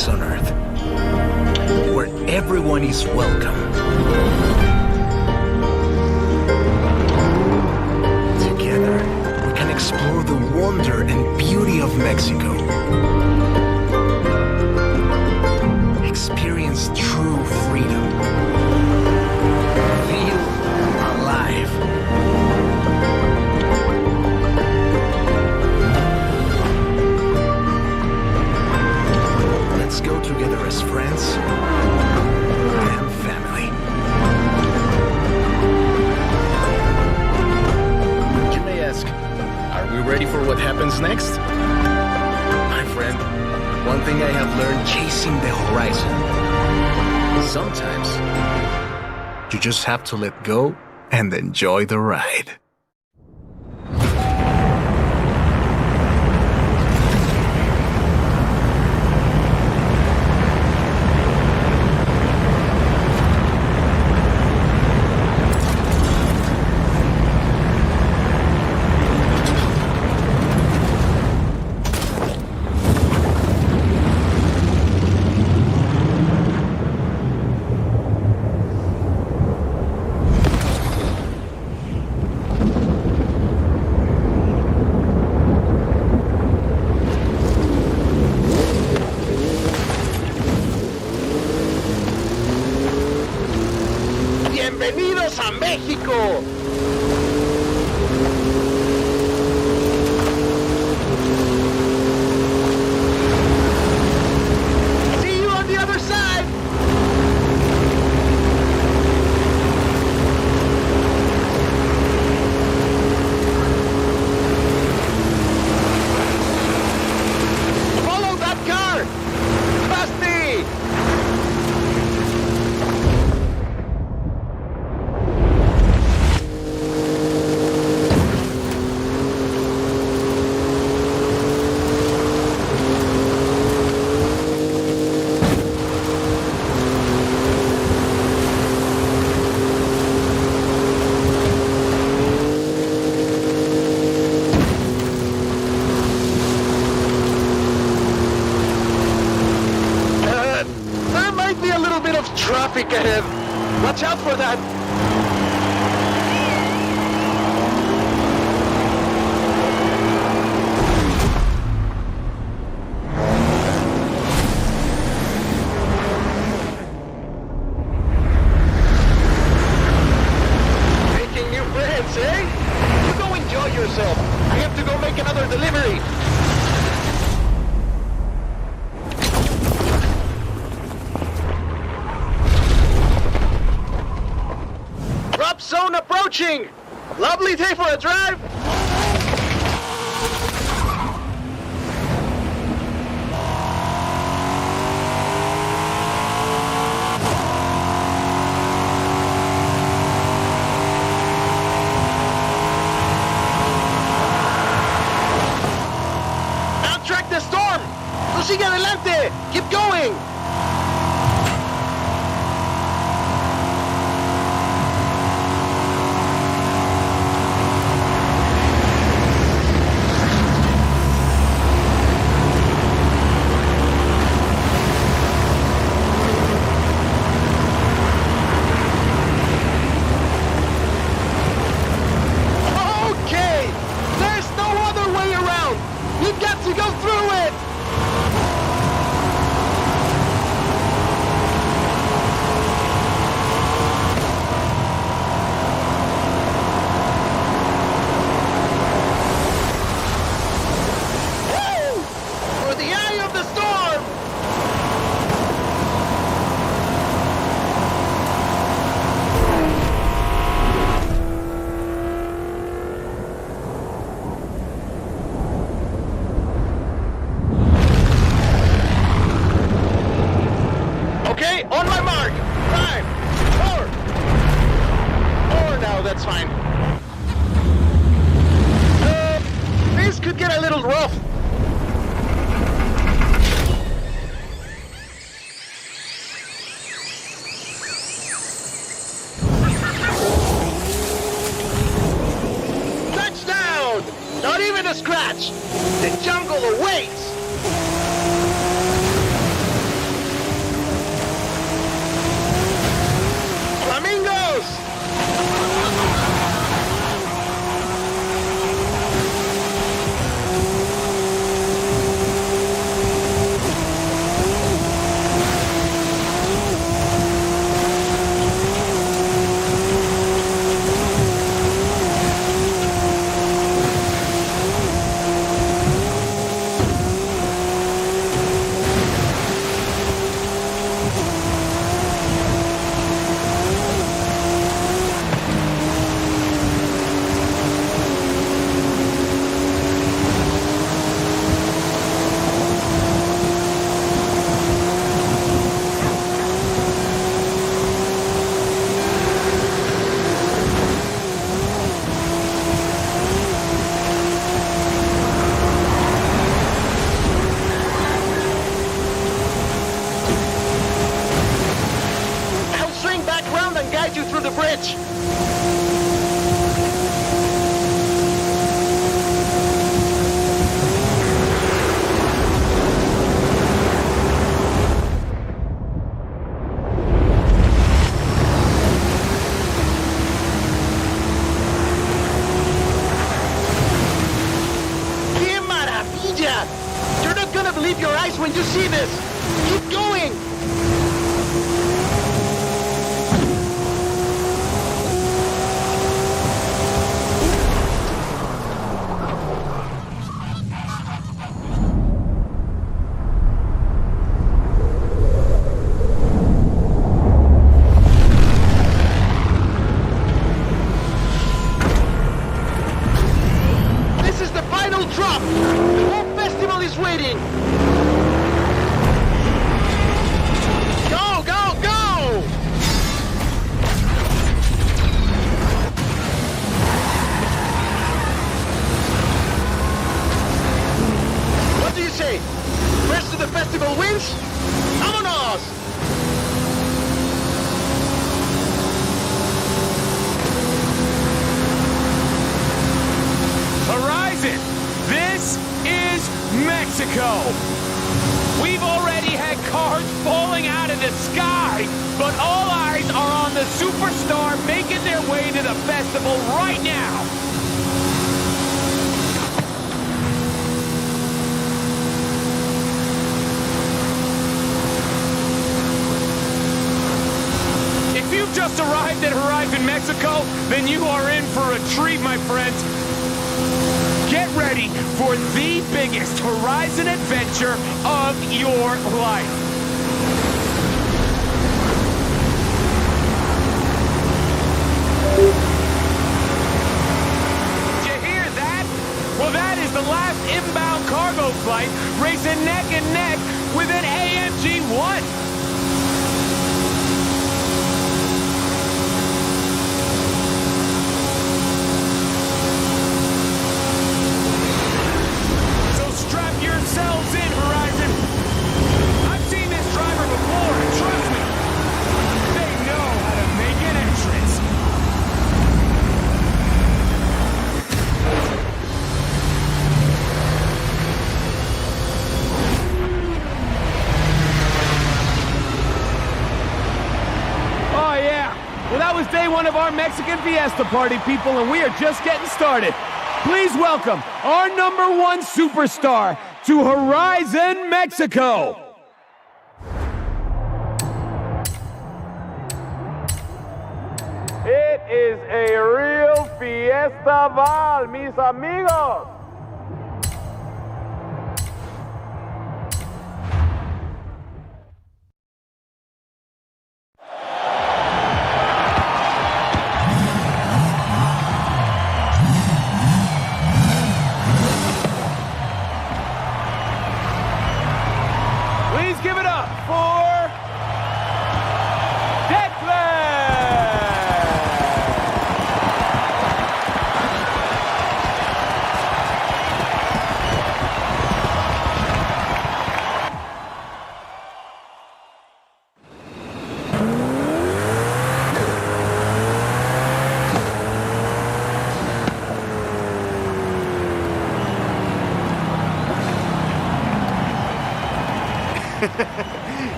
place on earth where everyone is welcome. Together, we can explore the wonder and beauty of Mexico. Experience true freedom. Feel alive. Let's go together as friends and family. You may ask, are we ready for what happens next? My friend, one thing I have learned chasing the horizon. Sometimes, you just have to let go and enjoy the ride. ¡Bienvenidos a México! See you on the other side! Follow that car! Past me! There might be a little bit of traffic ahead. Watch out for that. Making new friends, eh? You go enjoy yourself. I have to go make another delivery. Drop zone approaching! Lovely day for a drive! Outtrack the storm! Tú sigue adelante! Keep going! Okay! There's no other way around! You've got to go through it! Woo! For the eye of the storm! Okay, on my mark. 5, 4. Or now, that's fine. This could get a little rough. Touchdown! Not even a scratch. The jungle awaits. the bridge! ¡Qué maravilla! You're not gonna believe your eyes when you see this! Keep going! This is the final drop! The whole festival is waiting! Go, go, go! What do you say? First to the festival wins? ¡Vámonos! Horizon, this is Mexico. We've already had cars falling out of the sky, but all eyes are on the Superstar making their way to the festival right now. If you've just arrived at Horizon Mexico, then you are in for a treat, my friends. Get ready for the biggest Horizon adventure of your life. Did you hear that? Well, that is the last inbound cargo flight racing neck and neck with an AMG-1. Strap yourselves in, Horizon. I've seen this driver before, and trust me, they know how to make an entrance. Oh, yeah. Well, that was day one of our Mexican Fiesta party, people, and we are just getting started. Please welcome our #1 superstar to Horizon Mexico. It is a real fiesta, mis amigos. Please give it up for Declan!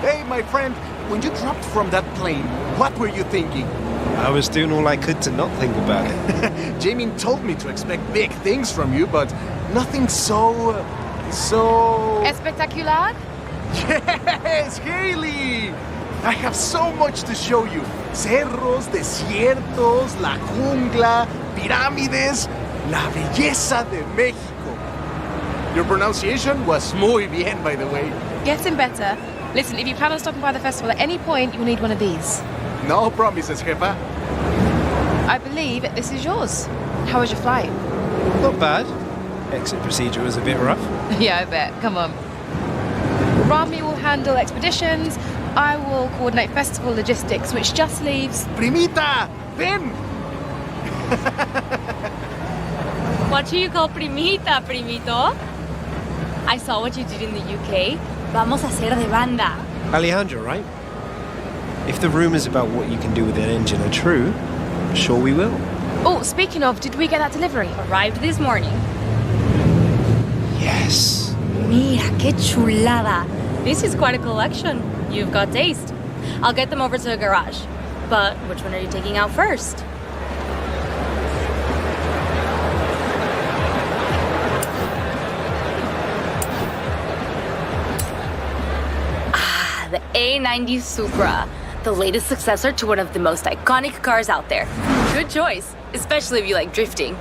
Hey, my friend, when you dropped from that plane, what were you thinking? I was doing all I could to not think about it. Jamie told me to expect big things from you, but nothing so... Espectacular? Yes, Haley! I have so much to show you. Cerros, desiertos, la jungla, pirámides, la belleza de México. Your pronunciation was muy bien, by the way. Getting better. Listen, if you plan on stopping by the festival at any point, you'll need one of these. No promises, jefa. I believe this is yours. How was your flight? Not bad. Exit procedure was a bit rough. Yeah, I bet. Come on. Rami will handle expeditions. I will coordinate festival logistics, which just leaves... Primita, ven! What do you call primita, primito? I saw what you did in the UK. Vamos a ser de banda. Alejandro, right? If the rumors about what you can do with that engine are true, I'm sure we will. Oh, speaking of, did we get that delivery? Arrived this morning. Yes. Mira, qué chulada. This is quite a collection. You've got taste. I'll get them over to the garage. But which one are you taking out first? The A90 Supra, the latest successor to one of the most iconic cars out there. Good choice, especially if you like drifting.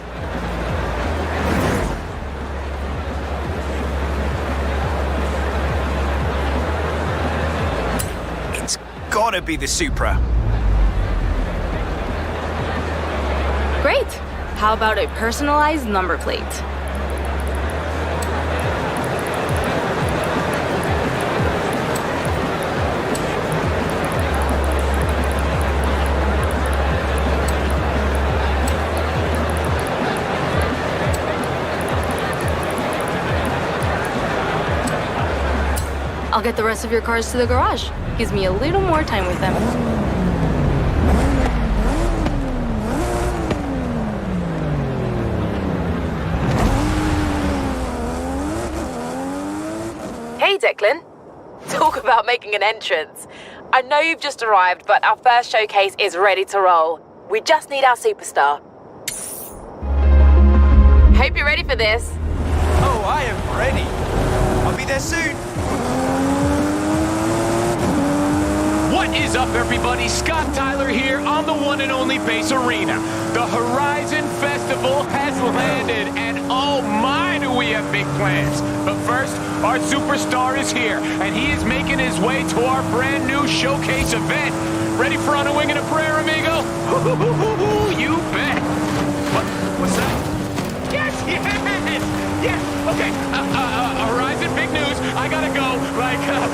It's gotta be the Supra. Great. How about a personalized number plate? I'll get the rest of your cars to the garage. Gives me a little more time with them. Hey, Declan. Talk about making an entrance. I know you've just arrived, but our first showcase is ready to roll. We just need our superstar. Hope you're ready for this. Oh, I am ready. I'll be there soon. What is up, everybody? Scott Tyler here on the one and only Base Arena. The Horizon Festival has landed, and oh my, do we have big plans. But first, our superstar is here, and he is making his way to our brand new showcase event. Ready for On a Wing and a Prayer, amigo? You bet. What's that? Yes, yes, yes. Okay, Horizon, big news. I gotta go, right now.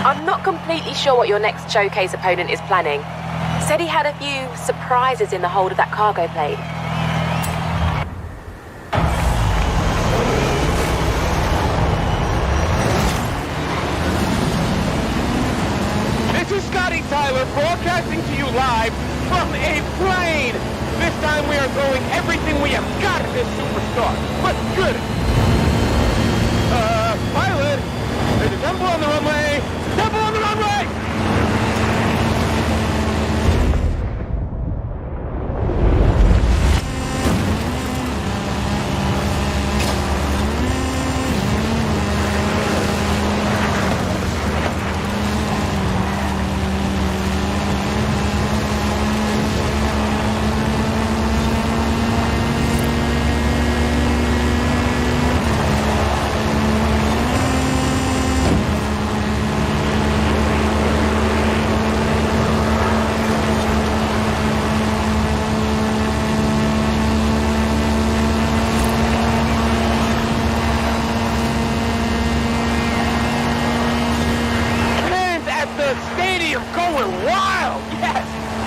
I'm not completely sure what your next showcase opponent is planning. Said he had a few surprises in the hold of that cargo plane. This is Scotty Tyler broadcasting to you live from a plane. This time we are throwing everything we have got at this superstar. Let's get it. Pilot, there's a temple on the runway. Temple on the runway!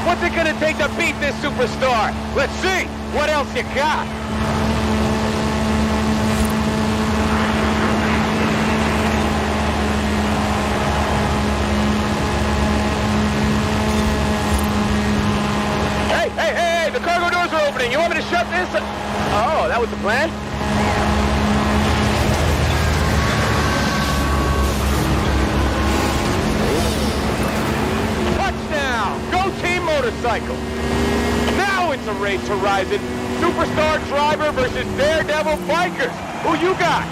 What's it gonna take to beat this superstar? Let's see. What else you got? Hey, the cargo doors are opening. You want me to shut this? Oh, that was the plan? Touchdown! Go Team Motorcycle! Now it's a race, Horizon. Do Superstar driver versus daredevil bikers. Who you got?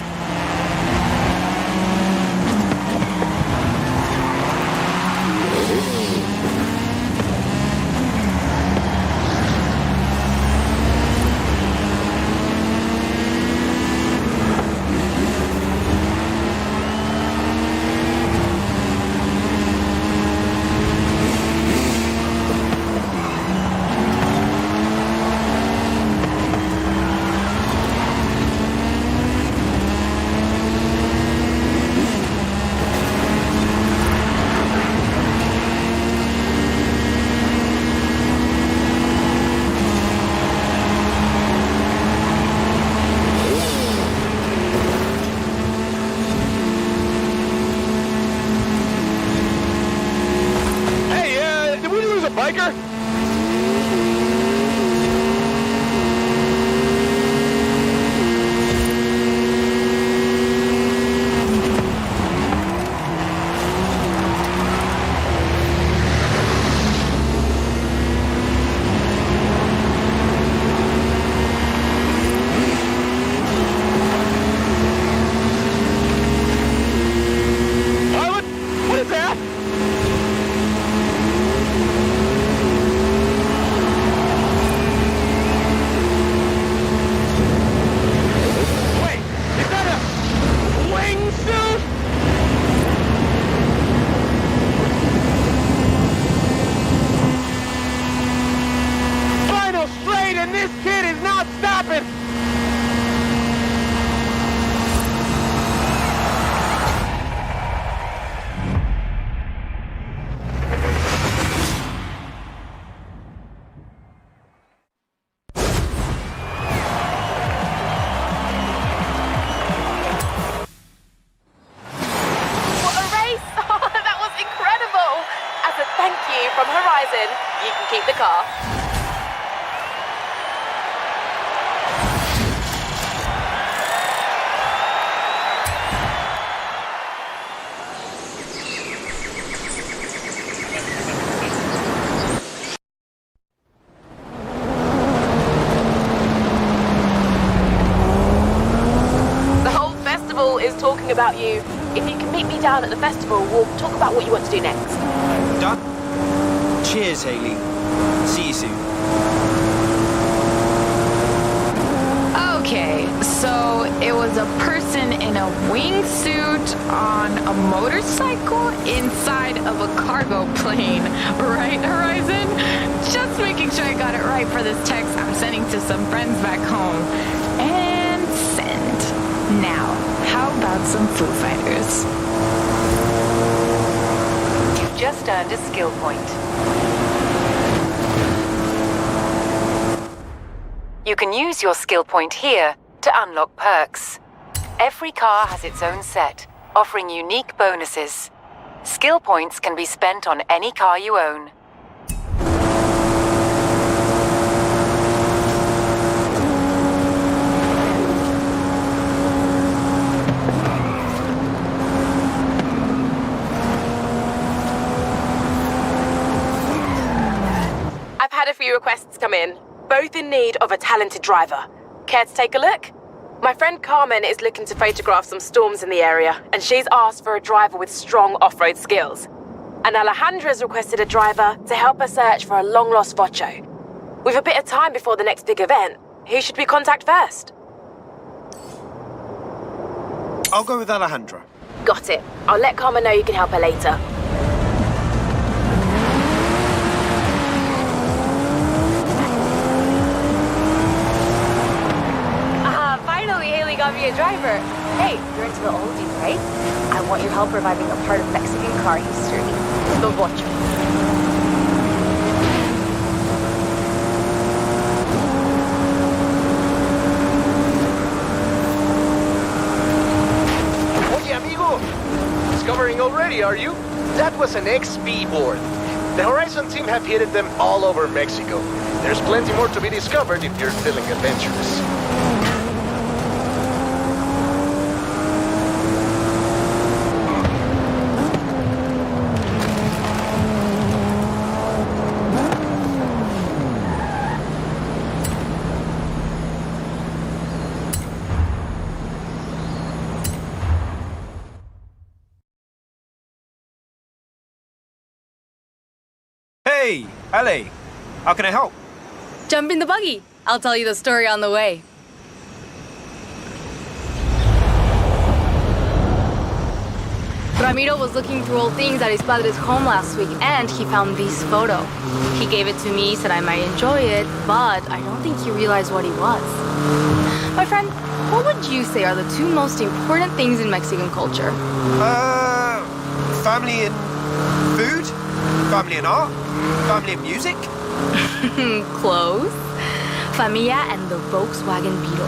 Biker? Pilot? What is that? Wait, is that a wingsuit? Final straight and this kid is not stopping! What a race! Oh, that was incredible! As a thank you from Horizon, you can keep the car. The whole festival is talking about you. If you can meet me down at the festival, we'll talk about what you want to do next. Done? Cheers, Haley. See you soon. Okay, so it was a person in a wingsuit on a motorcycle inside of a cargo plane, right, Horizon? Just making sure I got it right for this text I'm sending to some friends back home. And send. Now, how about some Foo Fighters? You've just earned a skill point. You can use your skill point here to unlock perks. Every car has its own set, offering unique bonuses. Skill points can be spent on any car you own. I've had a few requests come in, both in need of a talented driver. Care to take a look? My friend Carmen is looking to photograph some storms in the area, and she's asked for a driver with strong off-road skills. And Alejandra's requested a driver to help her search for a long-lost Vocho. With a bit of time before the next big event, who should we contact first? I'll go with Alejandra. Got it. I'll let Carmen know you can help her later. Finally, Haley got me a driver. Hey, you're into the oldies, right? I want your help reviving a part of Mexican car history. The Vocho. Oye, amigo! Discovering already, are you? That was an XP board. The Horizon team have hidden them all over Mexico. There's plenty more to be discovered if you're feeling adventurous. Hey, Ale. How can I help? Jump in the buggy. I'll tell you the story on the way. Ramiro was looking through old things at his padre's home last week, and he found this photo. He gave it to me, said I might enjoy it, but I don't think he realized what it was. My friend, what would you say are the two most important things in Mexican culture? Family and food? Family and art? Family and music? Close. Familia and the Volkswagen Beetle.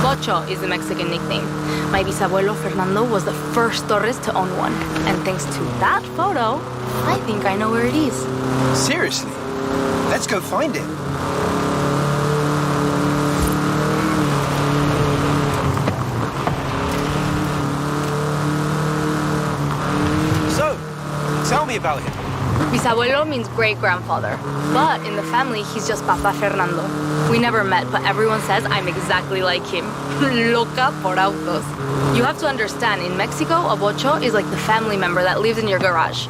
Bocho is the Mexican nickname. My bisabuelo Fernando was the first Torres to own one. And thanks to that photo, I think I know where it is. Seriously? Let's go find it. So, tell me about him. Bisabuelo means great-grandfather, but in the family, he's just Papa Fernando. We never met, but everyone says I'm exactly like him. Loca por autos. You have to understand, in Mexico, a bocho is like the family member that lives in your garage.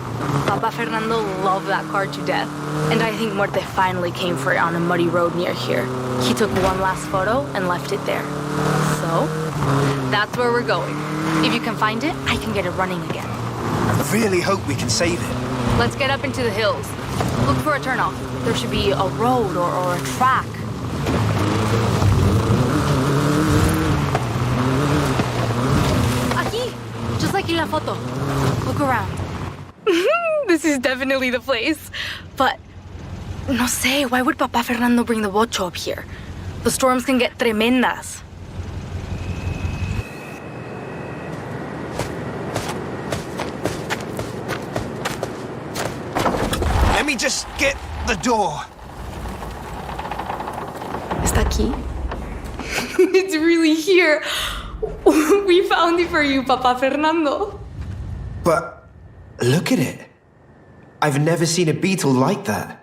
Papa Fernando loved that car to death, and I think Muerte finally came for it on a muddy road near here. He took one last photo and left it there. So, that's where we're going. If you can find it, I can get it running again. I really hope we can save it. Let's get up into the hills. Look for a turnoff. There should be a road or a track. Aquí, just like in la foto. Look around. This is definitely the place. But, no sé, why would Papa Fernando bring the bocho up here? The storms can get tremendas. Let me just get the door. Está aquí? It's really here. We found it for you, Papa Fernando. But look at it. I've never seen a beetle like that.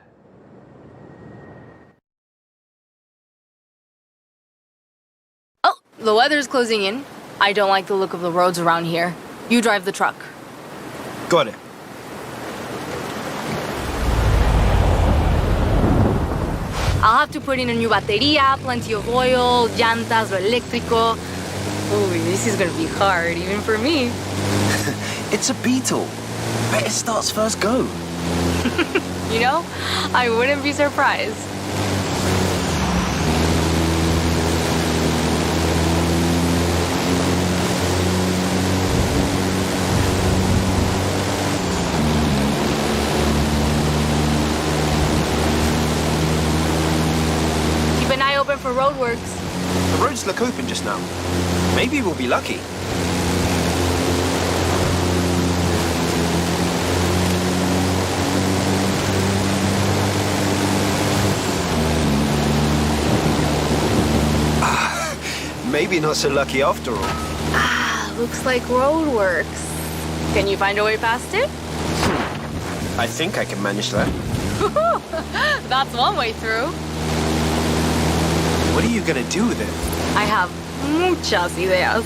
Oh, the weather's closing in. I don't like the look of the roads around here. You drive the truck. Got it. I'll have to put in a new batería, plenty of oil, llantas, lo eléctrico. Ooh, this is gonna be hard, even for me. It's a beetle. Bet it starts first go. You know, I wouldn't be surprised. Keep an eye open for roadworks. The roads look open just now. Maybe we'll be lucky. Maybe not so lucky after all. Ah, looks like roadworks. Can you find a way past it? I think I can manage that. That's one way through. What are you gonna do with it? I have muchas ideas.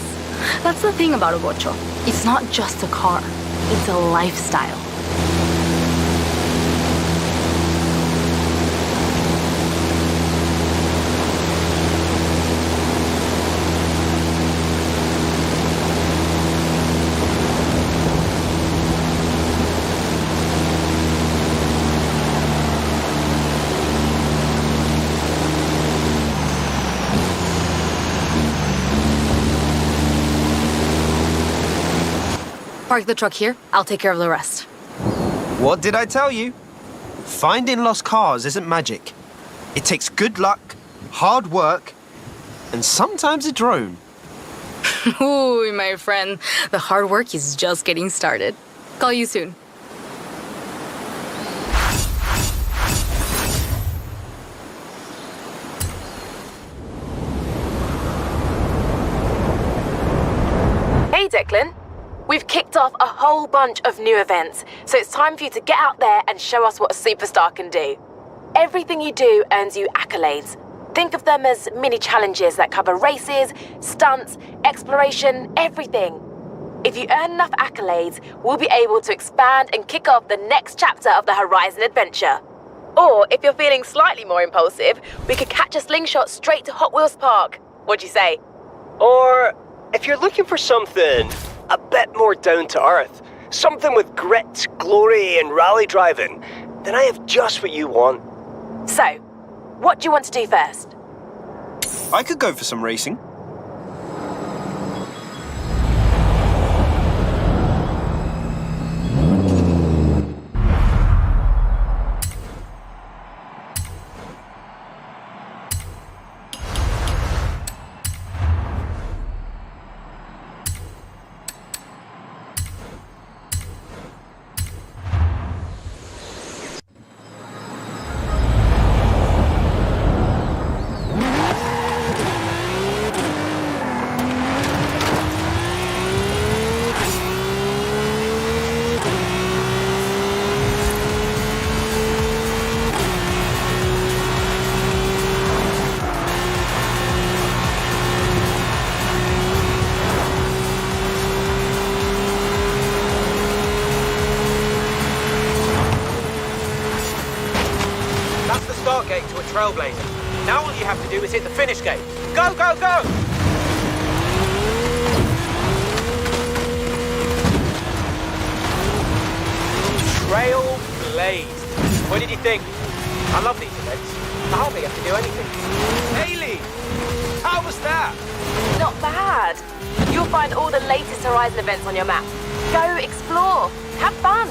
That's the thing about a bocho. It's not just a car. It's a lifestyle. Park the truck here. I'll take care of the rest. What did I tell you? Finding lost cars isn't magic. It takes good luck, hard work, and sometimes a drone. Ooh, my friend. The hard work is just getting started. Call you soon. Hey, Declan. We've kicked off a whole bunch of new events, so it's time for you to get out there and show us what a superstar can do. Everything you do earns you accolades. Think of them as mini challenges that cover races, stunts, exploration, everything. If you earn enough accolades, we'll be able to expand and kick off the next chapter of the Horizon adventure. Or, if you're feeling slightly more impulsive, we could catch a slingshot straight to Hot Wheels Park. What'd you say? Or, if you're looking for something a bit more down to earth, something with grit, glory, and rally driving, then I have just what you want. So, what do you want to do first? I could go for some racing. Gate to a trailblazer. Now all you have to do is hit the finish gate. Go, go, go! Trailblazed. What did you think? I love these events. I hardly have to do anything. Haley! How was that? Not bad. You'll find all the latest Horizon events on your map. Go explore. Have fun.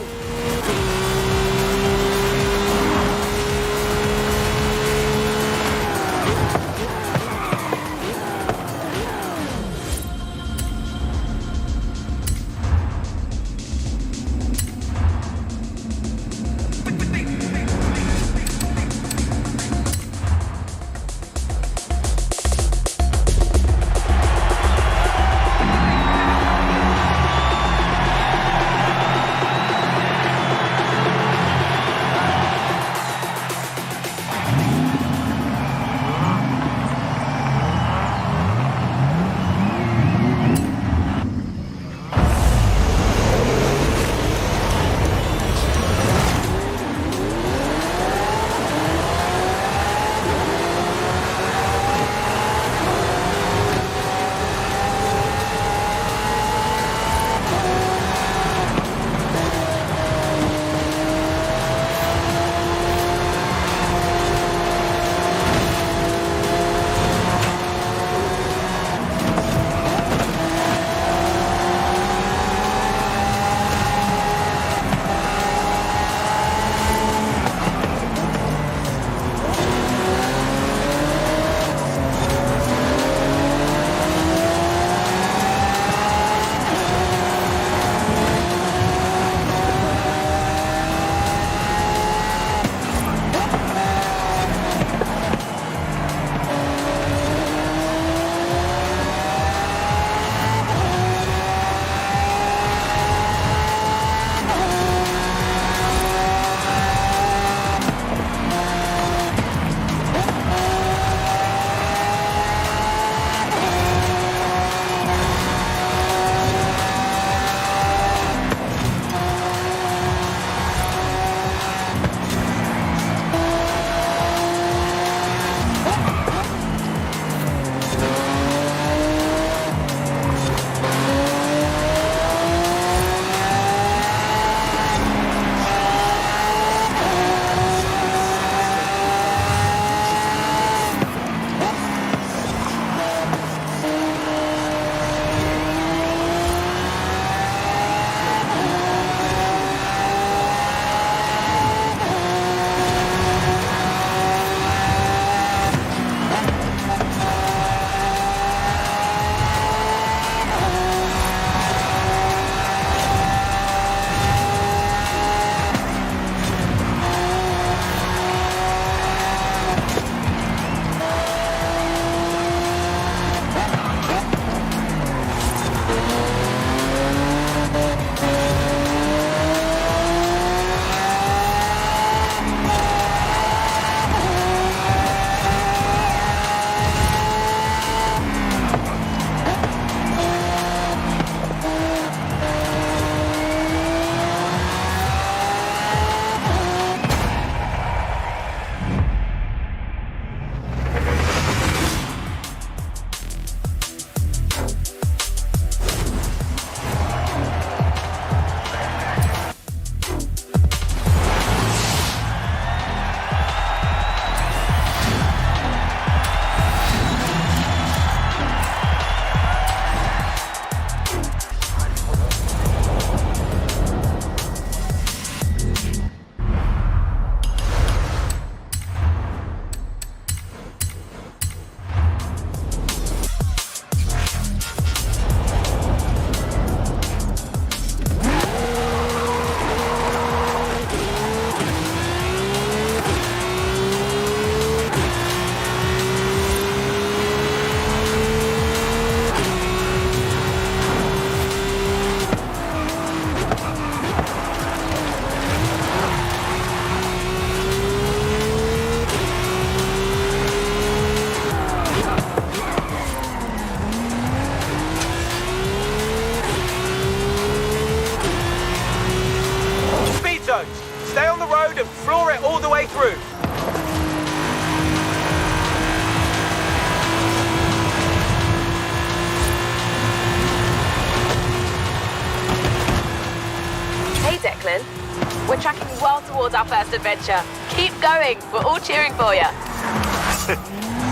We're tracking well towards our first adventure. Keep going. We're all cheering for you.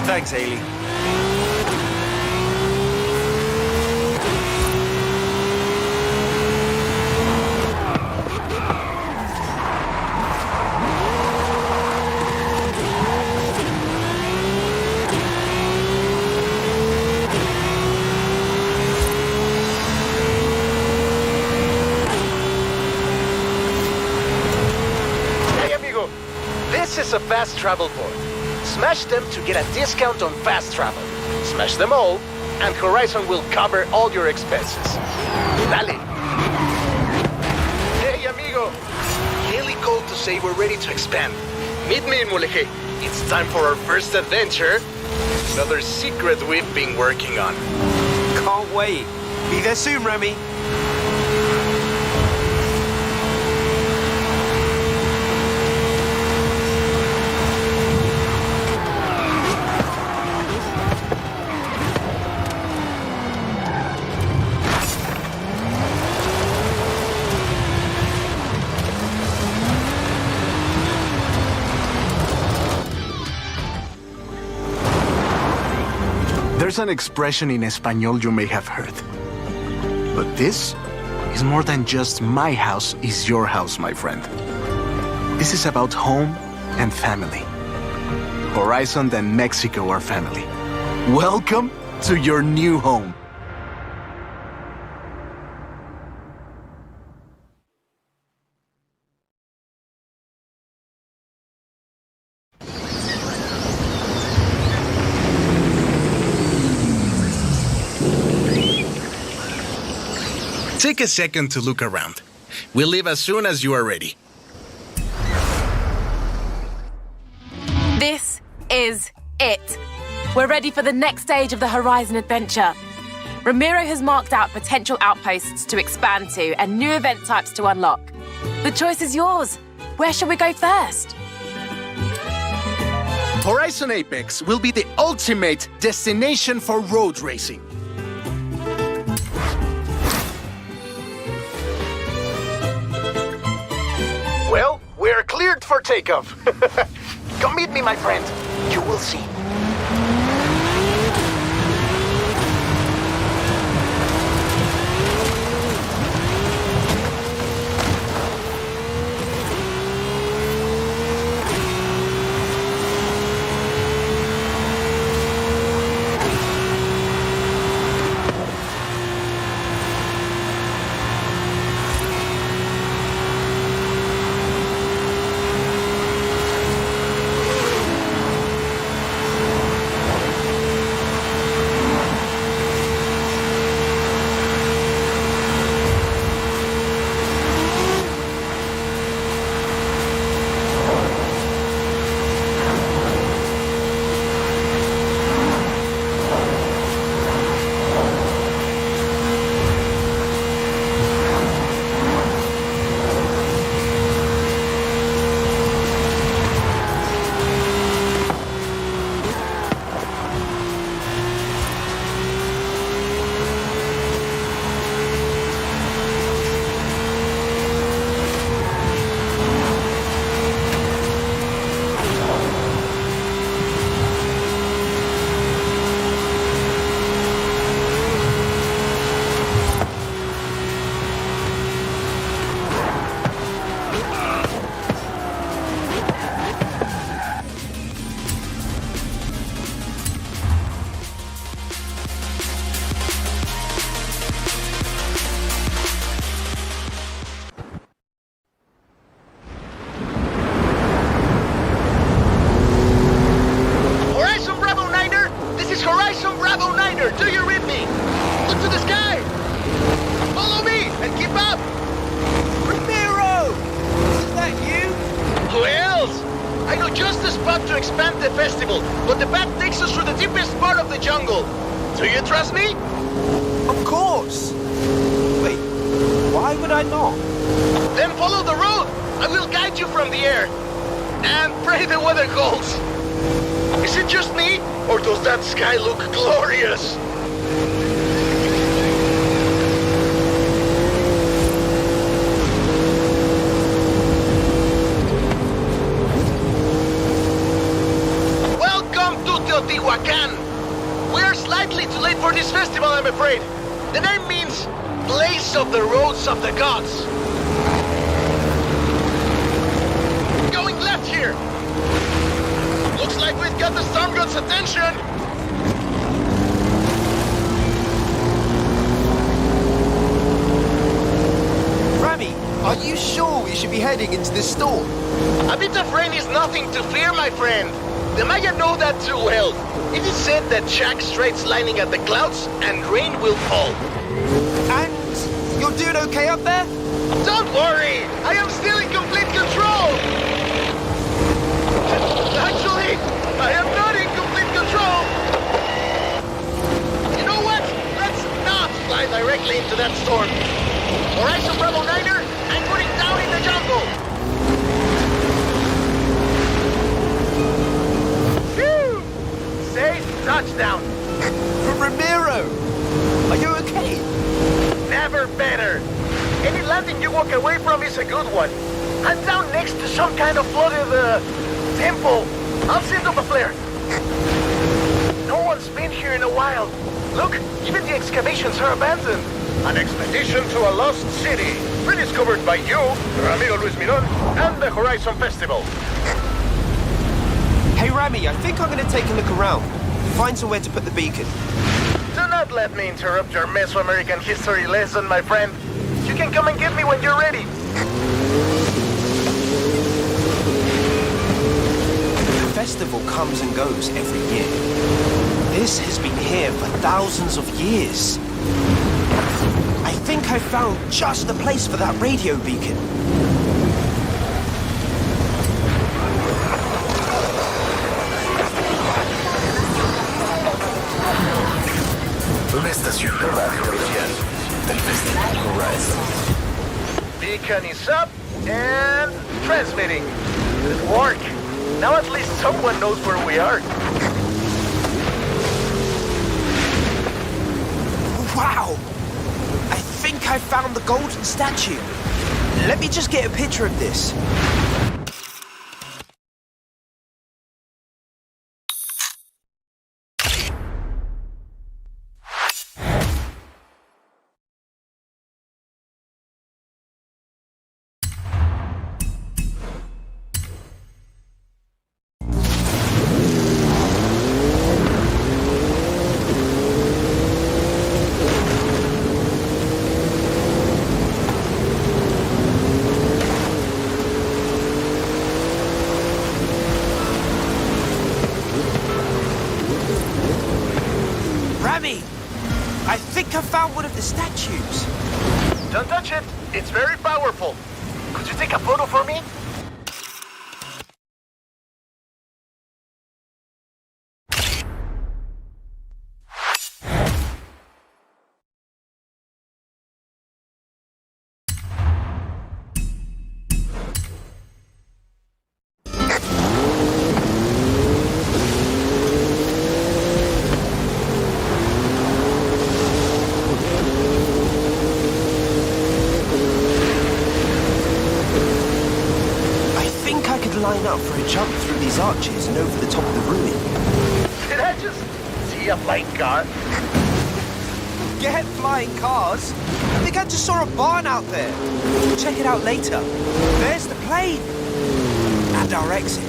Thanks, Haley. Hey, amigo. This is a fast travel board. Smash them to get a discount on fast travel. Smash them all, and Horizon will cover all your expenses. Dale. Hey, amigo. Haley called to say we're ready to expand. Meet me in Mulegé. It's time for our first adventure. Another secret we've been working on. Can't wait. Be there soon, Remy. There's an expression in Espanol you may have heard. But this is more than just my house is your house, my friend. This is about home and family. Horizon and Mexico are family. Welcome to your new home. Take a second to look around. We'll leave as soon as you are ready. This is it. We're ready for the next stage of the Horizon adventure. Ramiro has marked out potential outposts to expand to and new event types to unlock. The choice is yours. Where shall we go first? Horizon Apex will be the ultimate destination for road racing. Well, we're cleared for takeoff. Come meet me, my friend. You will see. To expand the festival, but the path takes us through the deepest part of the jungle. Do you trust me? Of course. Wait, why would I not? Then follow the road. I will guide you from the air. And pray the weather holds. Is it just me, or does that sky look glorious? I'm afraid. The name means place of the roads of the gods. Going left here. Looks like we've got the storm god's attention. Rami, are you sure we should be heading into this storm? A bit of rain is nothing to fear, my friend. The Maya know that too well. It is said that Jack straight's lining at the clouds and rain will fall. And you're doing okay up there? Don't worry! I am still in complete control! Actually, I am not in complete control! You know what? Let's not fly directly into that storm. Horizon Bravo 9er, I'm putting down in the jungle! Phew! Safe touchdown! Ramiro! Are you okay? Never better! Any landing you walk away from is a good one. I'm down next to some kind of flooded, temple. I'll send up a flare. No one's been here in a while. Look, even the excavations are abandoned. An expedition to a lost city, rediscovered by you, your amigo Luis Miron, and the Horizon Festival. Hey Rami, I think I'm gonna take a look around. Find somewhere to put the beacon. Do not let me interrupt your Mesoamerican history lesson, my friend. You can come and get me when you're ready. The festival comes and goes every year. This has been here for thousands of years. I think I found just the place for that radio beacon. Una estación de radio oficial del Festival Horizon. Beacon is up and transmitting. Good work. Now at least someone knows where we are. Wow! I think I found the golden statue. Let me just get a picture of this. Rami! I think I found one of the statues. Don't touch it. It's very powerful. Could you take a photo for me? Line up for a jump through these arches and over the top of the ruin. Did I just see a flying car? Get flying cars? I think I just saw a barn out there. We'll check it out later. There's the plane. And our exit.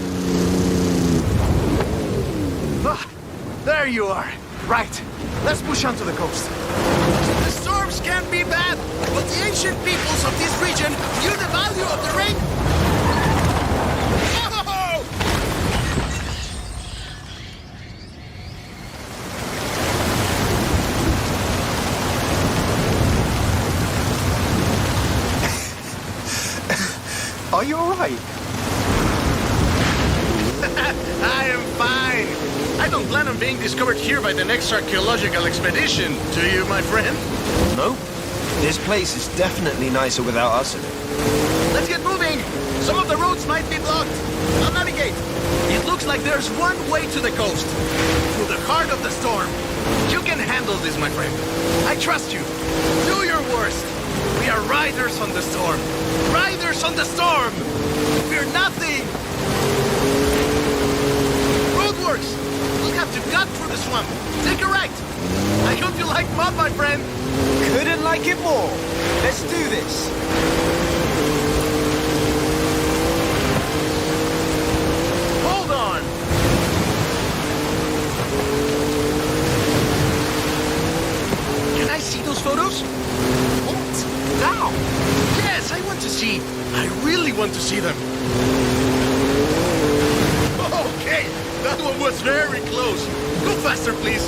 Ah, there you are. Right. Let's push onto the coast. The storms can be bad, but the ancient peoples of this region knew the value of the rain. Are you alright? I am fine. I don't plan on being discovered here by the next archaeological expedition. Do you, my friend? No. This place is definitely nicer without us in it. Let's get moving. Some of the roads might be blocked. I'll navigate. It looks like there's one way to the coast. Through the heart of the storm. You can handle this, my friend. I trust you. Do your worst. We are riders on the storm. Riders on the storm! Fear nothing! Roadworks! We'll have to guide cut through the swamp. Take a right. I hope you like mud, my friend. Couldn't like it more. Let's do this. Hold on. Can I see those photos? What? Now? Yes, I want to see. I really want to see them. Okay, that one was very close. Go faster, please.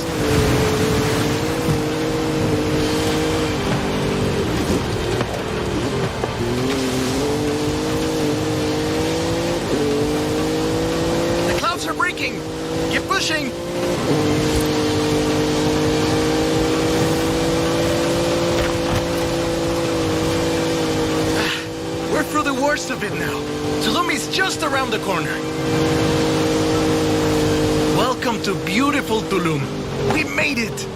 The clouds are breaking. Keep pushing. We're through the worst of it now. Tulum is just around the corner. Welcome to beautiful Tulum. We made it.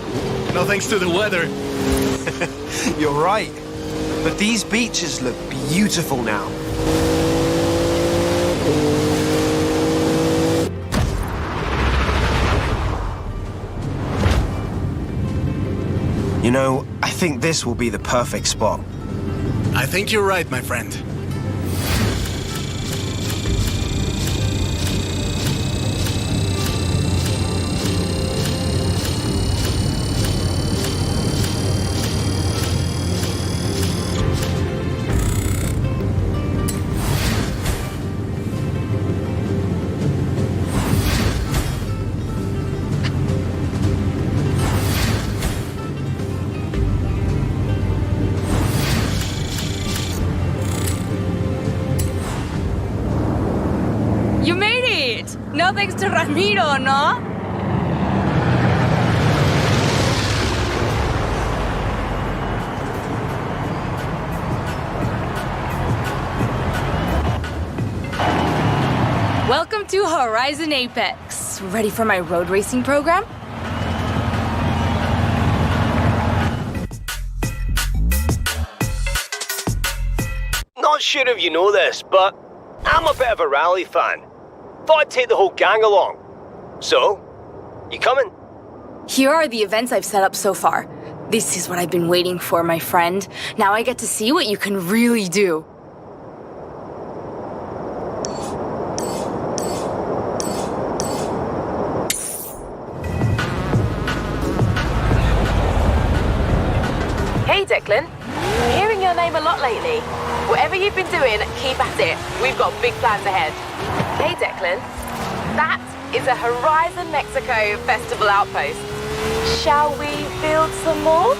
No thanks to the weather. You're right. But these beaches look beautiful now. You know, I think this will be the perfect spot. I think you're right, my friend. You made it! No thanks to Ramiro, no? Welcome to Horizon Apex. Ready for my road racing program? Not sure if you know this, but I'm a bit of a rally fan. Thought I'd take the whole gang along. So, you coming? Here are the events I've set up so far. This is what I've been waiting for, my friend. Now I get to see what you can really do. Hey, Declan. I'm hearing your name a lot lately. Whatever you've been doing, keep at it. We've got big plans ahead. Hey, Declan. That is a Horizon Mexico Festival outpost. Shall we build some more?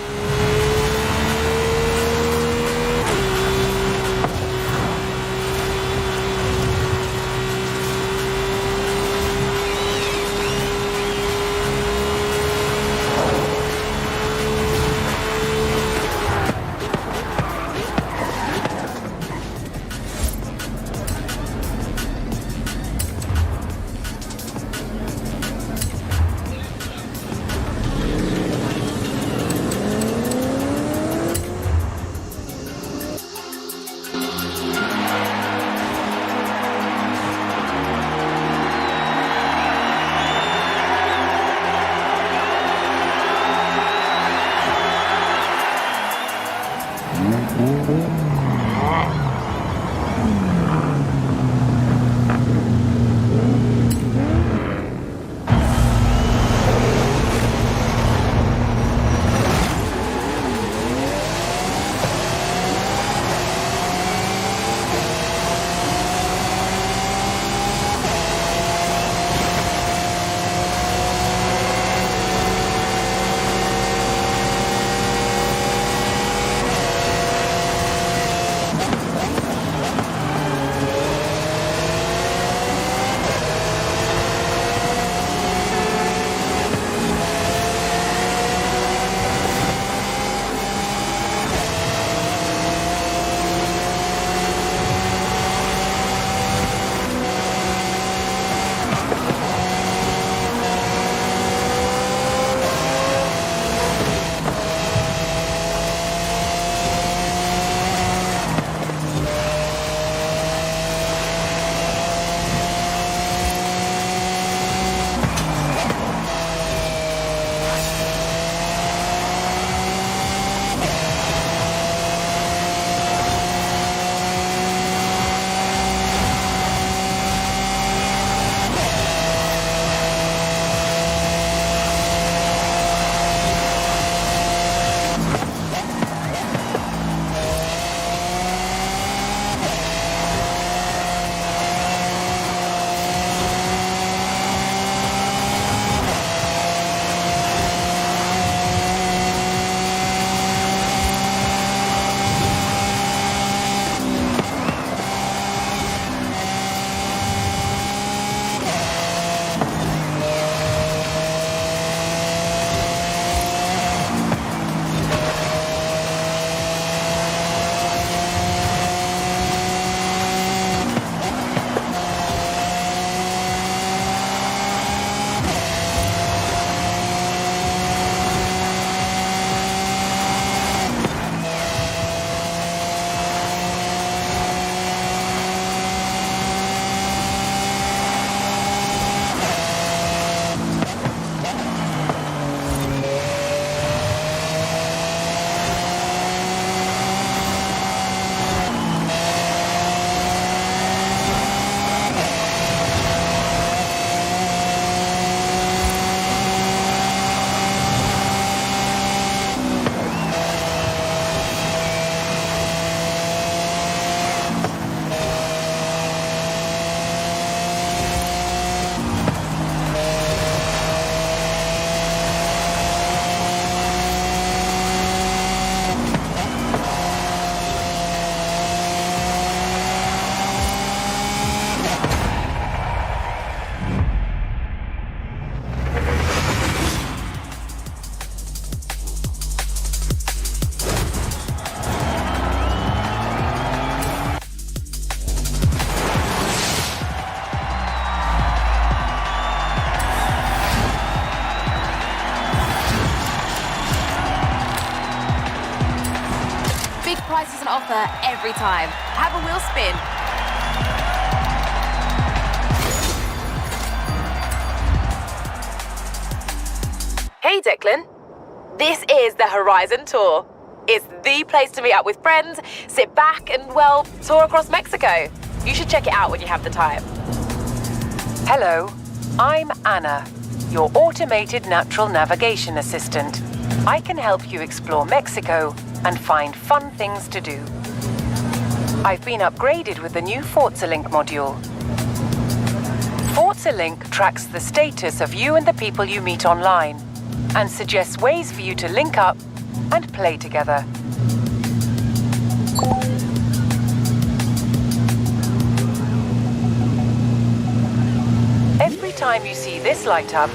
offer every time. Have a wheel spin. Hey, Declan. This is the Horizon Tour. It's the place to meet up with friends, sit back and, well, tour across Mexico. You should check it out when you have the time. Hello, I'm Anna, your automated natural navigation assistant. I can help you explore Mexico and find fun things to do. I've been upgraded with the new Forza Link module. Forza Link tracks the status of you and the people you meet online and suggests ways for you to link up and play together. Every time you see this light up,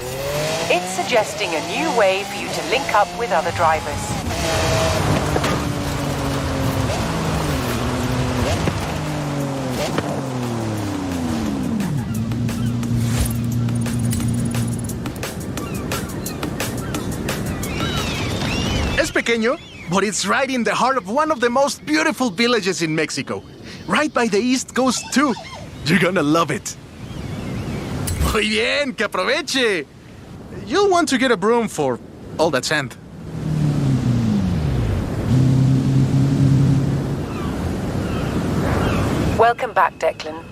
it's suggesting a new way for you to link up with other drivers. Es pequeño, but it's right in the heart of one of the most beautiful villages in Mexico. Right by the East Coast, too. You're gonna love it. Muy bien, que aproveche. You'll want to get a broom for all that sand. Welcome back, Declan.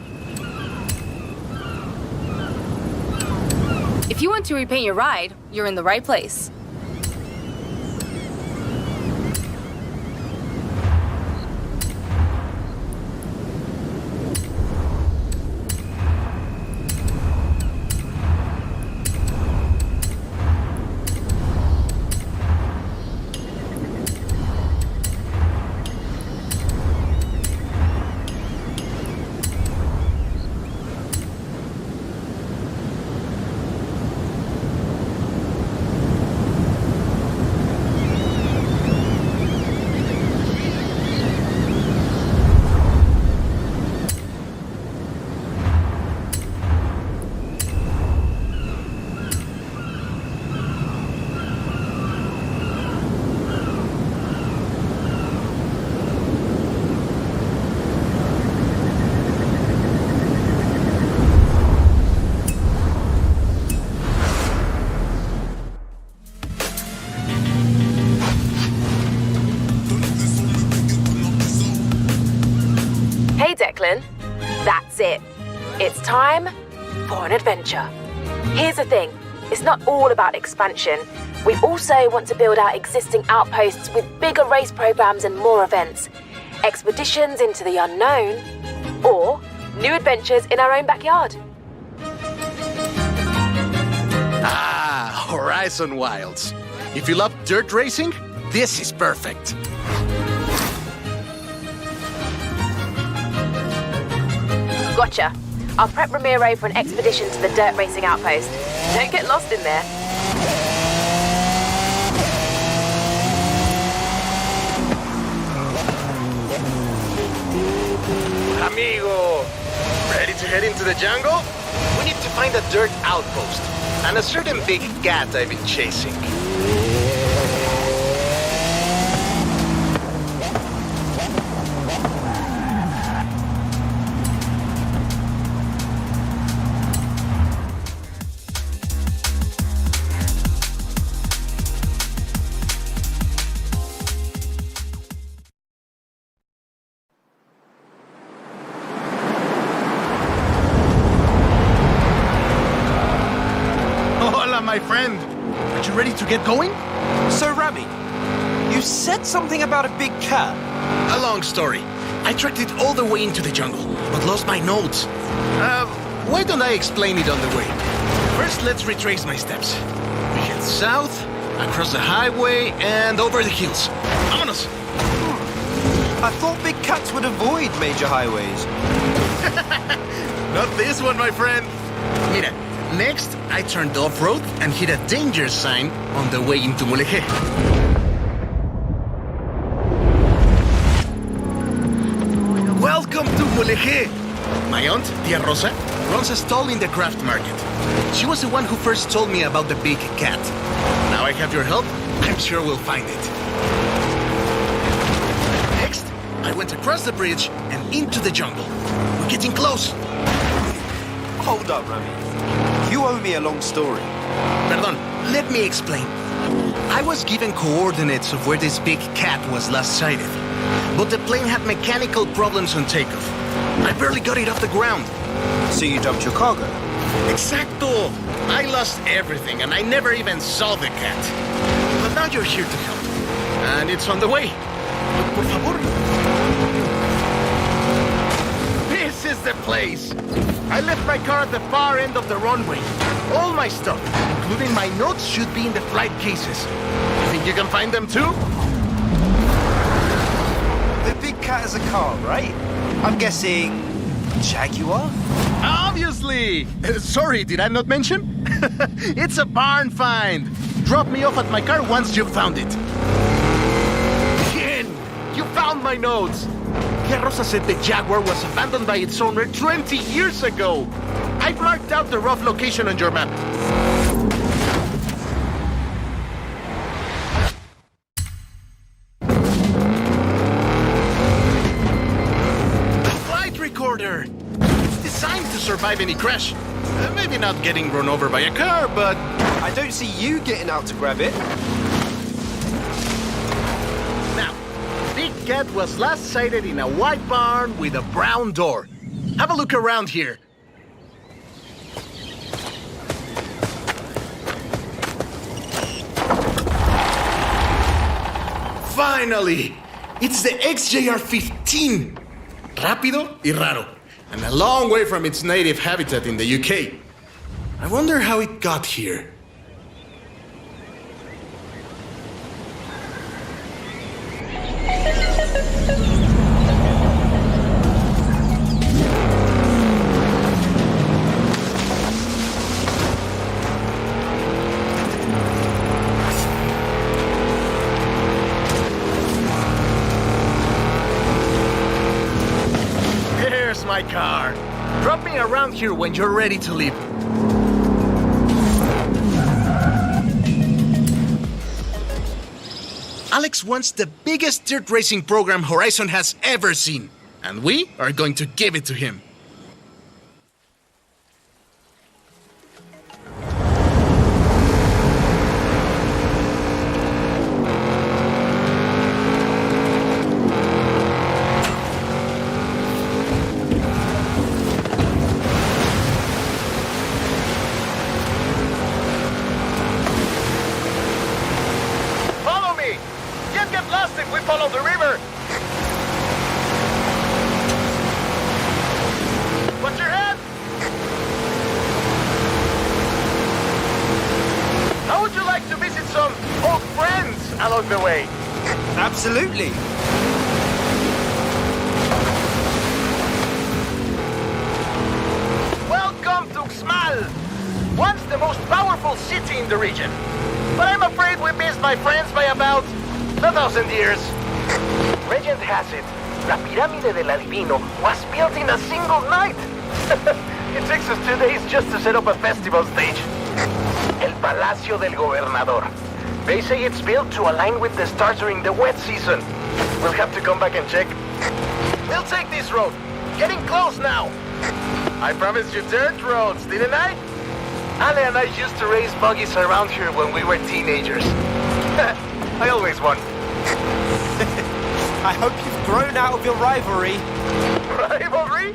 If you want to repaint your ride, you're in the right place. Hey, Declan. That's it. It's time for an adventure. Here's the thing. It's not all about expansion. We also want to build out existing outposts with bigger race programs and more events. Expeditions into the unknown, or new adventures in our own backyard. Ah, Horizon Wilds. If you love dirt racing, this is perfect. Gotcha. I'll prep Ramiro for an expedition to the dirt racing outpost. Don't get lost in there. Amigo! Ready to head into the jungle? We need to find a dirt outpost and a certain big cat I've been chasing. My friend, are you ready to get going? So, Rami, you said something about a big cat. A long story. I tracked it all the way into the jungle, but lost my notes. Why don't I explain it on the way? First, let's retrace my steps. We head south, across the highway, and over the hills. Vámonos! I thought big cats would avoid major highways. Not this one, my friend. Mira, next, I turned off-road and hit a danger sign on the way into Mulegé. Welcome to Mulegé! My aunt, Tia Rosa, runs a stall in the craft market. She was the one who first told me about the big cat. Now I have your help, I'm sure we'll find it. Next, I went across the bridge and into the jungle. We're getting close. Hold up, Rami. You owe me a long story. Perdón, let me explain. I was given coordinates of where this big cat was last sighted. But the plane had mechanical problems on takeoff. I barely got it off the ground. So you dumped your cargo? Exacto! I lost everything and I never even saw the cat. But now you're here to help. And it's on the way. But por favor. This is the place! I left my car at the far end of the runway. All my stuff, including my notes, should be in the flight cases. You think you can find them too? The big cat is a car, right? I'm guessing Jaguar? Obviously! Sorry, did I not mention? It's a barn find. Drop me off at my car once you've found it. Bien! You found my notes! Rosa said the Jaguar was abandoned by its owner 20 years ago. I've marked out the rough location on your map. A flight recorder! It's designed to survive any crash. Maybe not getting run over by a car, but... I don't see you getting out to grab it. Now, Big Cat was last sighted in a white barn with a brown door. Have a look around here. Finally! It's the XJR-15. Rápido y raro. And a long way from its native habitat in the UK. I wonder how it got here. There's my car. Drop me around here when you're ready to leave. Alex wants the biggest dirt racing program Horizon has ever seen, and we are going to give it to him. Follow the river! What's your head? How would you like to visit some old friends along the way? Absolutely. Welcome to Xmal, once the most powerful city in the region. But I'm afraid we missed my friends by about 1,000 years. Legend has it, La Pirámide del Adivino was built in a single night. It takes us 2 days just to set up a festival stage. El Palacio del Gobernador. They say it's built to align with the stars during the wet season. We'll have to come back and check. We'll take this road. Getting close now. I promised you dirt roads, didn't I? Ale and I used to race buggies around here when we were teenagers. I always won. I hope you've grown out of your rivalry. Rivalry?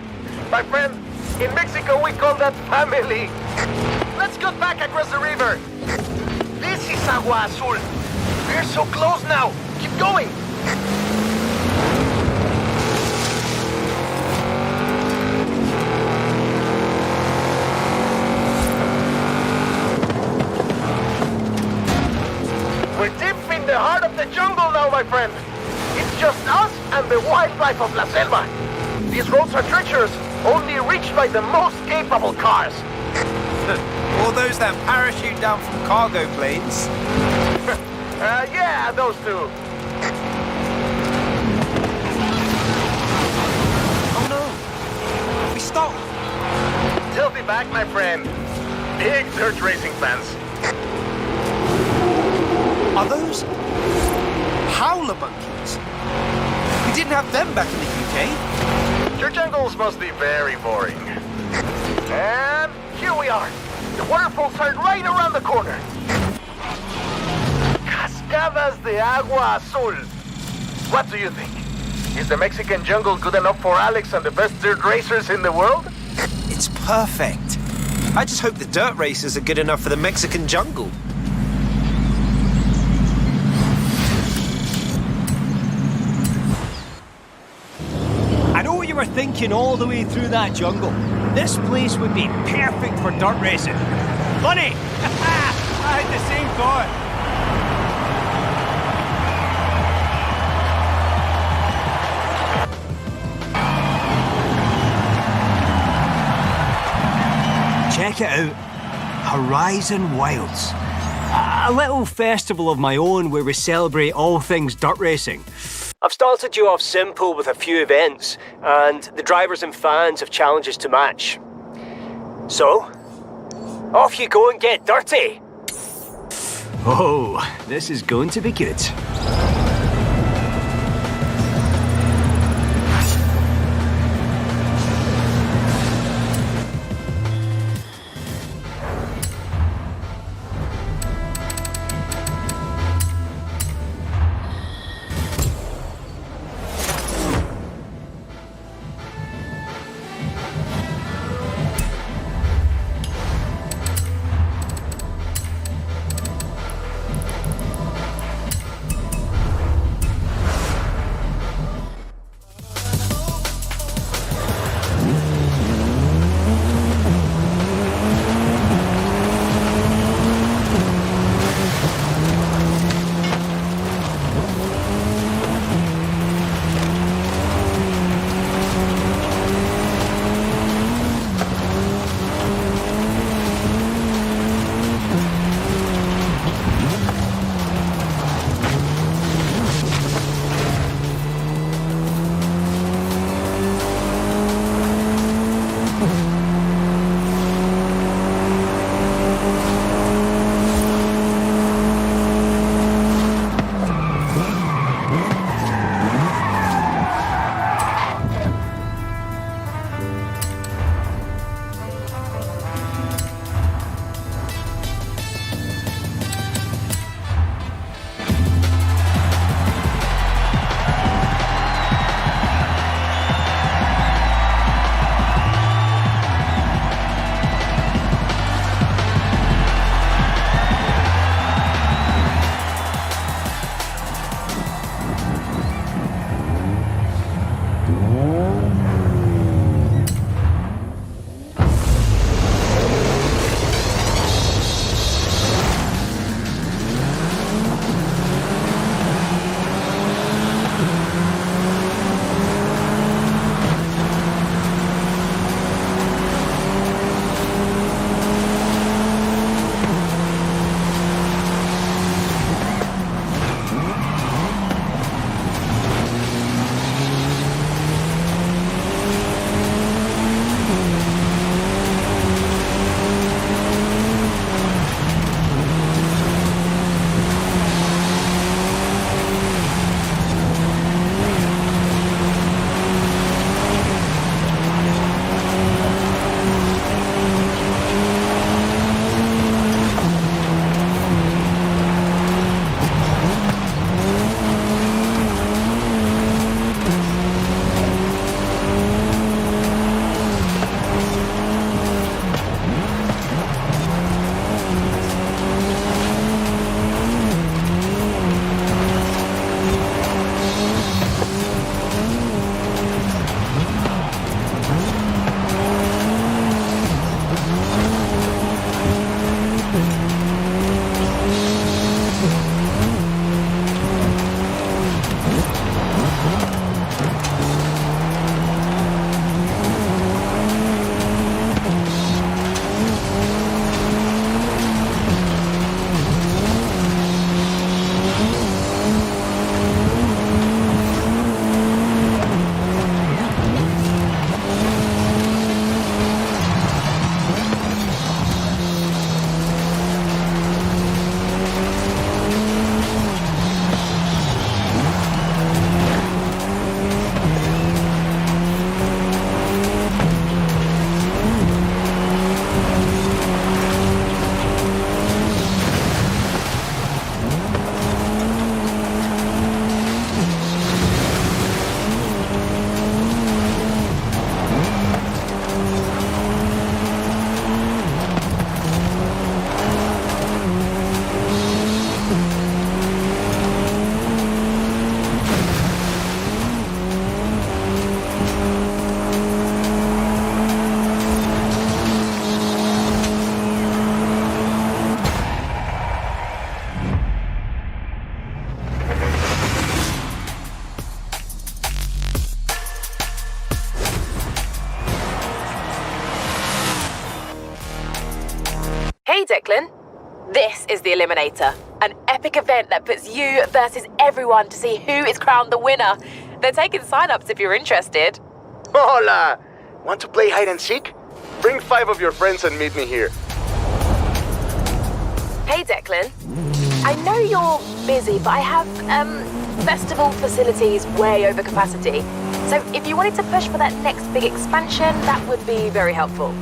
My friend, in Mexico we call that family. Let's go back across the river. This is Agua Azul. We're so close now. Keep going. We're deep in the heart of the jungle now, my friend. It's just us and the wildlife of La Selva. These roads are treacherous, only reached by the most capable cars. Or those that parachute down from cargo planes. Yeah, those two. Oh no! We stopped! They'll be back, my friend. Big dirt racing fans. Are those howler monkeys? We didn't have them back in the UK. Your jungles must be very boring. And here we are. The waterfalls are right around the corner. Cascadas de Agua Azul. What do you think? Is the Mexican jungle good enough for Alex and the best dirt racers in the world? It's perfect. I just hope the dirt racers are good enough for the Mexican jungle. I know what you were thinking all the way through that jungle. This place would be perfect for dirt racing. Funny! I had the same thought. Check it out. Horizon Wilds. A little festival of my own where we celebrate all things dirt racing. I've started you off simple with a few events, and the drivers and fans have challenges to match. So, off you go and get dirty! Oh, this is going to be good. Hey, Declan. This is the Eliminator, an epic event that puts you versus everyone to see who is crowned the winner. They're taking sign-ups if you're interested. Hola! Want to play hide and seek? Bring 5 of your friends and meet me here. Hey, Declan. I know you're busy, but I have, festival facilities way over capacity. So if you wanted to push for that next big expansion, that would be very helpful.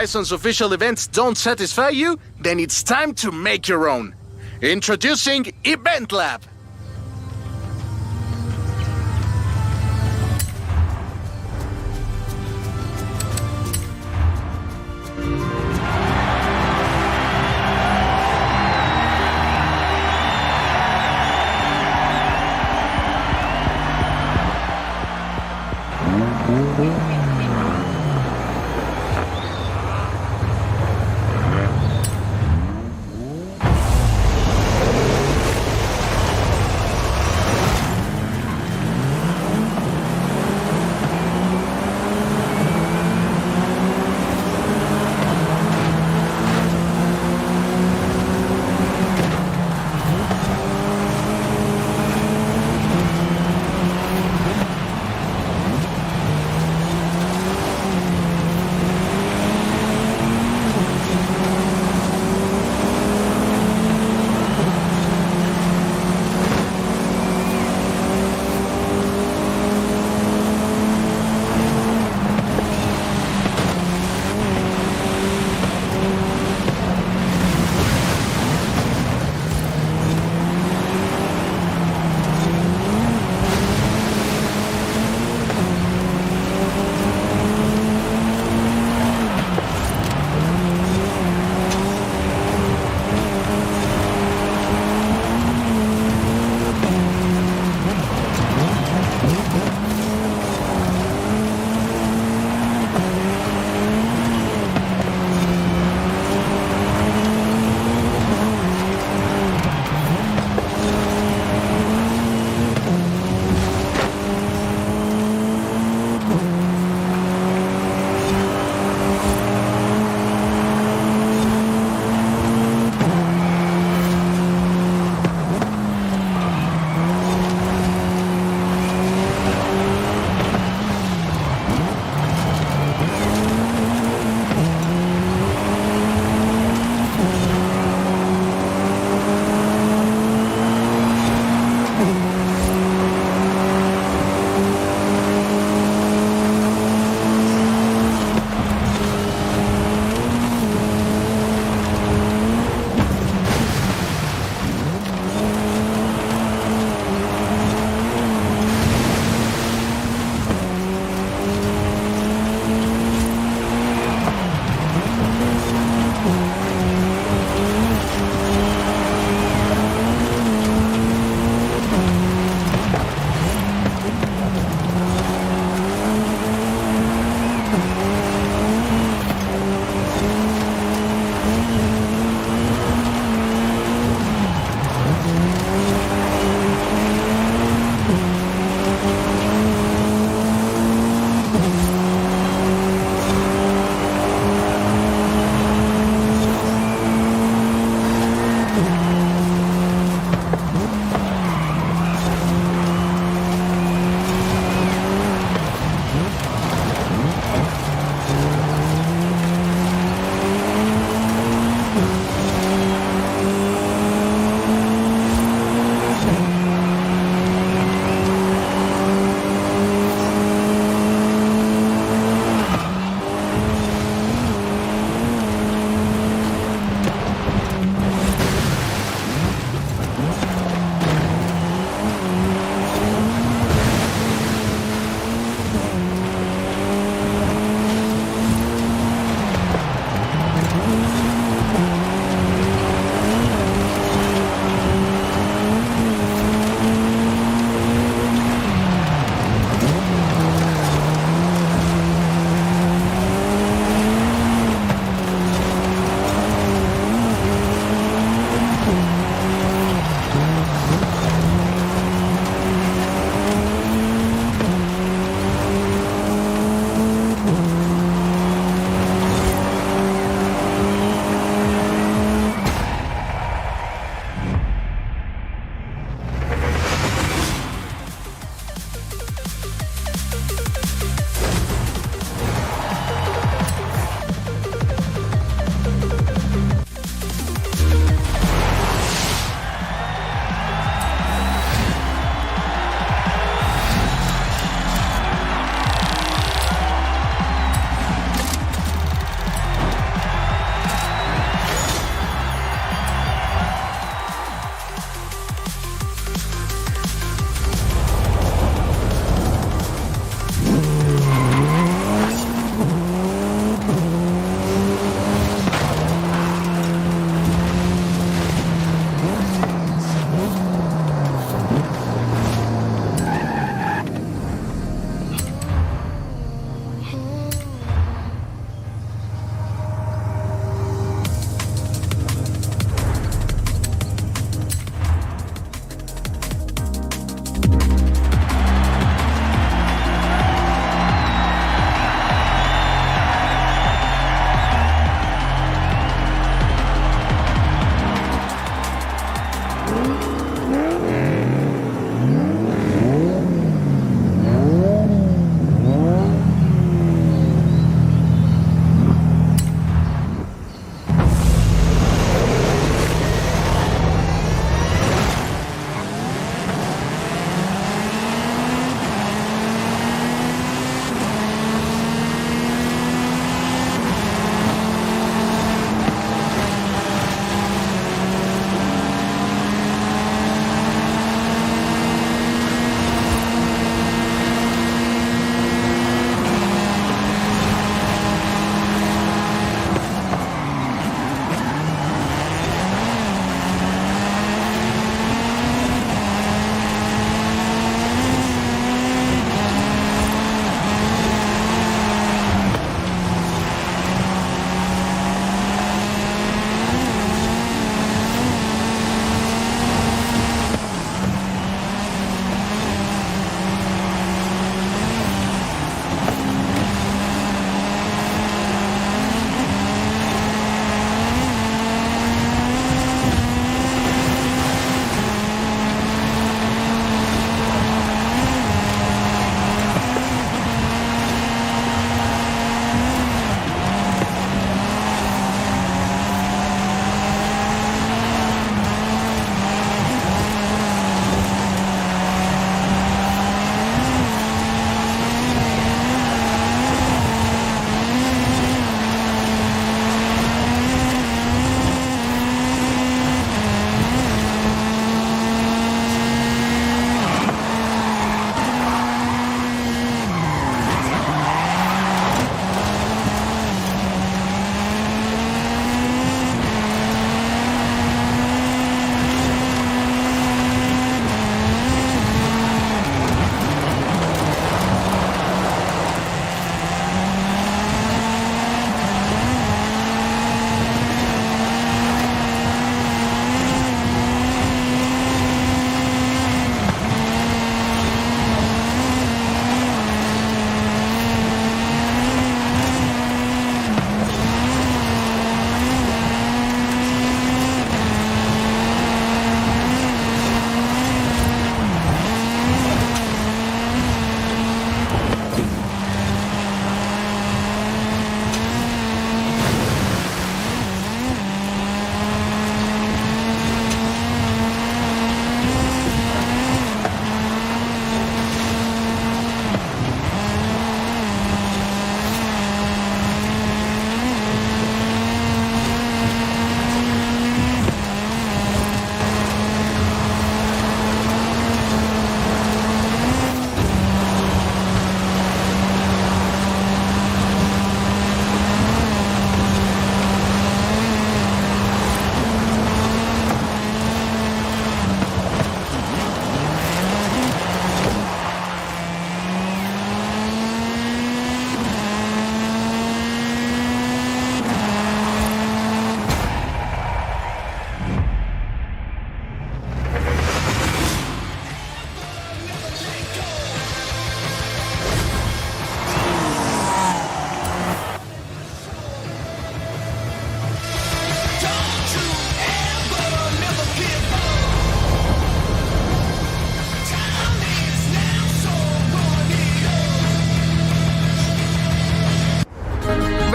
Horizon's official events don't satisfy you, then it's time to make your own. Introducing Event Lab.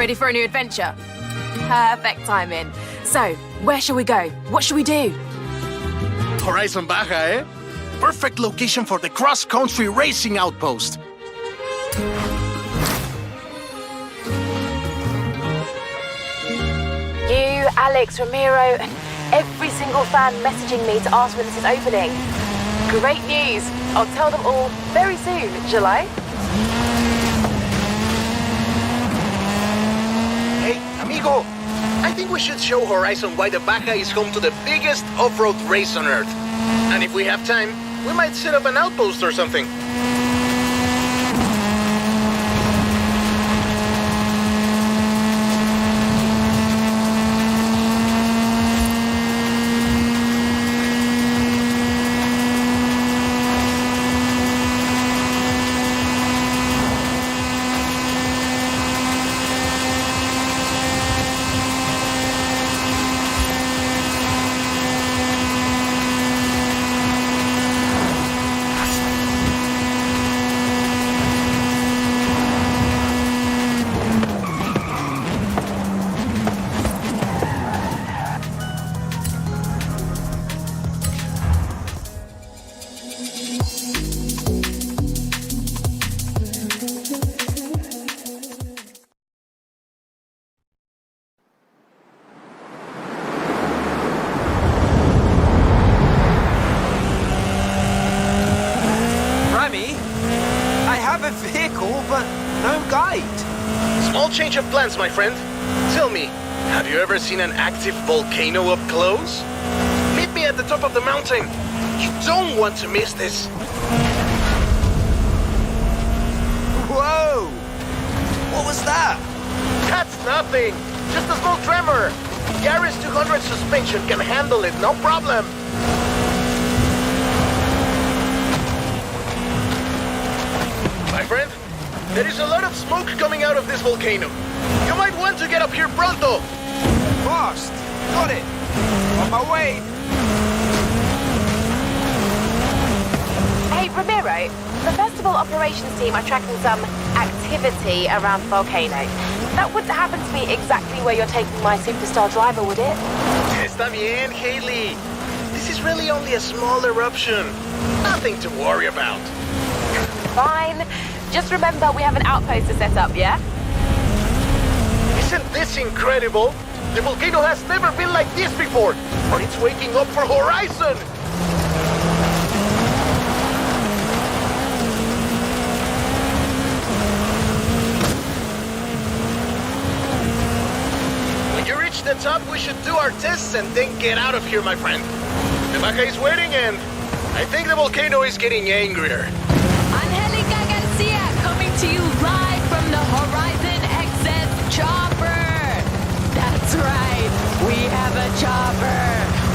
Ready for a new adventure? Perfect timing. So, where shall we go? What should we do? Horizon Baja, eh? Perfect location for the cross-country racing outpost. You, Alex, Ramiro, and every single fan messaging me to ask when this is opening. Great news. I'll tell them all very soon, shall I? Hey, amigo, I think we should show Horizon why the Baja is home to the biggest off-road race on Earth. And if we have time, we might set up an outpost or something. Small change of plans, my friend. Tell me, have you ever seen an active volcano up close? Meet me at the top of the mountain. You don't want to miss this. Whoa! What was that? That's nothing. Just a small tremor. Yaris 200 suspension can handle it, no problem. My friend, there is a lot of smoke coming out of this volcano. You might want to get up here pronto. Fast! Got it! On my way! Hey, Ramiro, the festival operations team are tracking some activity around the volcano. That wouldn't happen to be exactly where you're taking my superstar driver, would it? Está bien, Haley. This is really only a small eruption. Nothing to worry about. Fine. Just remember we have an outpost to set up, yeah? Isn't this incredible? The volcano has never been like this before, but it's waking up for Horizon! When you reach the top, we should do our tests and then get out of here, my friend. The Baja is waiting and I think the volcano is getting angrier. To you live from the Horizon XS chopper. That's right, we have a chopper.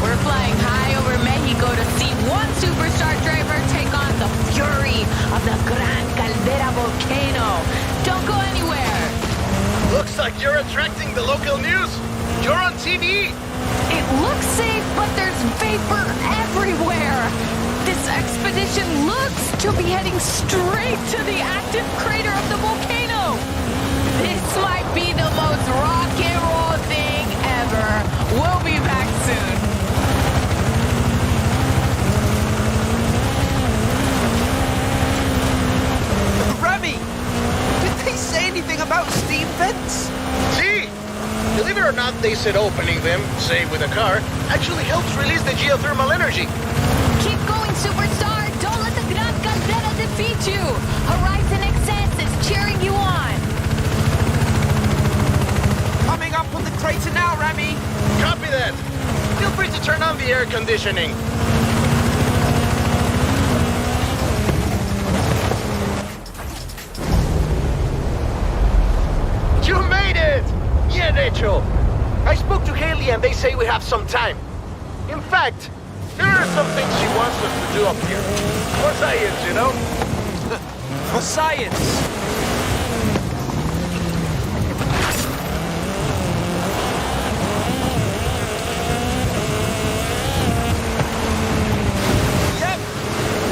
We're flying high over Mexico to see one superstar driver take on the fury of the Gran Caldera volcano. Don't go anywhere. Looks like you're attracting the local news. You're on TV. It looks safe, but there's vapor everywhere. This expedition looks to be heading straight to the active crater of the volcano. This might be the most rock and roll thing ever. We'll be back soon. Remy! Did they say anything about steam vents? See? Believe it or not, they said opening them, say with a car, actually helps release the geothermal energy. Keep going, superstar! Don't let the Gran Caldera defeat you! Horizon XS is cheering you on! Coming up on the crater now, Remy! Copy that! Feel free to turn on the air conditioning. You made it! Bien hecho! I spoke to Haley and they say we have some time. In fact, there are some things she wants us to do up here. For science, you know? For science! Yep!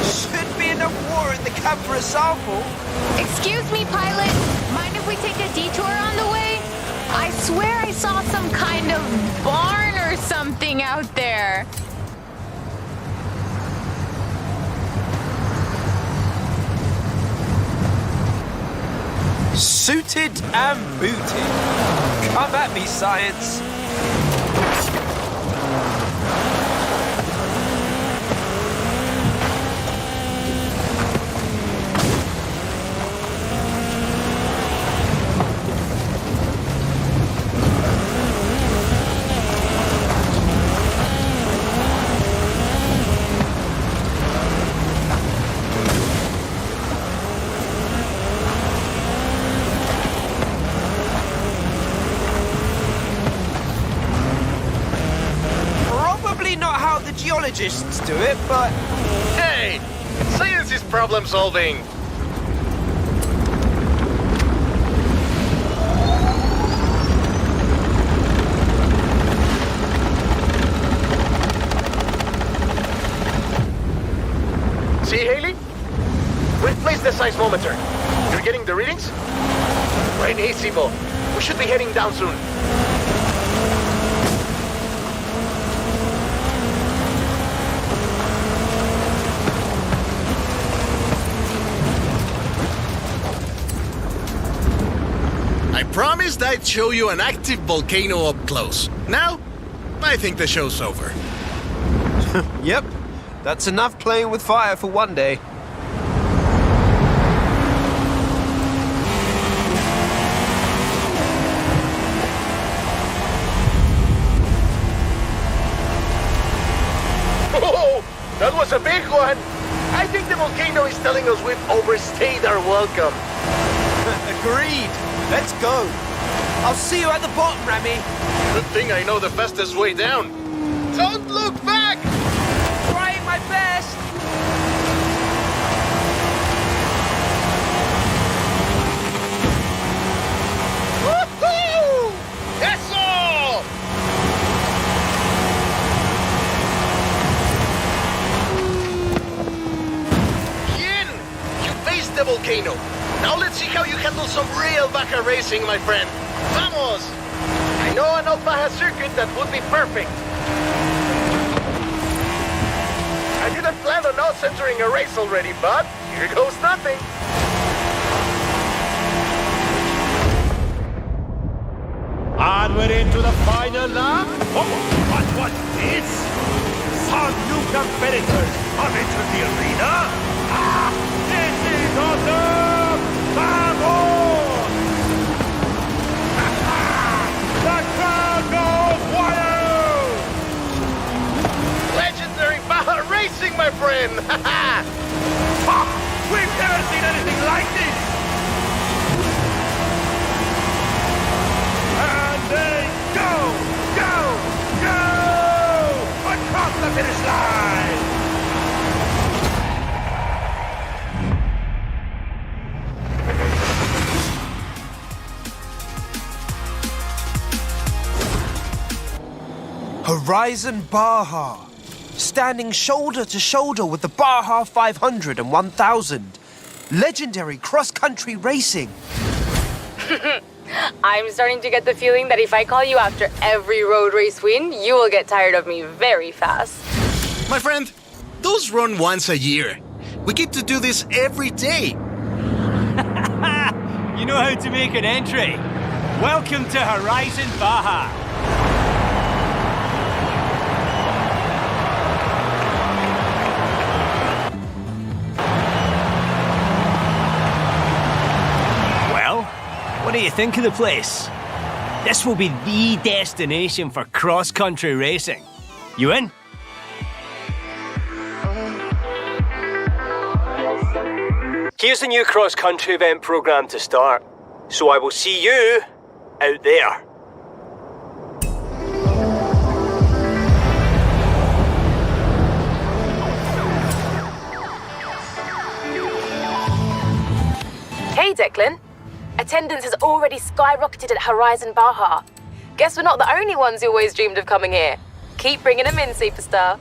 Should be enough water in the cab for a sample. Excuse me, pilot. Mind if we take a detour on the way? swear I saw some kind of barn or something out there. Suited and booted. Come at me, science. Geologists do it, but... Hey! Science is problem solving! See, Haley? We've placed the seismometer. You're getting the readings? Right, easy, Bo. We should be heading down soon. I promised I'd show you an active volcano up close. Now, I think the show's over. Yep, that's enough playing with fire for one day. Oh, that was a big one! I think the volcano is telling us we've overstayed our welcome. Agreed. Let's go. I'll see you at the bottom, Remy. Good thing I know the fastest way down. Don't look back! Trying my best. Woohoo! That's all! Bien! You faced the volcano. Now let's see how you handle some real Baja racing, my friend. Vamos! I know an old Baja circuit that would be perfect. I didn't plan on us entering a race already, but here goes nothing. And we're into the final lap. Oh, what's this? Some new competitors have entered the arena. Ah, this is awesome! Vamos! The crowd goes wild! Legendary Baja racing, my friend! We've never seen anything like this! And they go across the finish line! Horizon Baja, standing shoulder to shoulder with the Baja 500 and 1000. Legendary cross-country racing. I'm starting to get the feeling that if I call you after every road race win, you will get tired of me very fast. My friend, those run once a year. We get to do this every day. You know how to make an entry. Welcome to Horizon Baja. What do you think of the place? This will be the destination for cross-country racing. You in? Here's the new cross-country event program to start. So I will see you out there. Hey, Declan. Attendance has already skyrocketed at Horizon Baja. Guess we're not the only ones who always dreamed of coming here. Keep bringing them in, superstar.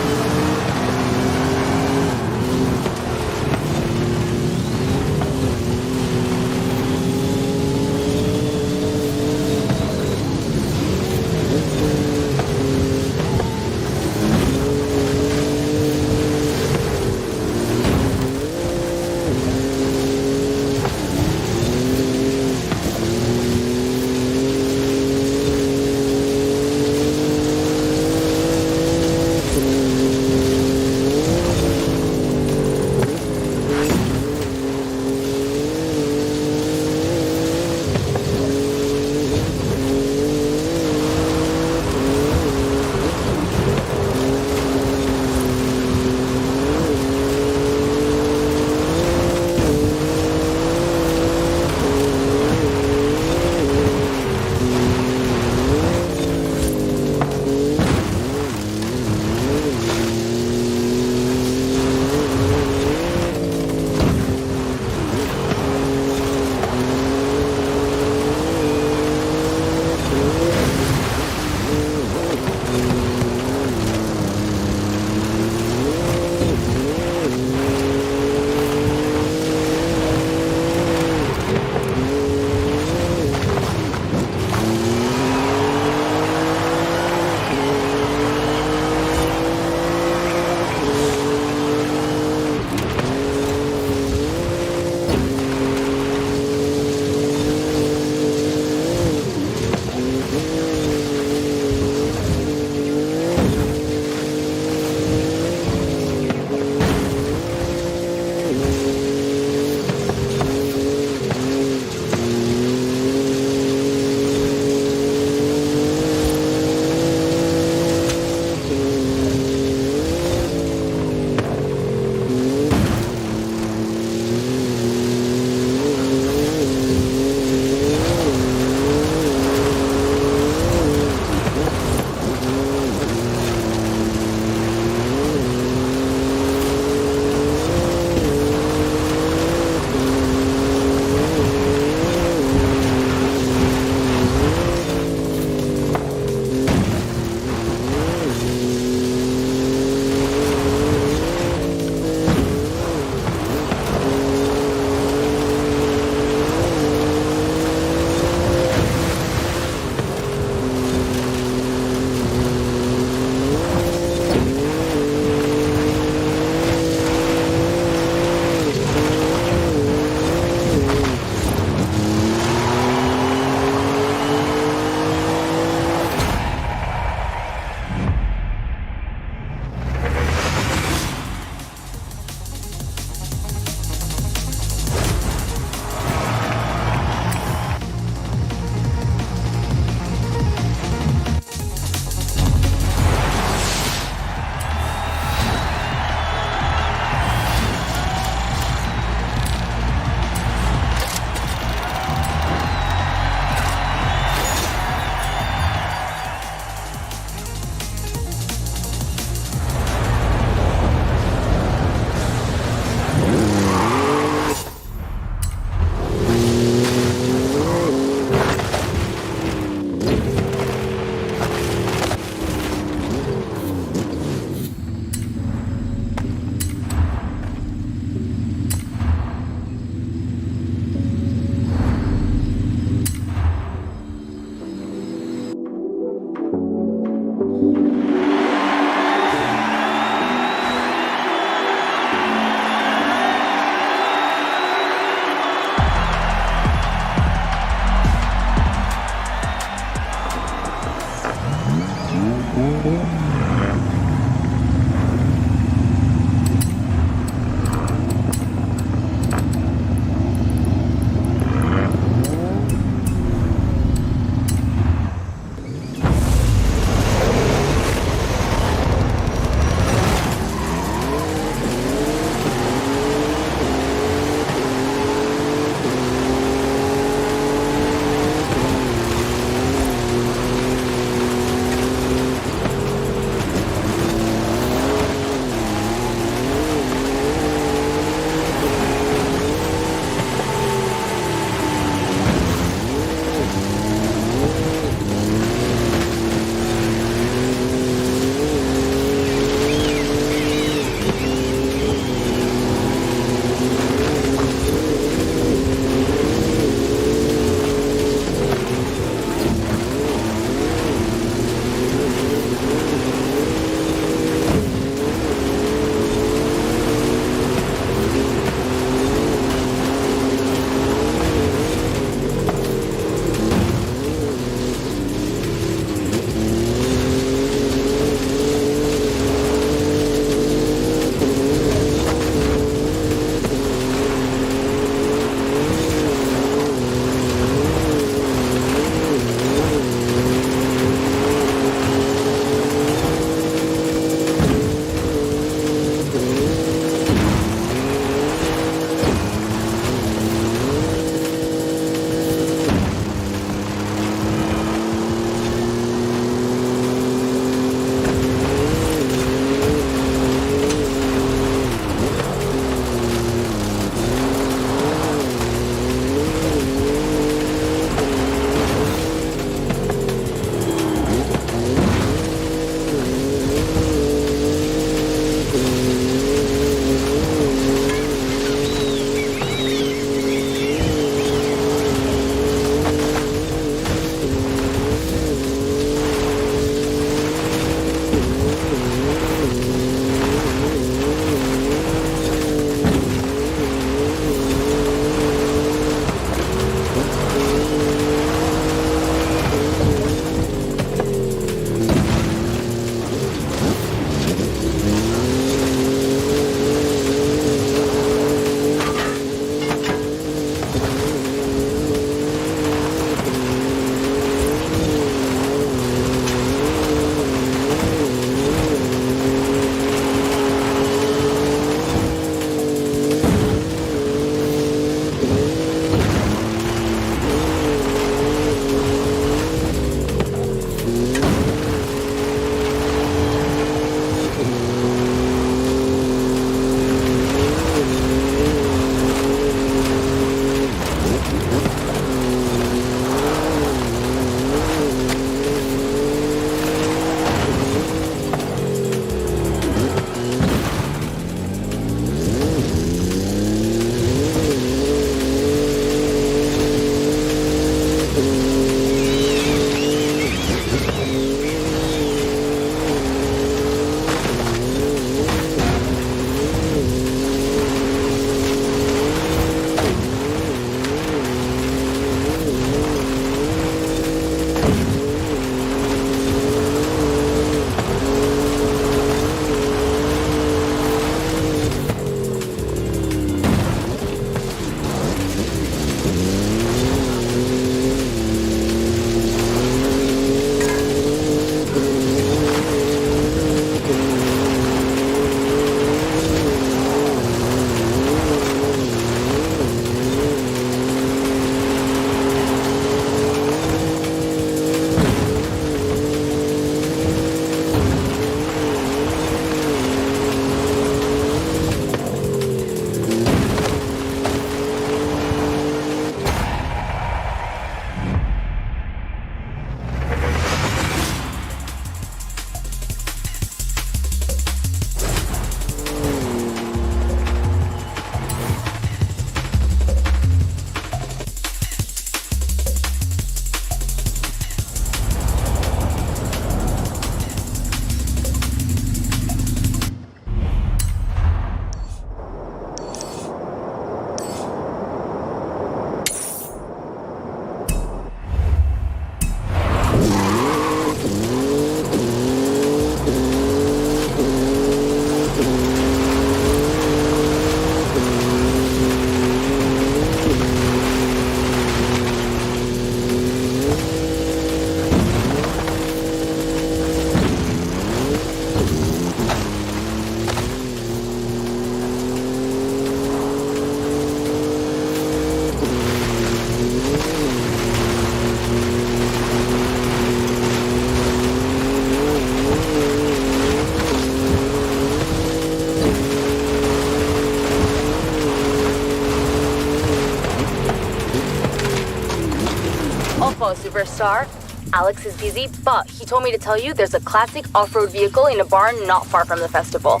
Ojo, superstar. Alex is busy, but he told me to tell you there's a classic off-road vehicle in a barn not far from the festival.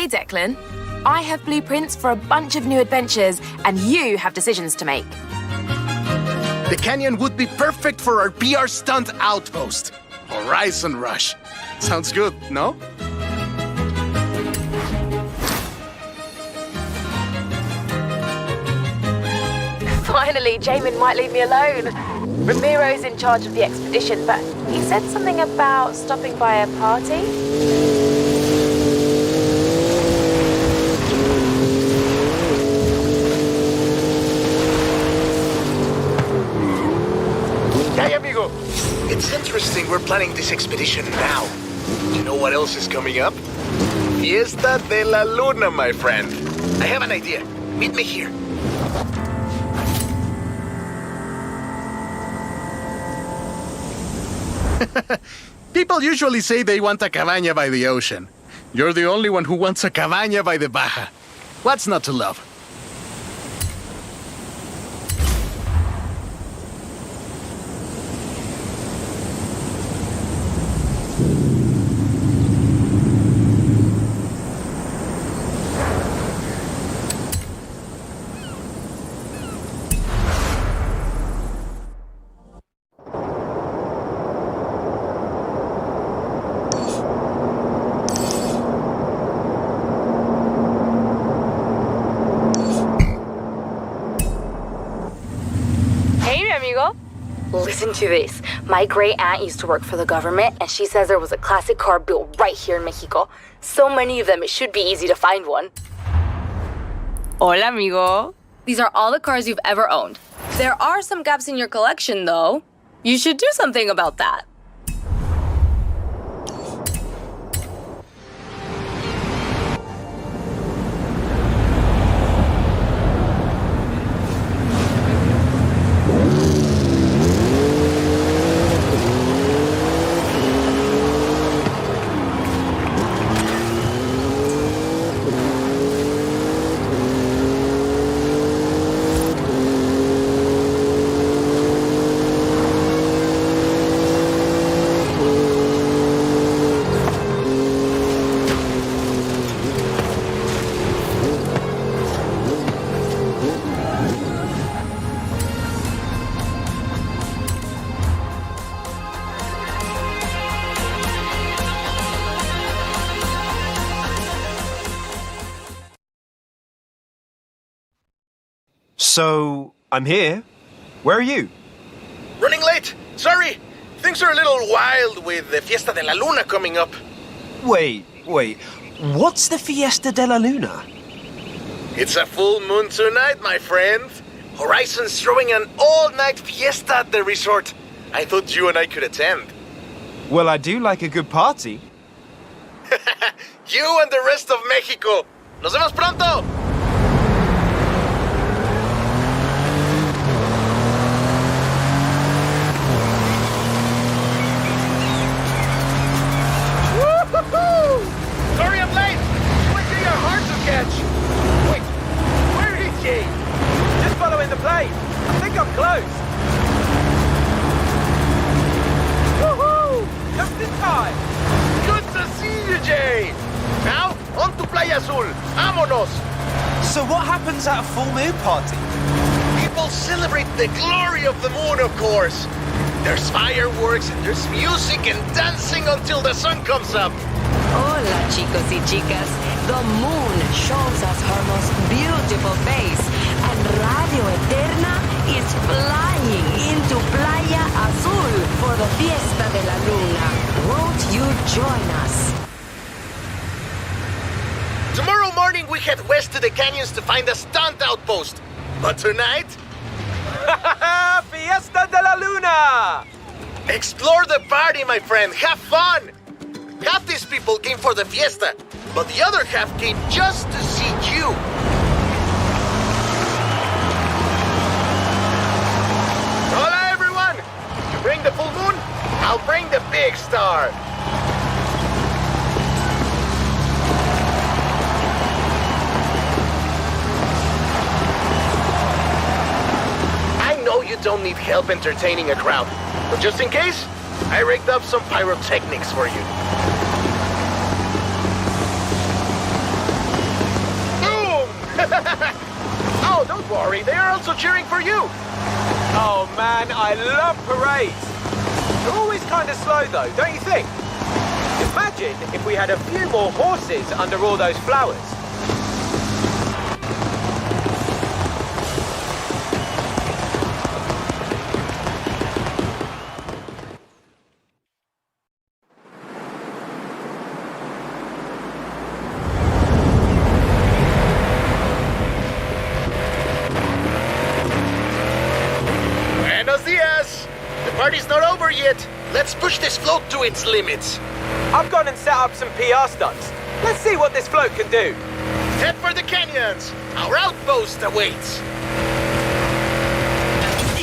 Declan. I have blueprints for a bunch of new adventures, and you have decisions to make. The canyon would be perfect for our PR stunt outpost. Horizon Rush. Sounds good, no? Finally, Jamin might leave me alone. Ramiro's in charge of the expedition, but he said something about stopping by a party. Hey, amigo. It's interesting we're planning this expedition now. You know what else is coming up? Fiesta de la Luna, my friend. I have an idea. Meet me here. People usually say they want a cabaña by the ocean. You're the only one who wants a cabaña by the Baja. What's not to love? Listen to this. My great aunt used to work for the government, and she says there was a classic car built right here in Mexico. So many of them, it should be easy to find one. Hola, amigo. These are all the cars you've ever owned. There are some gaps in your collection, though. You should do something about that. So, I'm here. Where are you? Running late. Sorry. Things are a little wild with the Fiesta de la Luna coming up. Wait. What's the Fiesta de la Luna? It's a full moon tonight, my friend. Horizon's throwing an all-night fiesta at the resort. I thought you and I could attend. Well, I do like a good party. You and the rest of Mexico. Nos vemos pronto. Sorry I'm late! What do your hard to catch? Wait, where is he? Just following the plane. I think I'm close. Woohoo! Just in time. Good to see you, Jay! Now, on to Playa Azul. Vámonos! So what happens at a full moon party? People celebrate the glory of the moon, of course. There's fireworks and there's music and dancing until the sun comes up. Hola, chicos y chicas. The moon shows us her most beautiful face, and Radio Eterna is flying into Playa Azul for the Fiesta de la Luna. Won't you join us? Tomorrow morning we head west to the canyons to find a stunt outpost. But tonight... Fiesta de la Luna! Explore the party, my friend. Have fun! Half these people came for the fiesta, but the other half came just to see you. Hola, everyone! You bring the full moon, I'll bring the big star. I know you don't need help entertaining a crowd, but just in case, I rigged up some pyrotechnics for you. Boom! Oh, don't worry, they are also cheering for you. Oh man, I love parades. They're always kind of slow though, don't you think? Imagine if we had a few more horses under all those flowers. Buenos dias! The party's not over yet. Let's push this float to its limits. I've gone and set up some PR stunts. Let's see what this float can do. Head for the canyons. Our outpost awaits.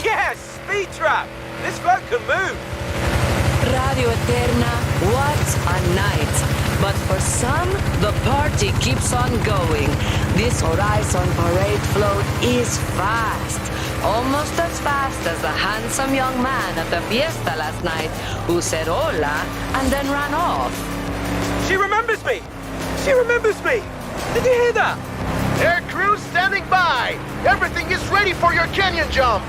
Yes! Speed trap! This float can move. Radio Eterna, what a night. But for some, the party keeps on going. This Horizon parade float is fast. Almost as fast as the handsome young man at the fiesta last night who said hola and then ran off. She remembers me! She remembers me! Did you hear that? Air crew standing by. Everything is ready for your canyon jump.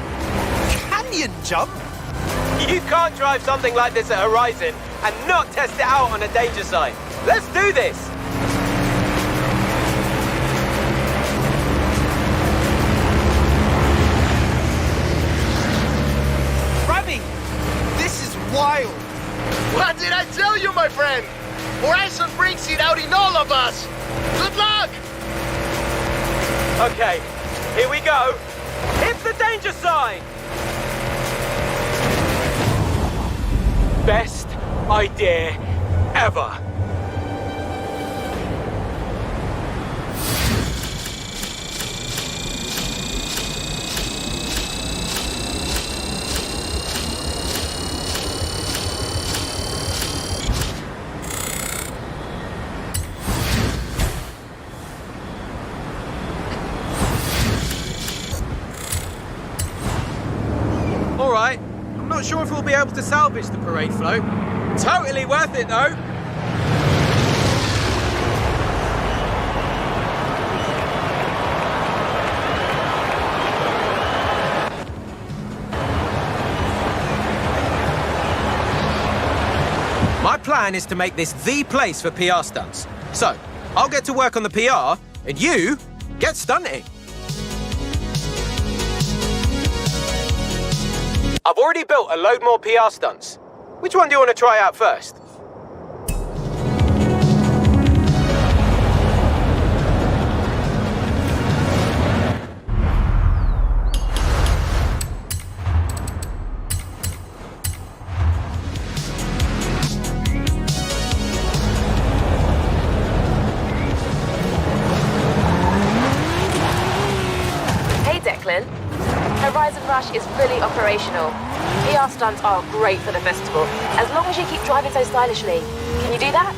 Canyon jump? You can't drive something like this at Horizon and not test it out on a danger sign. Let's do this! Okay, here we go. Hit the danger sign! Best idea ever. Alright, I'm not sure if we'll be able to salvage the parade float. Totally worth it though! My plan is to make this the place for PR stunts. So, I'll get to work on the PR, and you get stunting. I've already built a load more PR stunts. Which one do you want to try out first? Hey, Declan. Horizon Rush is fully operational. PR stunts are great for the festival, as long as you keep driving so stylishly. Can you do that?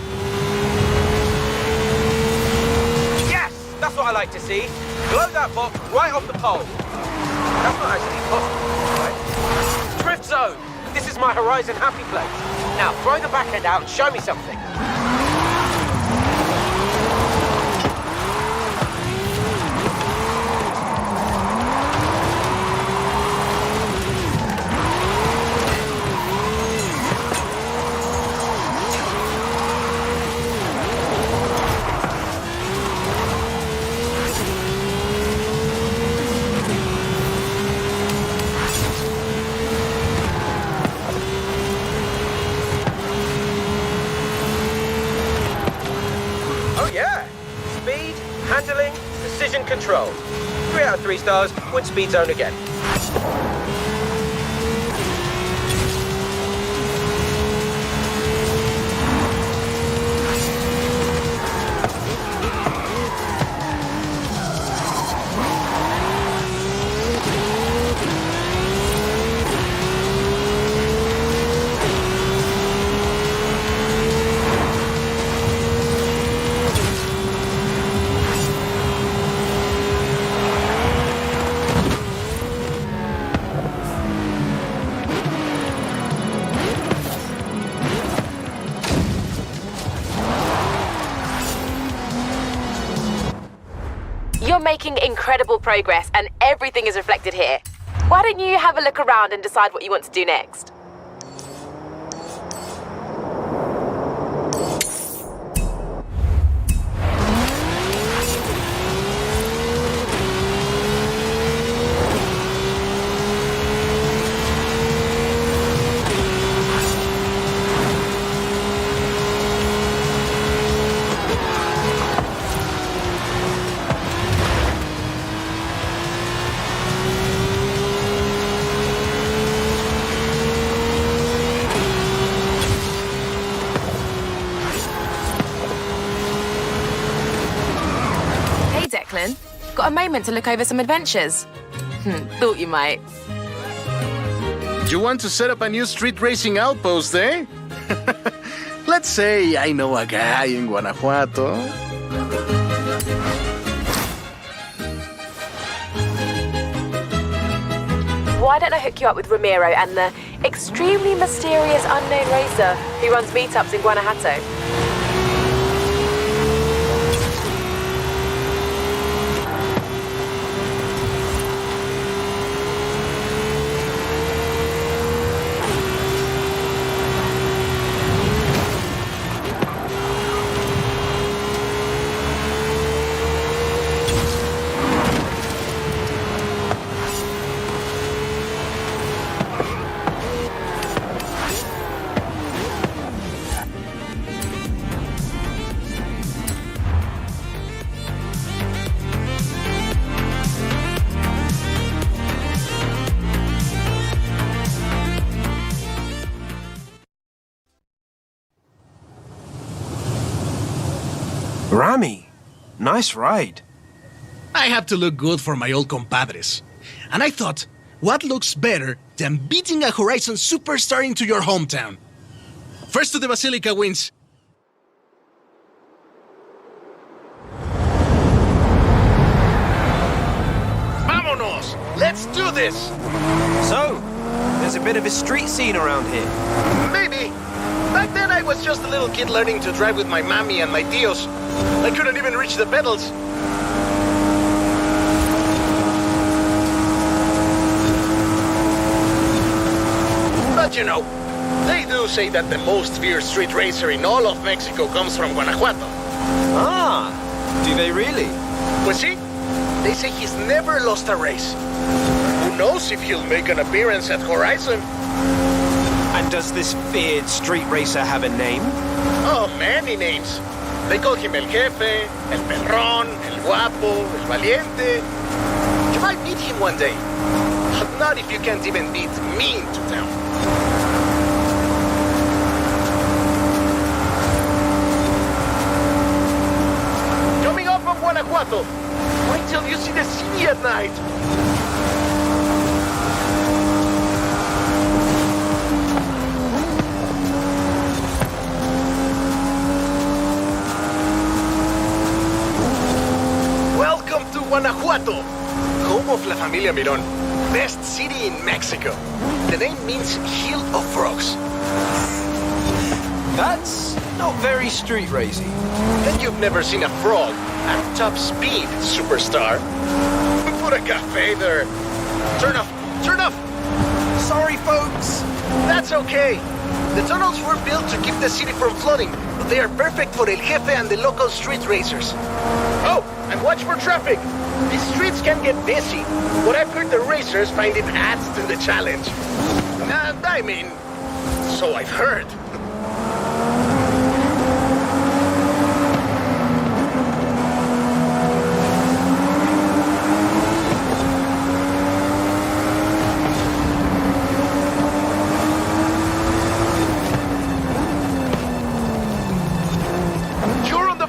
Yes! That's what I like to see. Blow that box right off the pole. That's not actually possible, right? Drift zone! This is my Horizon happy place. Now, throw the back end out and show me something. Handling, decision control. 3 out of 3 stars, wood speed zone again. You're making incredible progress, and everything is reflected here. Why don't you have a look around and decide what you want to do next? Declan, got a moment to look over some adventures? Thought you might. You want to set up a new street racing outpost, eh? Let's say I know a guy in Guanajuato. Why don't I hook you up with Ramiro and the extremely mysterious unknown racer who runs meetups in Guanajuato? Nice ride. I have to look good for my old compadres. And I thought, what looks better than beating a Horizon superstar into your hometown? First to the Basilica wins. Vámonos! Let's do this! So, there's a bit of a street scene around here. Maybe. Back then I was just a little kid learning to drive with my mommy and my tios. I couldn't even reach the pedals. But you know, they do say that the most fierce street racer in all of Mexico comes from Guanajuato. Ah, do they really? Pues sí, they say he's never lost a race. Who knows if he'll make an appearance at Horizon? And does this feared street racer have a name? Oh, many names. They call him El Jefe, El Perrón, El Guapo, El Valiente. You might meet him one day. But not if you can't even beat me into town. Coming up from Guanajuato. Wait till you see the city at night. Welcome to Guanajuato, home of La Familia Mirón, best city in Mexico. The name means hill of frogs. That's not very street racy. Then you've never seen a frog at top speed, superstar. Put a cafe there. Turn off, turn off. Sorry, folks. That's okay. The tunnels were built to keep the city from flooding, but they are perfect for El Jefe and the local street racers. Oh, and watch for traffic. These streets can get busy, but I've heard the racers find it adds to the challenge. And I mean, so I've heard.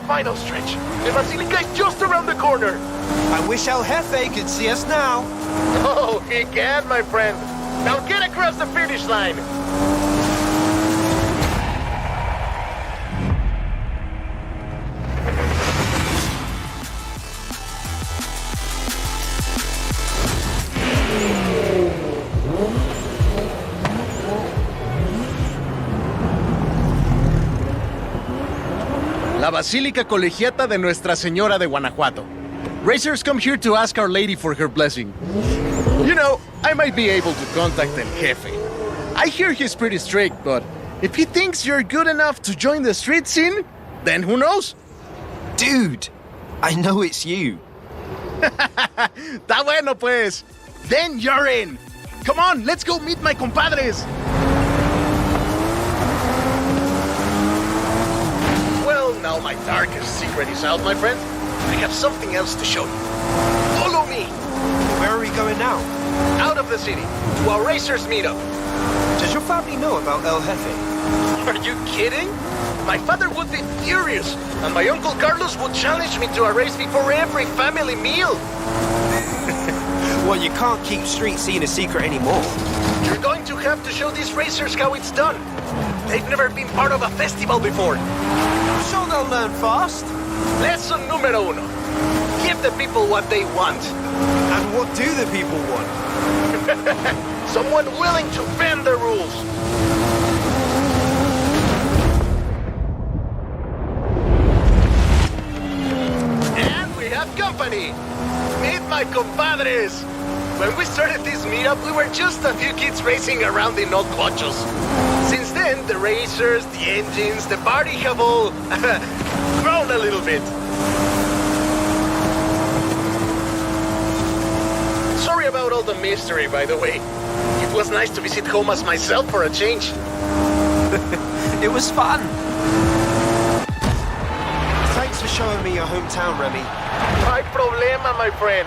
Final stretch. The Basilica is just around the corner. I wish El Jefe could see us now. Oh, he can, my friend. Now get across the finish line. La Basílica Colegiata de Nuestra Señora de Guanajuato. Racers come here to ask Our Lady for her blessing. You know, I might be able to contact El Jefe. I hear he's pretty strict, but if he thinks you're good enough to join the street scene, then who knows? Dude, I know it's you. Está bueno, pues. Then you're in. Come on, let's go meet my compadres. Now my darkest secret is out, my friend. I have something else to show you. Follow me. Where are we going now? Out of the city, to our racers meetup. Does your family know about El Jefe? Are you kidding? My father would be furious, and my Uncle Carlos would challenge me to a race before every family meal. Well, you can't keep street scene a secret anymore. You're going to have to show these racers how it's done. They've never been part of a festival before. I'm sure they'll learn fast. Lesson número uno. Give the people what they want. And what do the people want? Someone willing to bend the rules. And we have company. Meet my compadres. When we started this meetup, we were just a few kids racing around in old cochos. Since then, the racers, the engines, the party have all grown a little bit. Sorry about all the mystery, by the way. It was nice to visit home as myself for a change. It was fun. Thanks for showing me your hometown, Remy. My problema, my friend.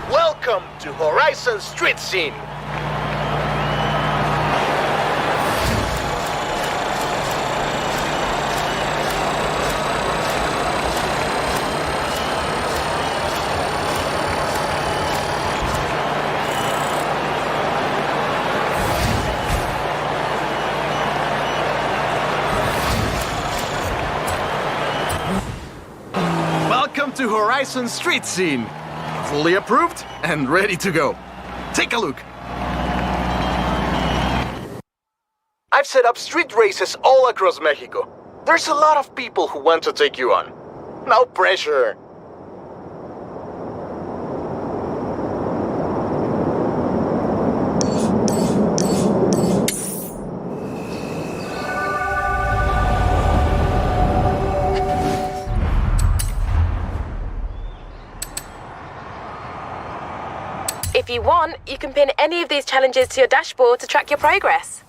Welcome to Horizon Street Scene. Horizon street scene. Fully approved and ready to go. Take a look. I've set up street races all across Mexico. There's a lot of people who want to take you on. No pressure. If you want, you can pin any of these challenges to your dashboard to track your progress.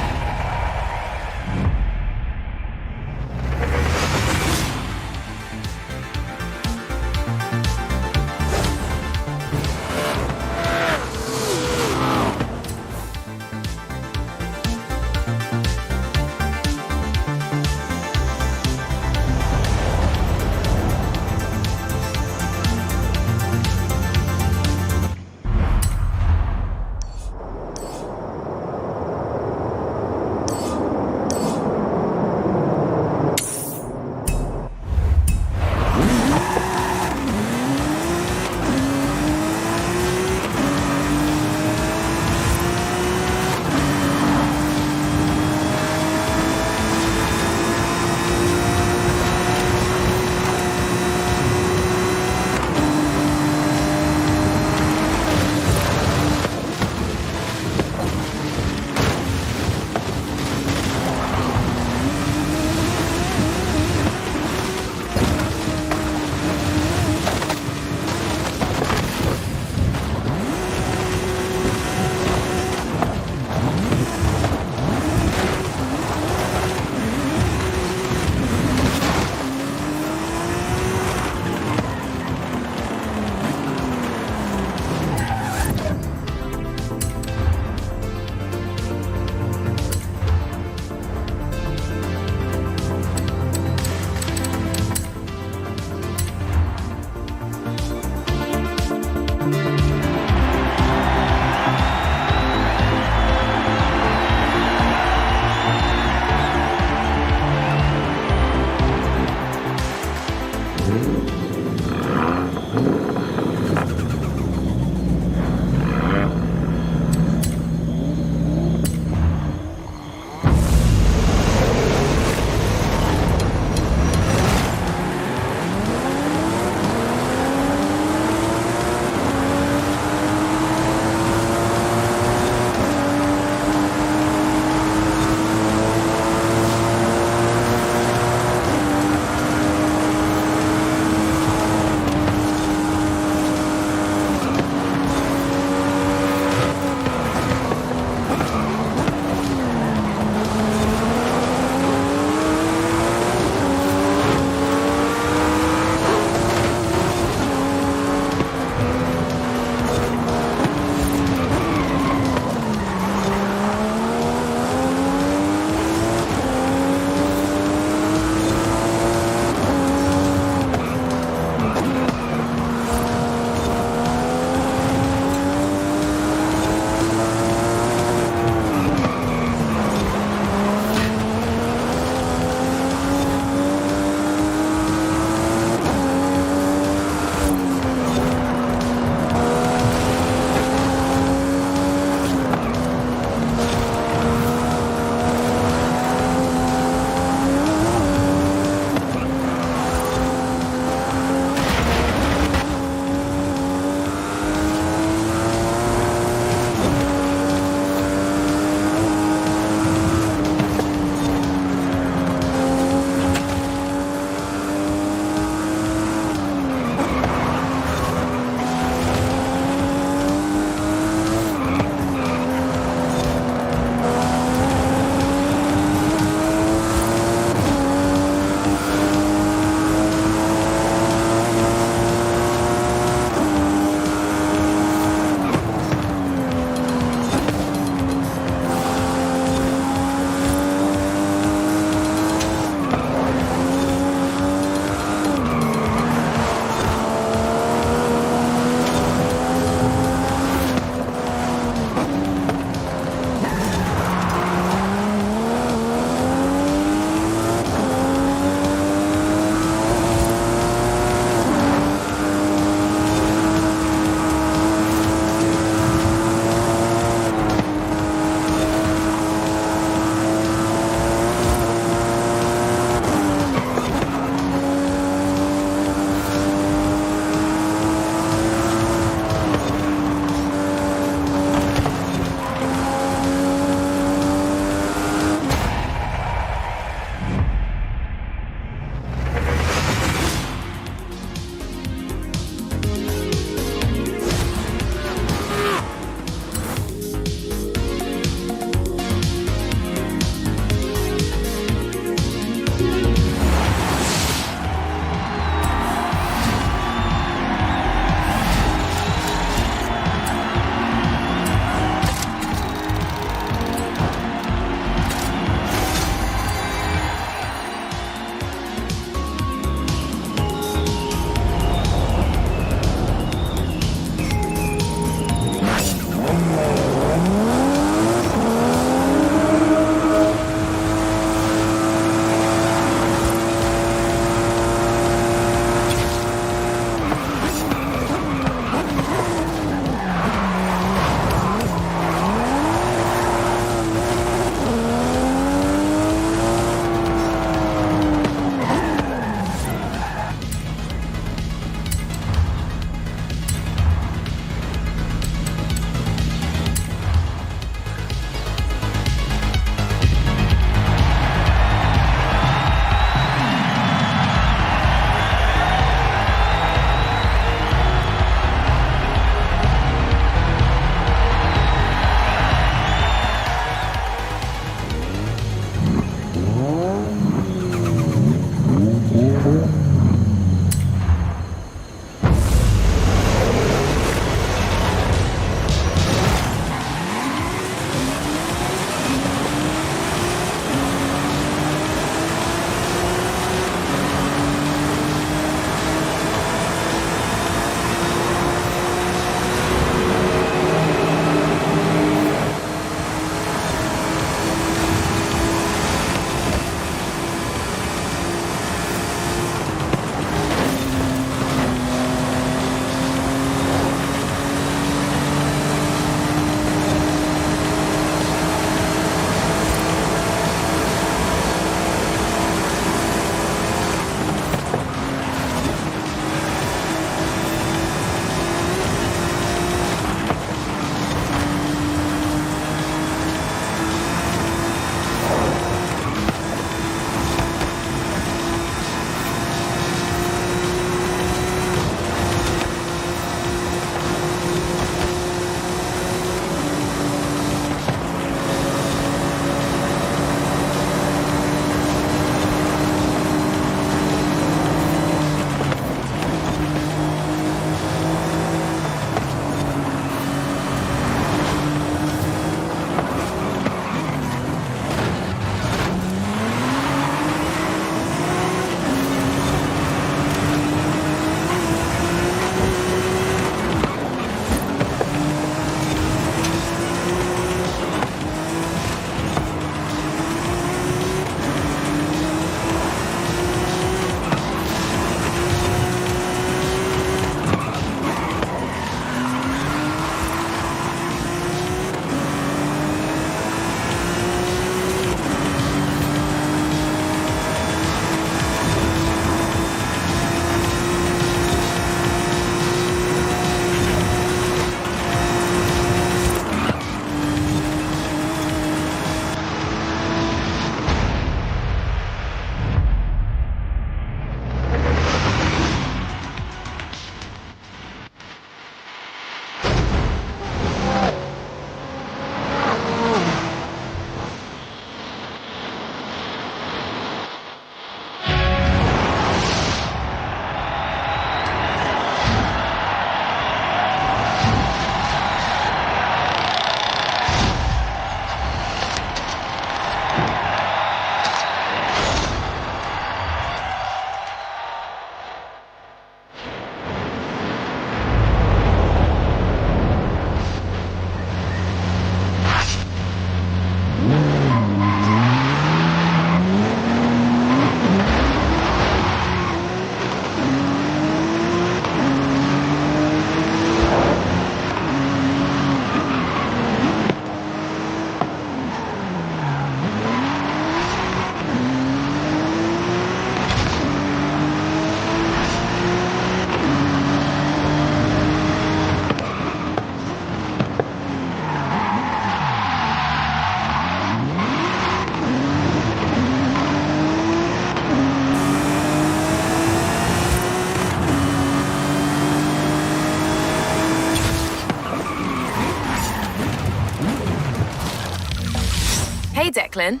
Hey, Declan.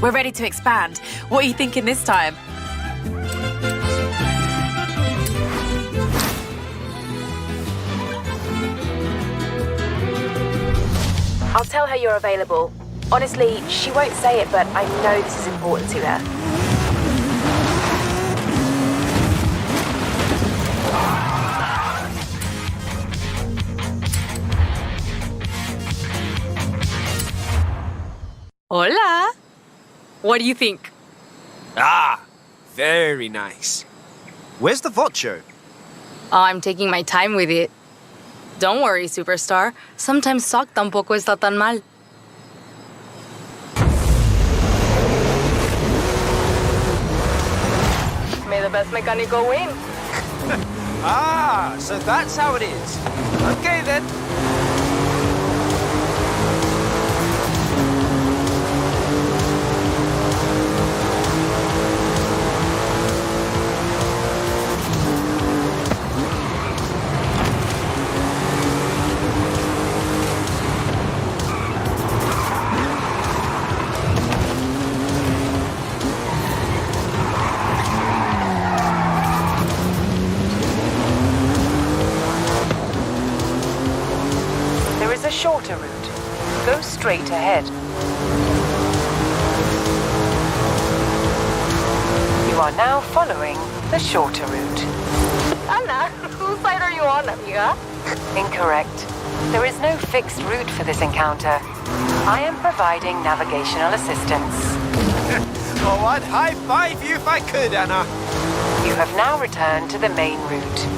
We're ready to expand. What are you thinking this time? I'll tell her you're available. Honestly, she won't say it, but I know this is important to her. Hola. What do you think? Ah, very nice. Where's the vocho? Oh, I'm taking my time with it. Don't worry, superstar. Sometimes sock tampoco está tan mal. May the best mecánico win. Ah, so that's how it is. Okay then. There is a shorter route. Go straight ahead. You are now following the shorter route. Anna, whose side are you on, amiga? Incorrect. There is no fixed route for this encounter. I am providing navigational assistance. Oh, I'd high five you if I could, Anna. You have now returned to the main route.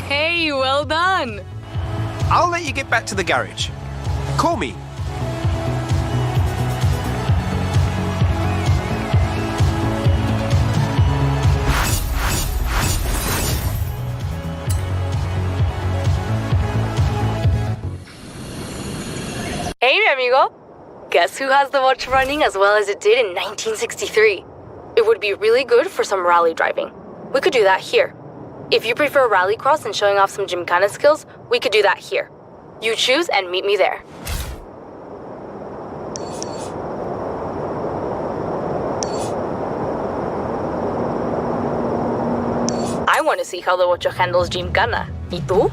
Hey, well done. I'll let you get back to the garage. Call me. Hey, mi amigo. Guess who has the watch running as well as it did in 1963? It would be really good for some rally driving. We could do that here. If you prefer rallycross and showing off some gymkhana skills, we could do that here. You choose and meet me there. I want to see how the Ocho handles gymkhana. ¿Y tú?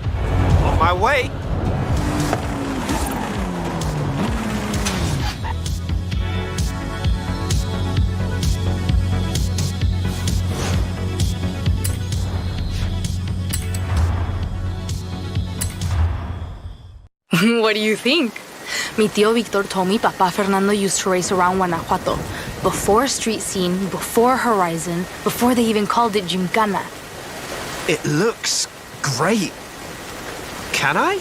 On my way. What do you think? Mi tío Victor told me Papa Fernando used to race around Guanajuato. Before street scene, before Horizon, before they even called it Gymkhana. It looks great. Can I?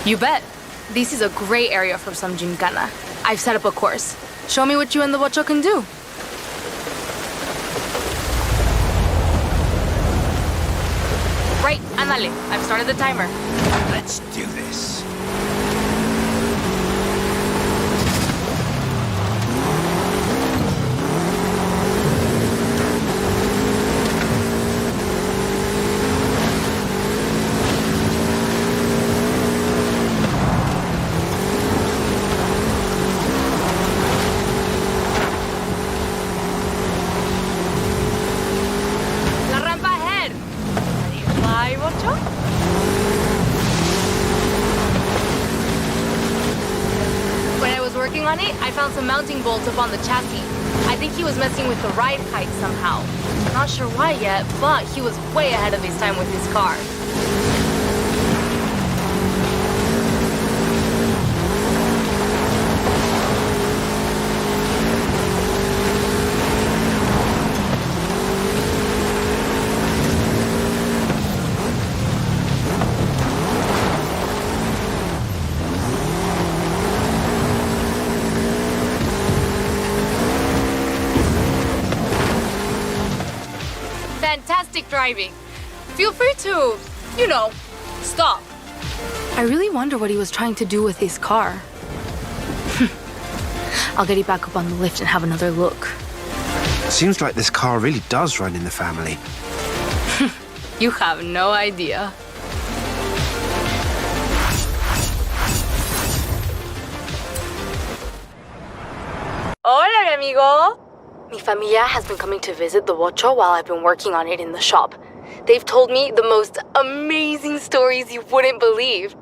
You bet. This is a great area for some Gymkhana. I've set up a course. Show me what you and the Bocho can do. Right, ándale. I've started the timer. Let's do this. La rampa ahead. Ready to fly, Bocho? When I was working on it, I found some mounting bolts up on the chassis. I think he was messing with the ride height somehow. Not sure why yet, but he was way ahead of his time with his car. fantastic driving. Feel free to, stop. I really wonder what he was trying to do with his car. I'll get you back up on the lift and have another look. Seems like this car really does run in the family. You have no idea. Hola, mi amigo. Mi familia has been coming to visit the Ocho while I've been working on it in the shop. They've told me the most amazing stories you wouldn't believe.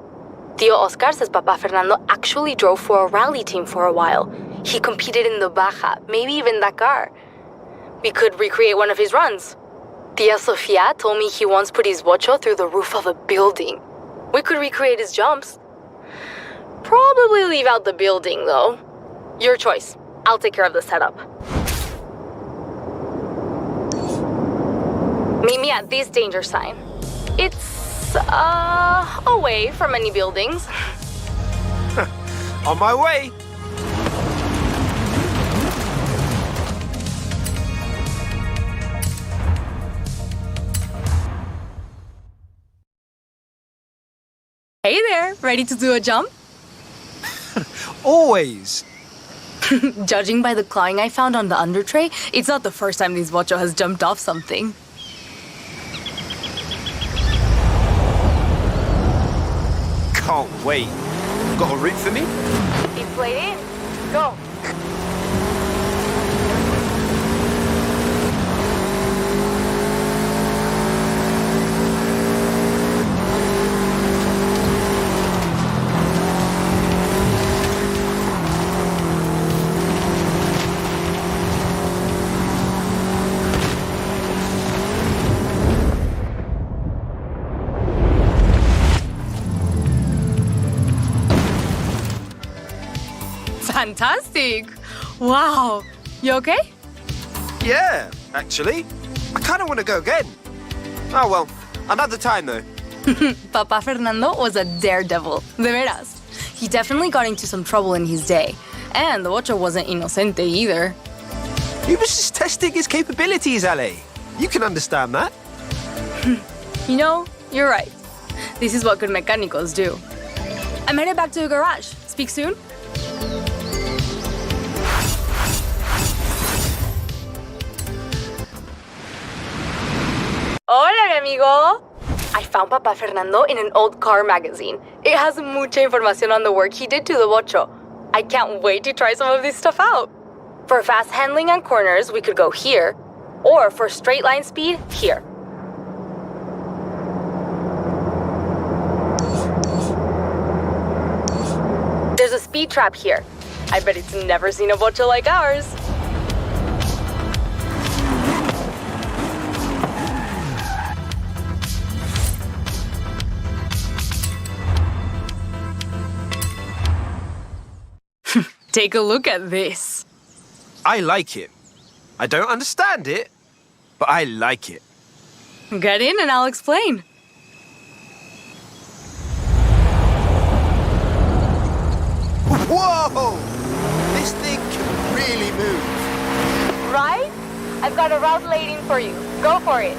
Tío Oscar says Papa Fernando actually drove for a rally team for a while. He competed in the Baja, maybe even Dakar. We could recreate one of his runs. Tia Sofia told me he once put his Ocho through the roof of a building. We could recreate his jumps. Probably leave out the building, though. Your choice. I'll take care of the setup. Meet me at this danger sign. It's, away from any buildings. On my way. Hey there, ready to do a jump? Always. Judging by the clawing I found on the under tray, it's not the first time this Ocho has jumped off something. Can't wait. Got a route for me? It's played in. Go. Fantastic! Wow! You okay? Yeah, actually. I kind of want to go again. Oh well, another time though. Papa Fernando was a daredevil, de veras. He definitely got into some trouble in his day. And the Ocho wasn't inocente either. He was just testing his capabilities, Ale. You can understand that. You're right. This is what good mechanicos do. I'm headed back to the garage. Speak soon. Hola, mi amigo. I found Papa Fernando in an old car magazine. It has mucha información on the work he did to the Ocho. I can't wait to try some of this stuff out. For fast handling on corners, we could go here, or for straight line speed, here. There's a speed trap here. I bet it's never seen a Ocho like ours. Take a look at this. I like it. I don't understand it, but I like it. Get in and I'll explain. Whoa! This thing can really move. Right? I've got a route laid in for you. Go for it.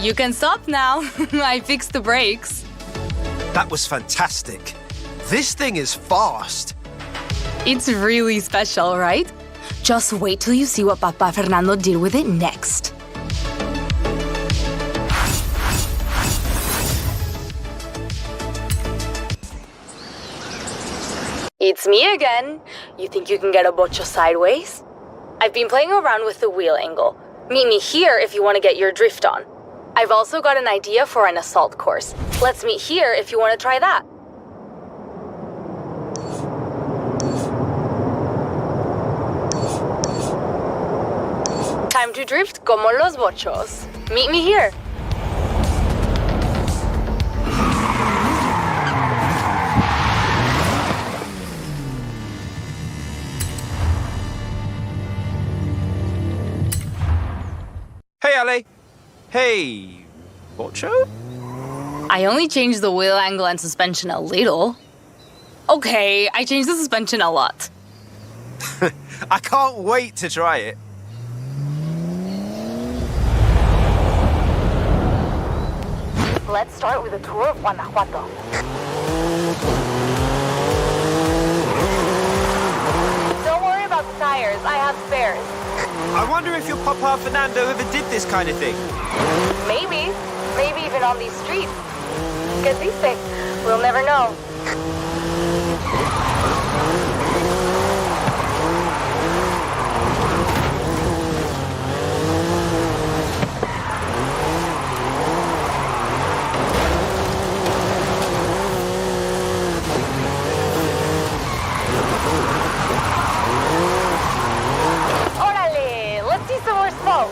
You can stop now. I fixed the brakes. That was fantastic. This thing is fast. It's really special, right? Just wait till you see what Papa Fernando did with it next. It's me again. You think you can get a Ocho sideways? I've been playing around with the wheel angle. Meet me here if you want to get your drift on. I've also got an idea for an assault course. Let's meet here if you want to try that. Time to drift como los Ochos. Meet me here. Hey, Ali. Hey, Bocho? I only changed the wheel angle and suspension a little. Okay, I changed the suspension a lot. I can't wait to try it. Let's start with a tour of Guanajuato. Don't worry about the tires, I have spares. I wonder if your Papa Fernando ever did this kind of thing. Maybe even on these streets. Que dice? We'll never know. Órale, let's see some more smoke.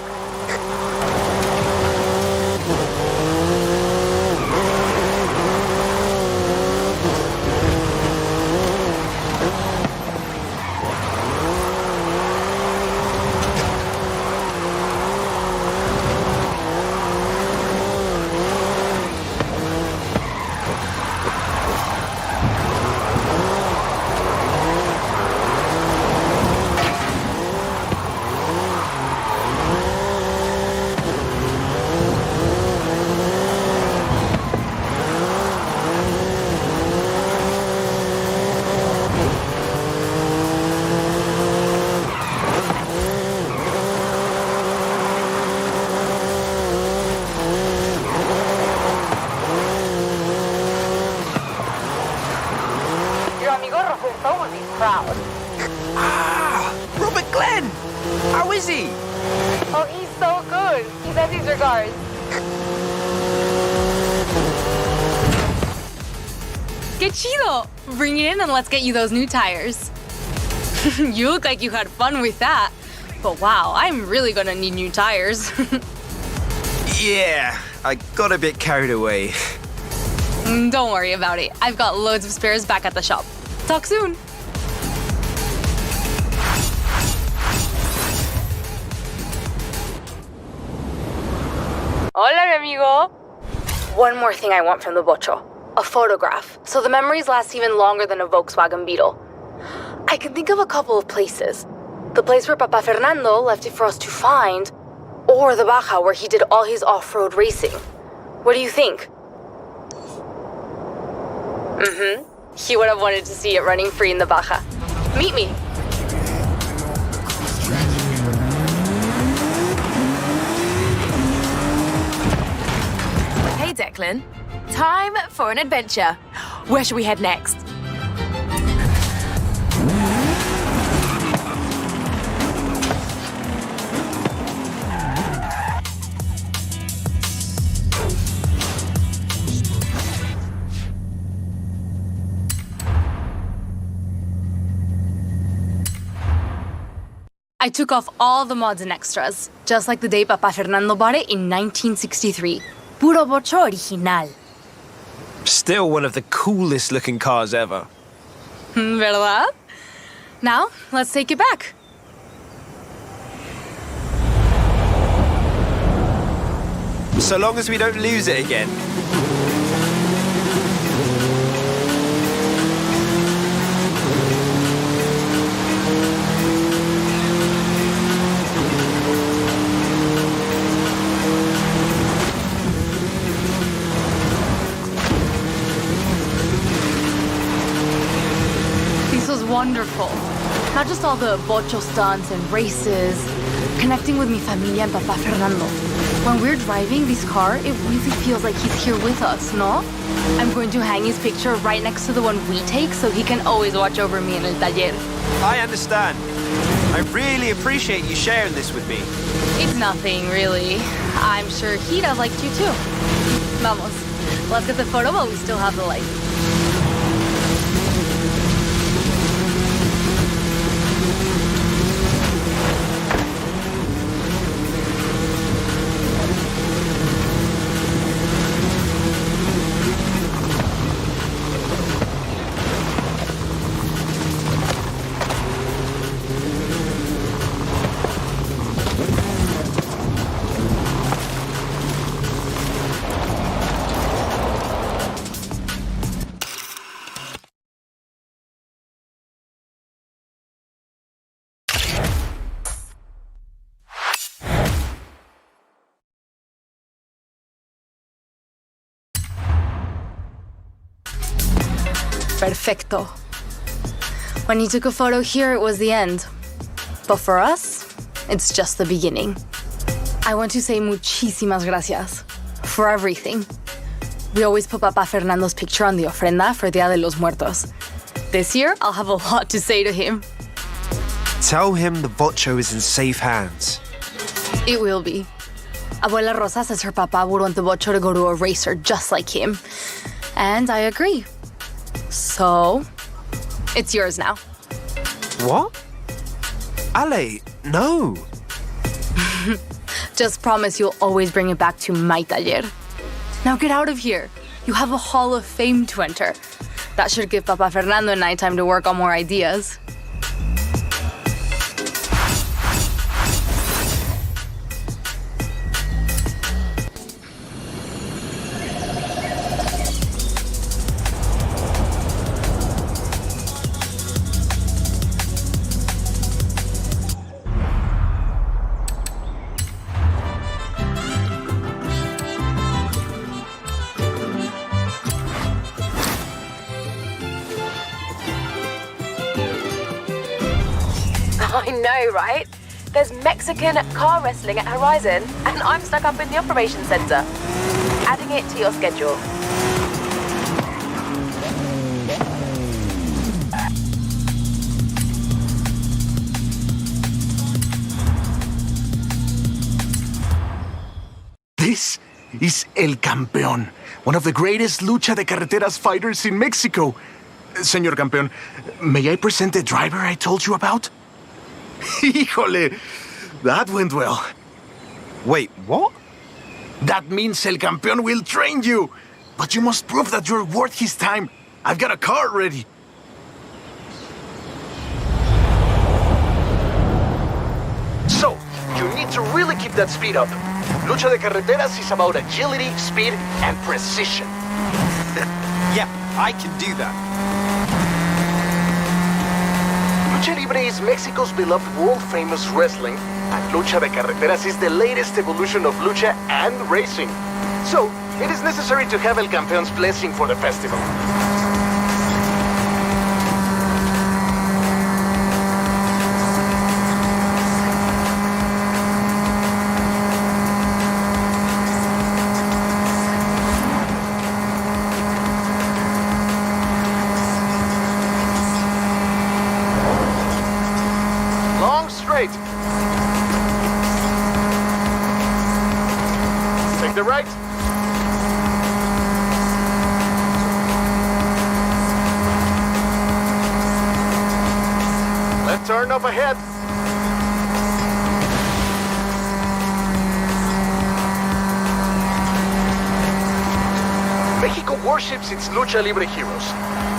Proud. Robert Glenn! How is he? Oh, he's so good. He sends his regards. Que chido! Bring it in and let's get you those new tires. You look like you had fun with that. But wow, I'm really gonna need new tires. Yeah, I got a bit carried away. Don't worry about it. I've got loads of spares back at the shop. Talk soon. Hola, amigo. One more thing I want from the Bocho. A photograph, so the memories last even longer than a Volkswagen Beetle. I can think of a couple of places. The place where Papa Fernando left it for us to find, or the Baja where he did all his off-road racing. What do you think? He would have wanted to see it running free in the Baja. Meet me. Hey, Declan. Time for an adventure. Where should we head next? I took off all the mods and extras, just like the day Papa Fernando bought it in 1963. Puro Bocho original. Still one of the coolest looking cars ever. ¿Verdad? Now, let's take it back. So long as we don't lose it again. Wonderful. Not just all the Bocho stunts and races, connecting with mi familia and Papa Fernando. When we're driving this car, it really feels like he's here with us, no? I'm going to hang his picture right next to the one we take so he can always watch over me in el taller. I understand. I really appreciate you sharing this with me. It's nothing, really. I'm sure he'd have liked you too. Vamos, let's get the photo while we still have the light. Perfecto. When you took a photo here, it was the end. But for us, it's just the beginning. I want to say muchísimas gracias for everything. We always put Papa Fernando's picture on the ofrenda for Dia de los Muertos. This year, I'll have a lot to say to him. Tell him the bocho is in safe hands. It will be. Abuela Rosa says her papa would want the bocho to go to a racer just like him. And I agree. So, it's yours now. What? Ale, no. Just promise you'll always bring it back to my taller. Now get out of here. You have a Hall of Fame to enter. That should give Papa Fernando and I time to work on more ideas. I know, right? There's Mexican car wrestling at Horizon, and I'm stuck up in the operations center. Adding it to your schedule. This is El Campeón, one of the greatest lucha de carreteras fighters in Mexico. Señor Campeón, may I present the driver I told you about? Híjole, that went well. Wait, what? That means El Campeón will train you. But you must prove that you're worth his time. I've got a car ready. So, you need to really keep that speed up. Lucha de carreteras is about agility, speed, and precision. Yeah, I can do that. Lucha Libre is Mexico's beloved world-famous wrestling, and Lucha de Carreteras is the latest evolution of lucha and racing. So, it is necessary to have El Campeón's blessing for the festival. Long straight. Take the right. Left turn up ahead. Mexico worships its Lucha Libre heroes.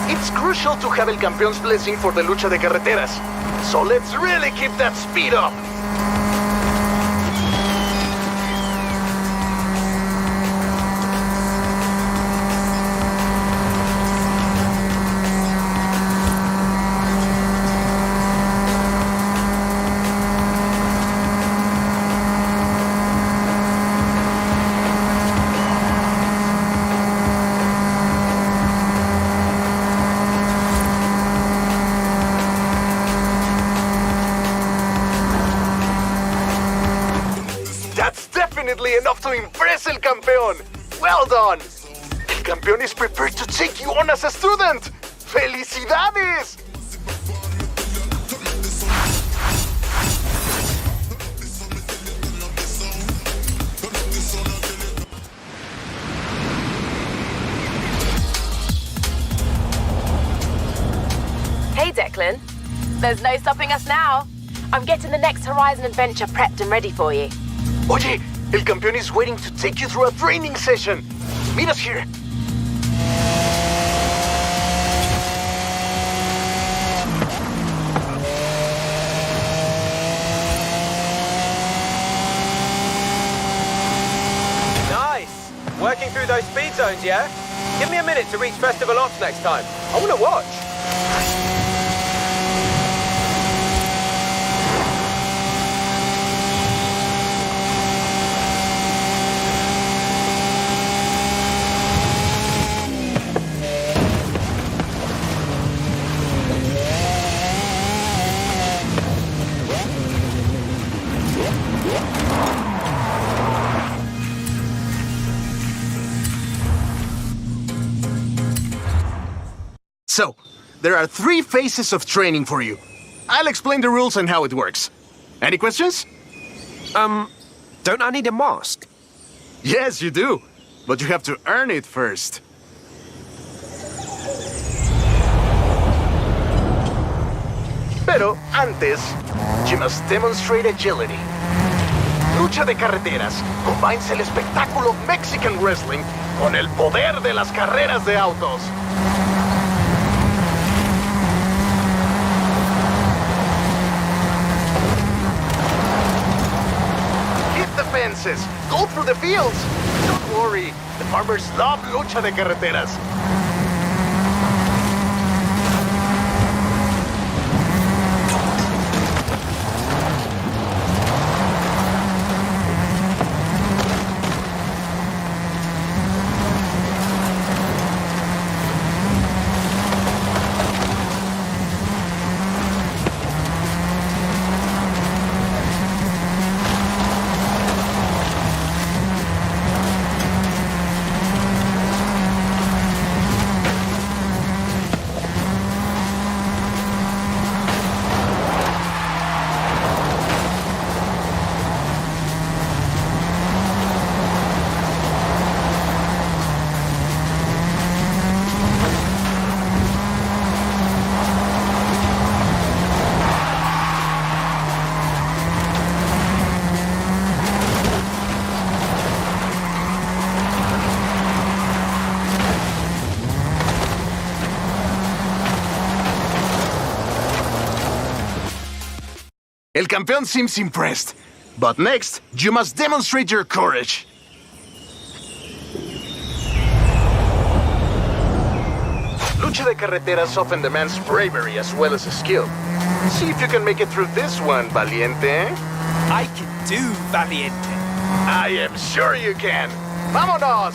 It's crucial to have El Campeón's blessing for the Lucha de Carreteras. So let's really keep that speed up. That's definitely enough to impress El Campeón. Well done. El Campeón is prepared to take you on as a student. ¡Felicidades! Hey, Declan. There's no stopping us now. I'm getting the next Horizon adventure prepped and ready for you. Oye, El Campeón is waiting to take you through a training session. Meet us here. Nice! Working through those speed zones, yeah? Give me a minute to reach Festival Ops next time. I want to watch. So, there are 3 phases of training for you. I'll explain the rules and how it works. Any questions? Don't I need a mask? Yes, you do. But you have to earn it first. Pero antes, you must demonstrate agility. Lucha de Carreteras combines el espectáculo Mexican Wrestling con el poder de las carreras de autos. Hit the fences, go through the fields. Don't worry, the farmers love Lucha de Carreteras. El campeón seems impressed. But next, you must demonstrate your courage. Lucha de Carreteras often demands bravery as well as skill. See if you can make it through this one, Valiente. I can do, Valiente. I am sure you can. ¡Vámonos!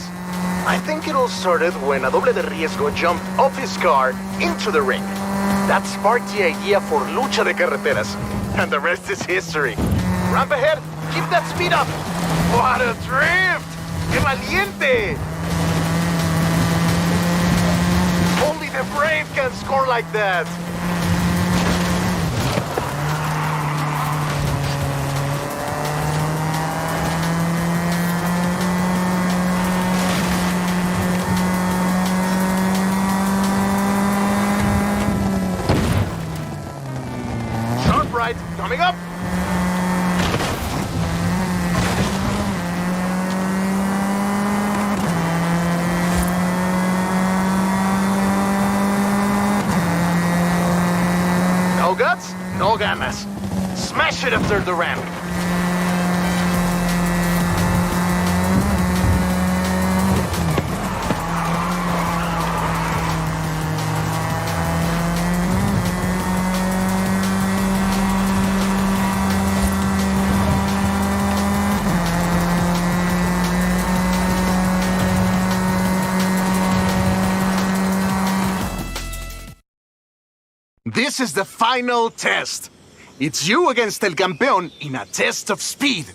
I think it all started when a doble de riesgo jumped off his car into the ring. That sparked the idea for Lucha de Carreteras. And the rest is history. Ramp ahead, keep that speed up. What a drift! ¡Qué valiente! Only the brave can score like that. Sharp right, coming up. No guts, no ganas. Smash it after the ramp. This is the final test. It's you against El Campeón in a test of speed.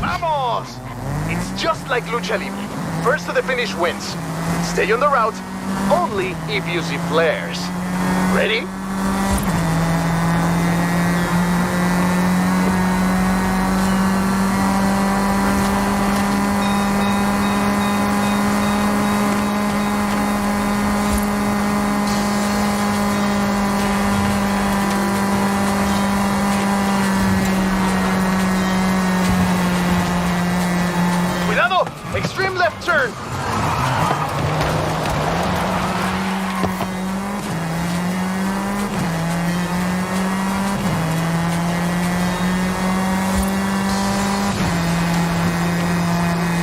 Vamos! It's just like Lucha Libre. First to the finish wins. Stay on the route, only if you see flares. Ready? Cuidado! Extreme left turn!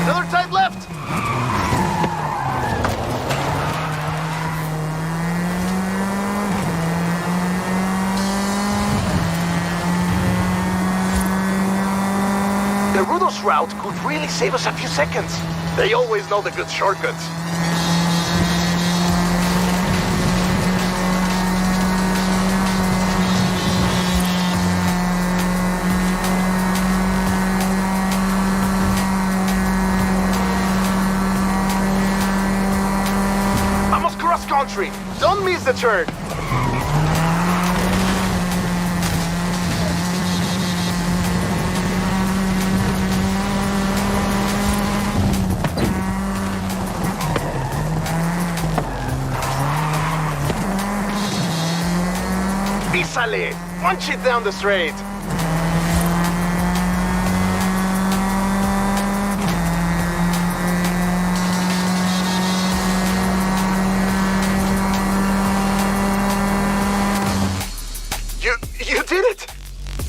Another tight left! The Rudos route could really save us a few seconds. They always know the good shortcuts. Squeeze the turn. Pisale! Punch it down the straight! You did it!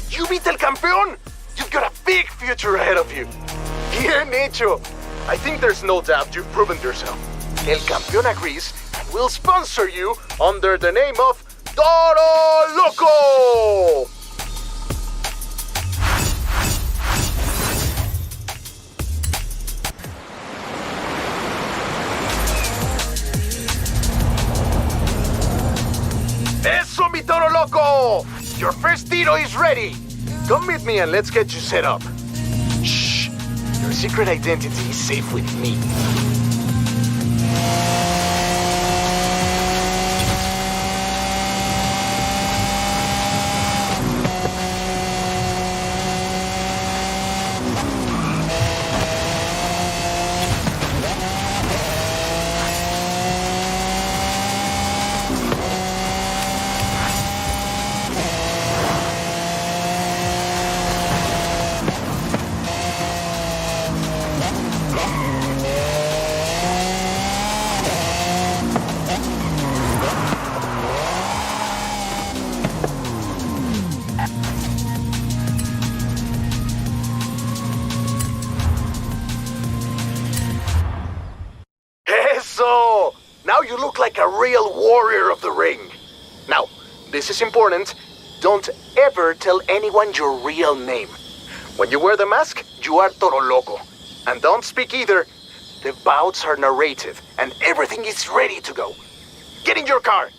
You beat El Campeón! You've got a big future ahead of you! Bien hecho! I think there's no doubt you've proven yourself. El Campeón agrees and will sponsor you under the name of Toro Loco! Eso, mi Toro Loco! Your first tiro is ready! Come meet me and let's get you set up. Shh! Your secret identity is safe with me. Eso! Now you look like a real warrior of the ring. Now, this is important. Don't ever tell anyone your real name. When you wear the mask, you are Toro Loco. And don't speak either. The bouts are narrated, and everything is ready to go. Get in your car!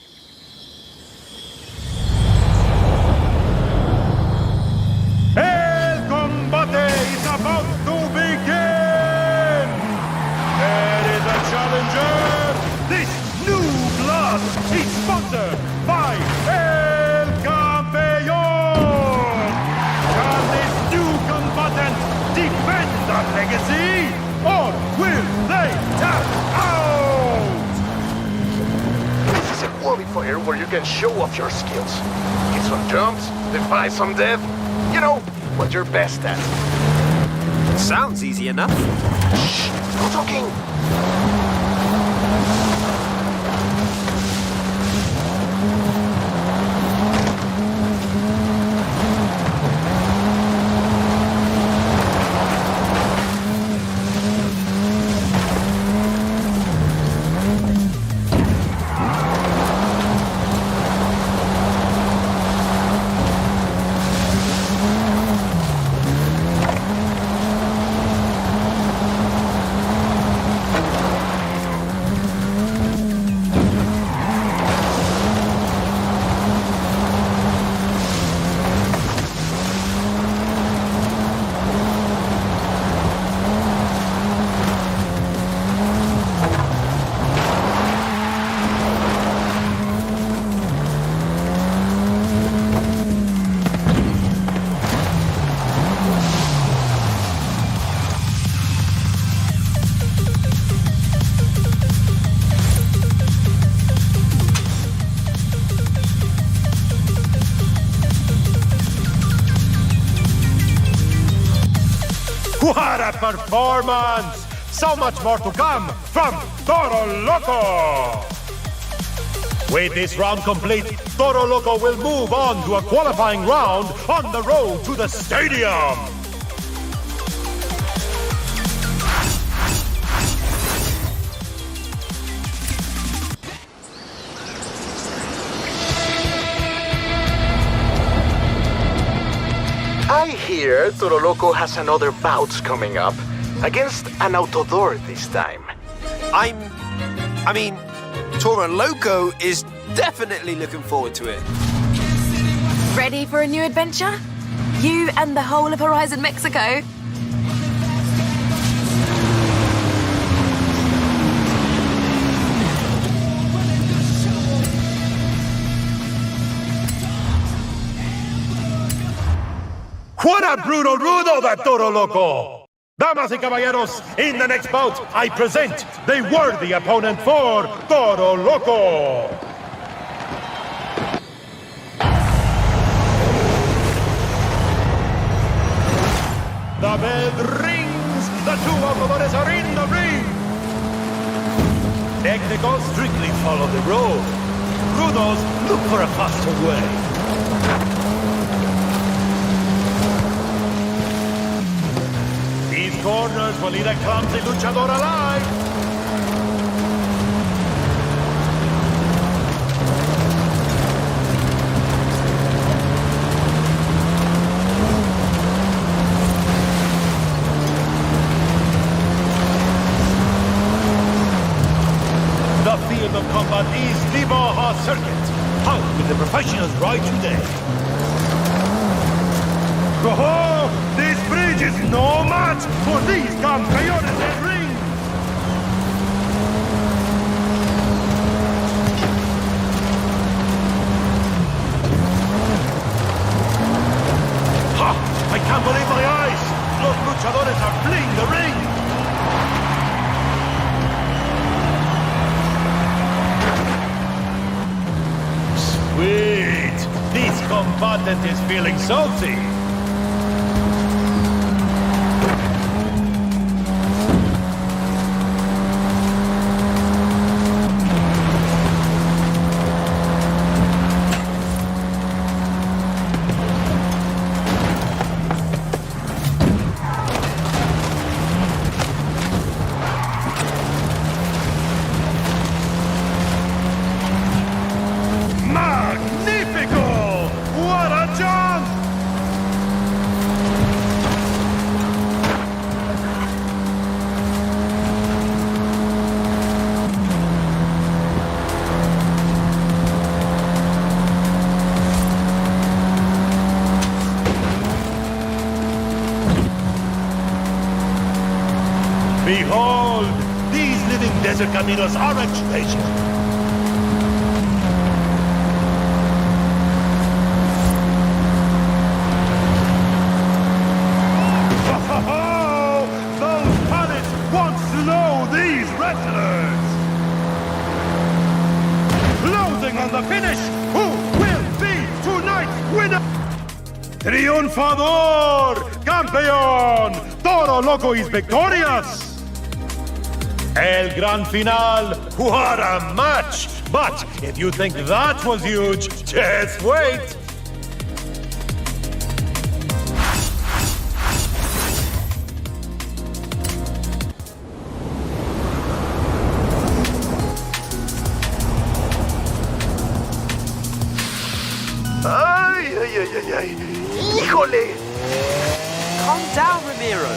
El combate is about to begin! There is a challenger! This new blood is sponsored by El Campeón! Can this new combatant defend that legacy? Or will they tap out? This is a qualifier where you can show off your skills. Get some jumps, defy some death. You know, what you're best at. Sounds easy enough. Shh! No talking! What a performance! So much more to come from Toro Loco! With this round complete, Toro Loco will move on to a qualifying round on the road to the stadium! I hear Toro Loco has another bout coming up, against an Autodor this time. I mean, Toro Loco is definitely looking forward to it. Ready for a new adventure? You and the whole of Horizon Mexico? What a brutal rudo, that Toro Loco! Damas y caballeros, in the next bout, I present the worthy opponent for Toro Loco! The bell rings! The two automotives are in the ring! Technicals strictly follow the road. Rudos look for a faster way. These corners will eat a clumsy luchador alive! The field of combat is the Baja Circuit. How will the professionals ride today? Oh, this bridge is no match for these campeones del ring! Ha! I can't believe my eyes! Los luchadores are fleeing the ring! Sweet! This combatant is feeling salty! Magnifico! What a jump! Behold! These living desert caminos are a treasure! Those pallets won't slow these wrestlers! Closing on the finish, who will be tonight's winner? Triunfador! Campeón! Toro Loco is victorious! El Gran Final, what a match! But if you think that was huge, just wait! Ay, ay, ay, ay, ay. ¡Híjole! Calm down, Ramiro.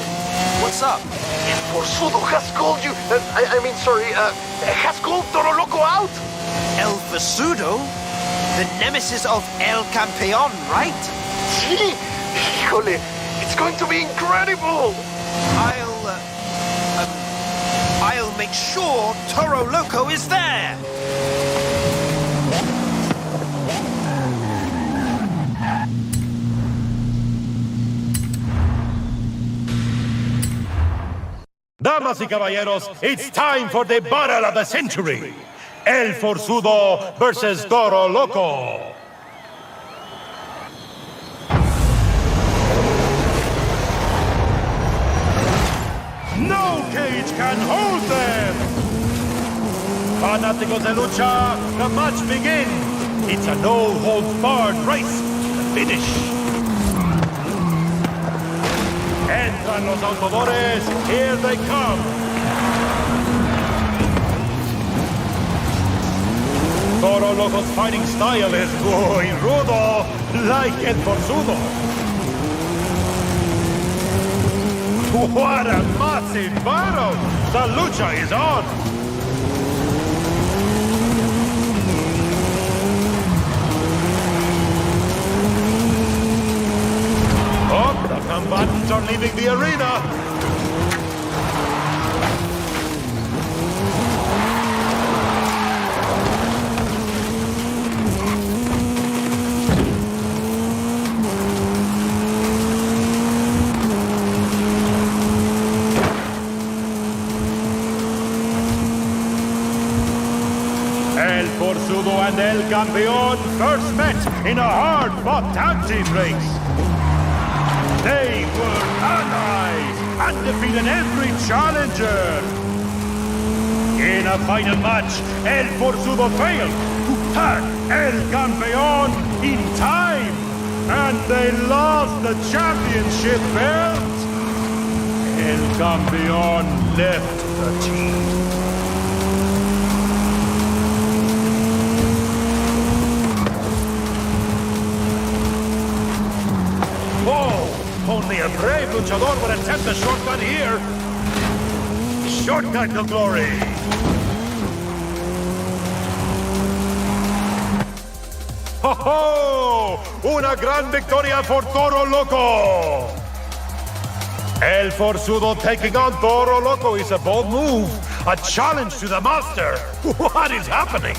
What's up? El Forzudo has called you. Has called Toro Loco out. El Forzudo? The nemesis of El Campeón, right? Sí. Híjole. It's going to be incredible. I'll make sure Toro Loco is there. Damas y caballeros, it's time for the battle of the century. El Forzudo versus Toro Loco. No cage can hold them. Fanáticos de lucha, the match begins. It's a no-holds-barred race. The finish. Entran los autodores. Here they come. Toro Loco's fighting style is muy rudo, like El Forzudo. What a massive battle! The lucha is on! Oh, the combatants are leaving the arena! Campeón first met in a hard-fought tag team race. They were allies and defeated every challenger. In a final match, El Forzudo failed to tag El Campeón in time, and they lost the championship belt. El Campeón left the team. Only a brave luchador would attempt a shortcut here. Shortcut to glory. ¡Ho, ho! Una gran victoria for Toro Loco. El Forzudo taking on Toro Loco is a bold move. A challenge to the master. What is happening?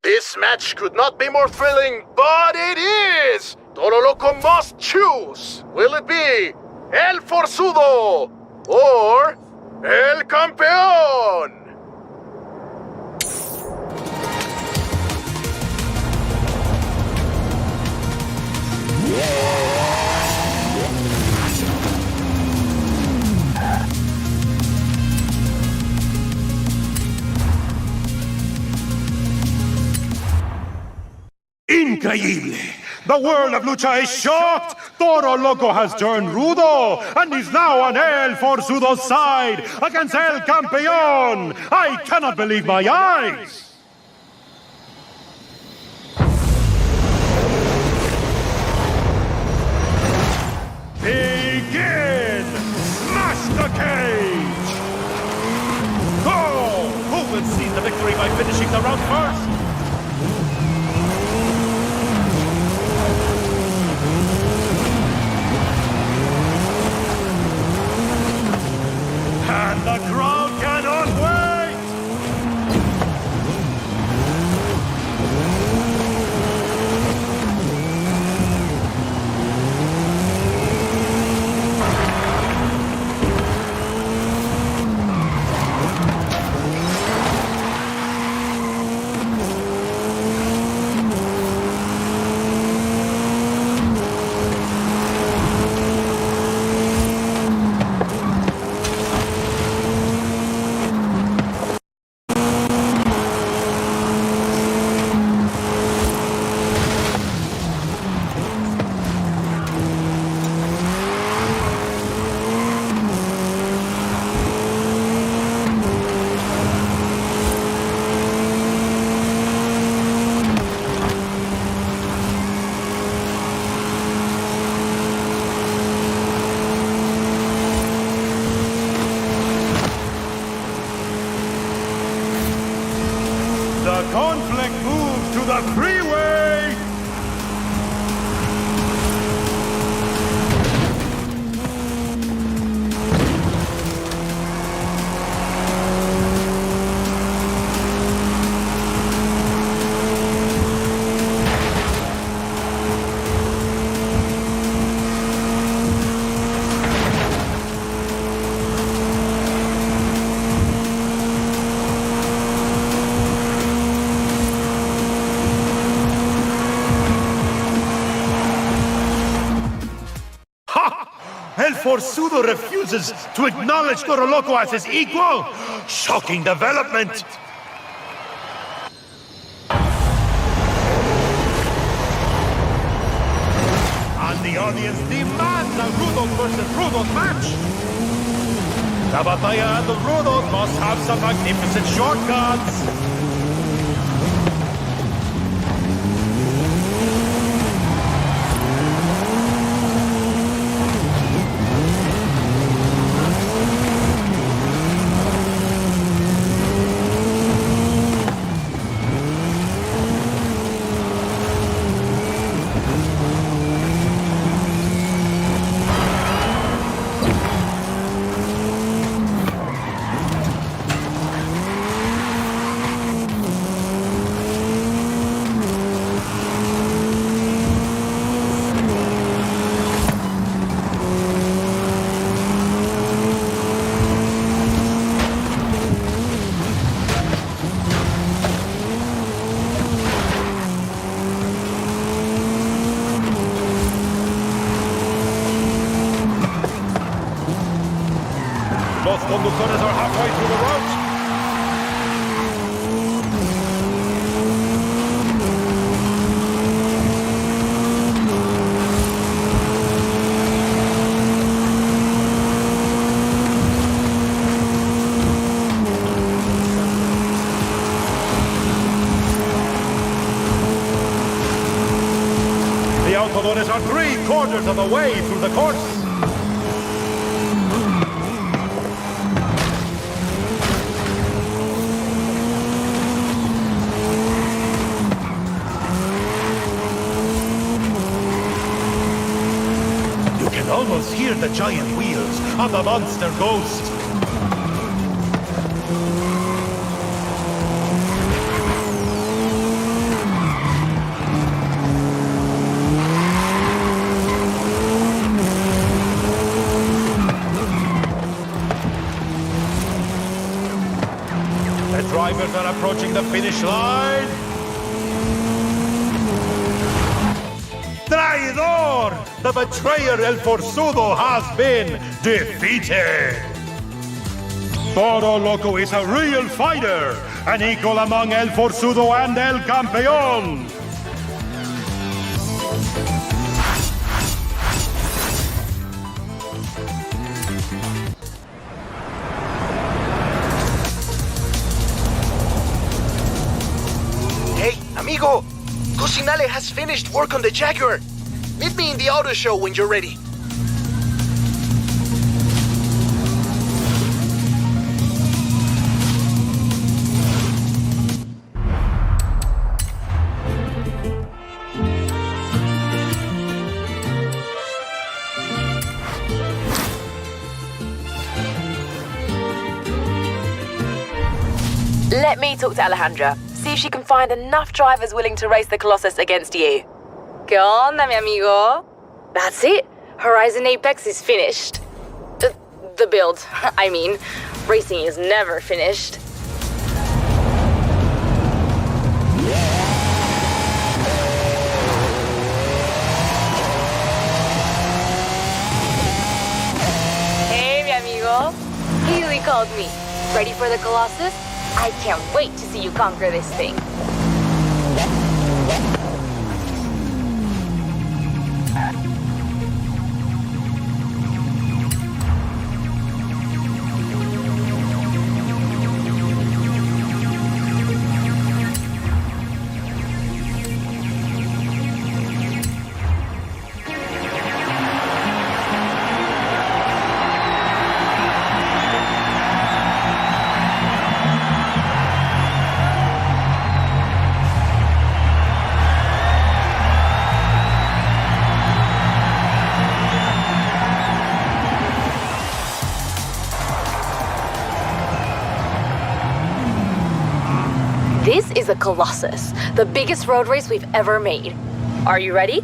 This match could not be more thrilling, but it is! Toro Loco must choose! Will it be El Forzudo or El Campeón? Increíble! The world of lucha is shocked! Toro Loco has turned rudo and is now on El Forzudo's side against El Campeón! I cannot believe my eyes! Begin! Smash the cage! Go! Who will seize the victory by finishing the round first? And the crowd cannot wait! The conflict moves to the freeway! El Forzudo refuses to acknowledge Toro Loco as his equal! Shocking development! And the audience demands a Rudos versus Rudos match! La Batalla de Rudos must have some magnificent shortcuts! Los conductores are halfway through the route. The automotives are 3/4 of the way through the course. You can almost hear the giant wheels of the monster ghost. The drivers are approaching the finish line. Traidor! The betrayer El Forzudo has been defeated! Toro Loco is a real fighter, an equal among El Forzudo and El Campeón! Hey, amigo! Cosinale has finished work on the Jaguar. Meet me in the auto show when you're ready. Let me talk to Alejandra. See if she can find enough drivers willing to race the Colossus against you. ¿Qué onda, mi amigo? That's it. Horizon Apex is finished. The build. I mean, racing is never finished. Hey, mi amigo. Haley called me. Ready for the Colossus? I can't wait to see you conquer this thing. This is a Colossus, the biggest road race we've ever made. Are you ready?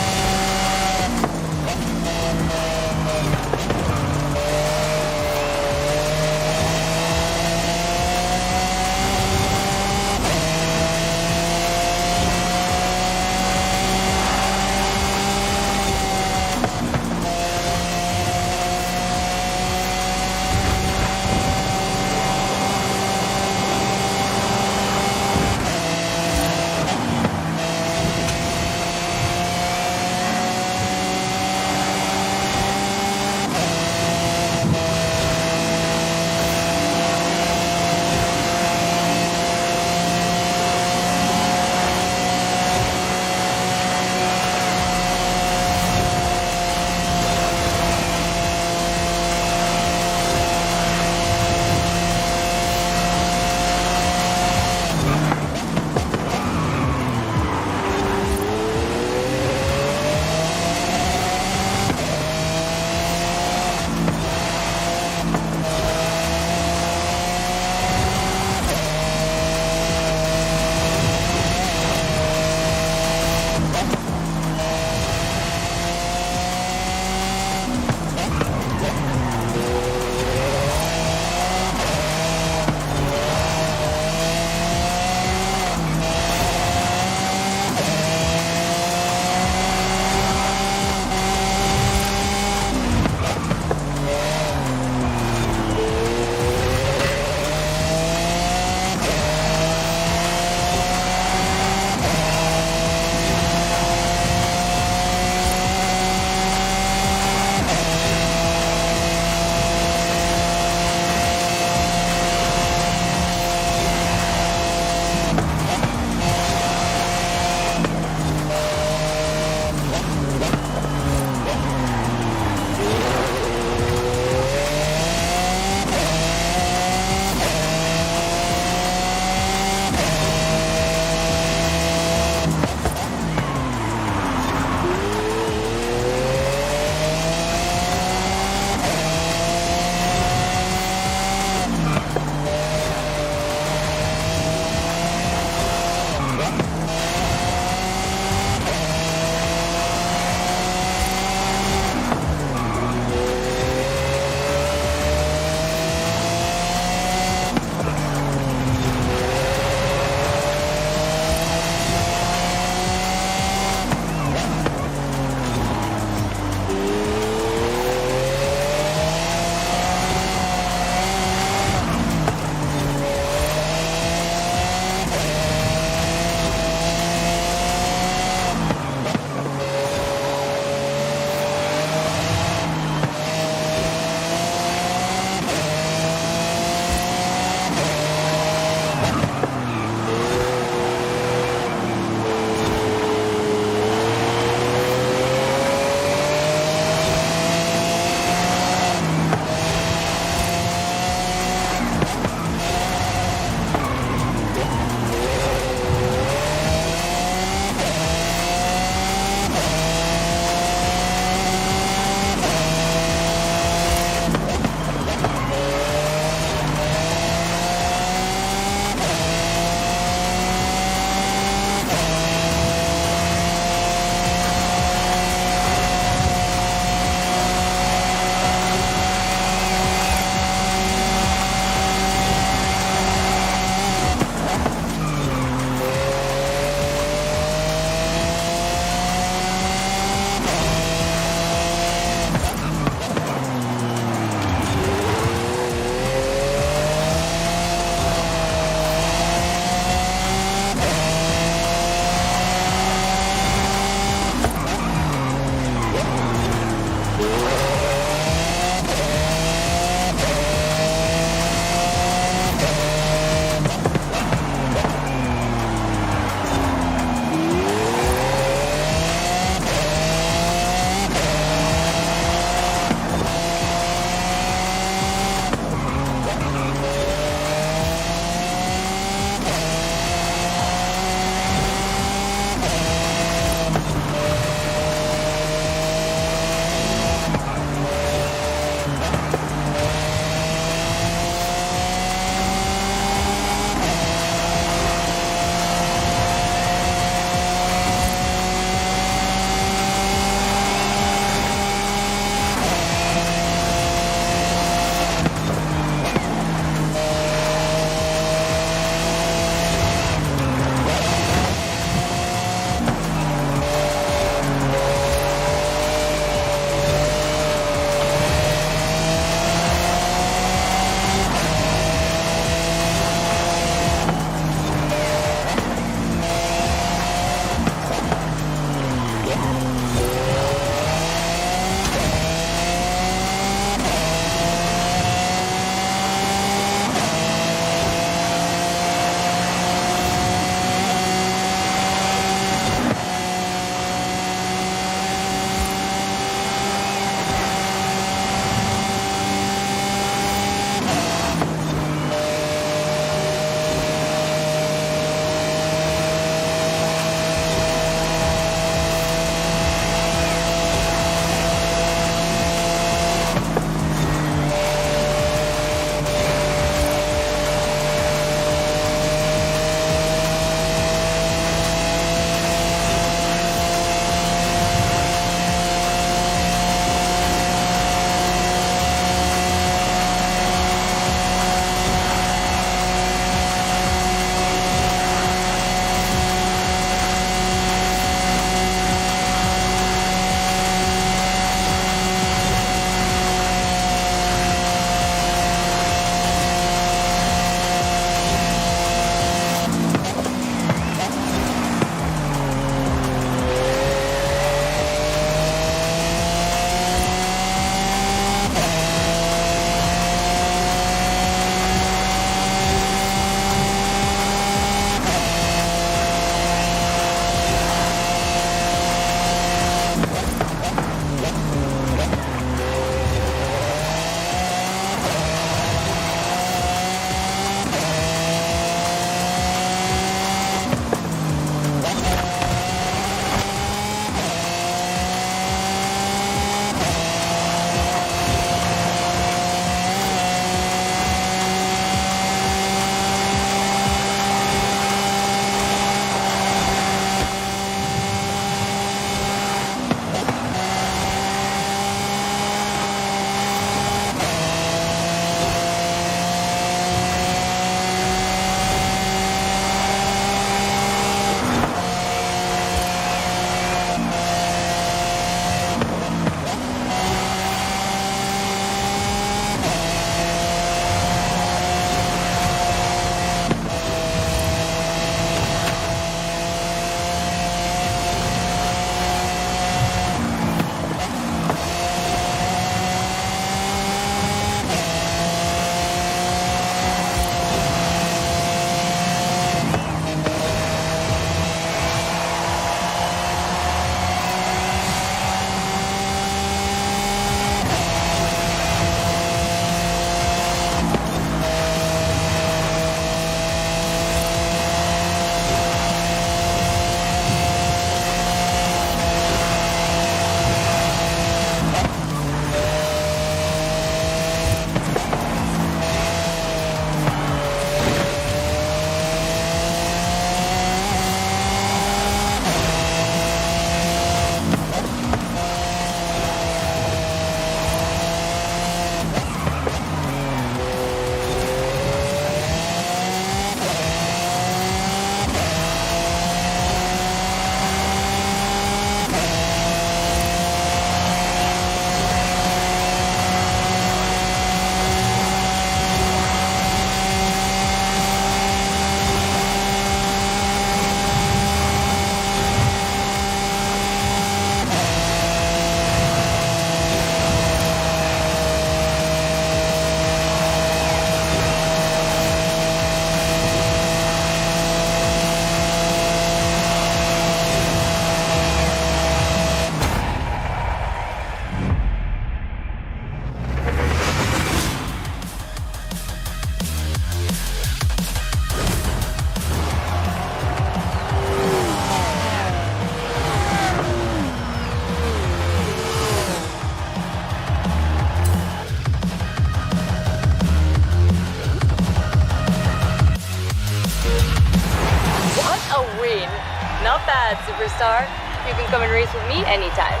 superstar. You can come and race with me anytime.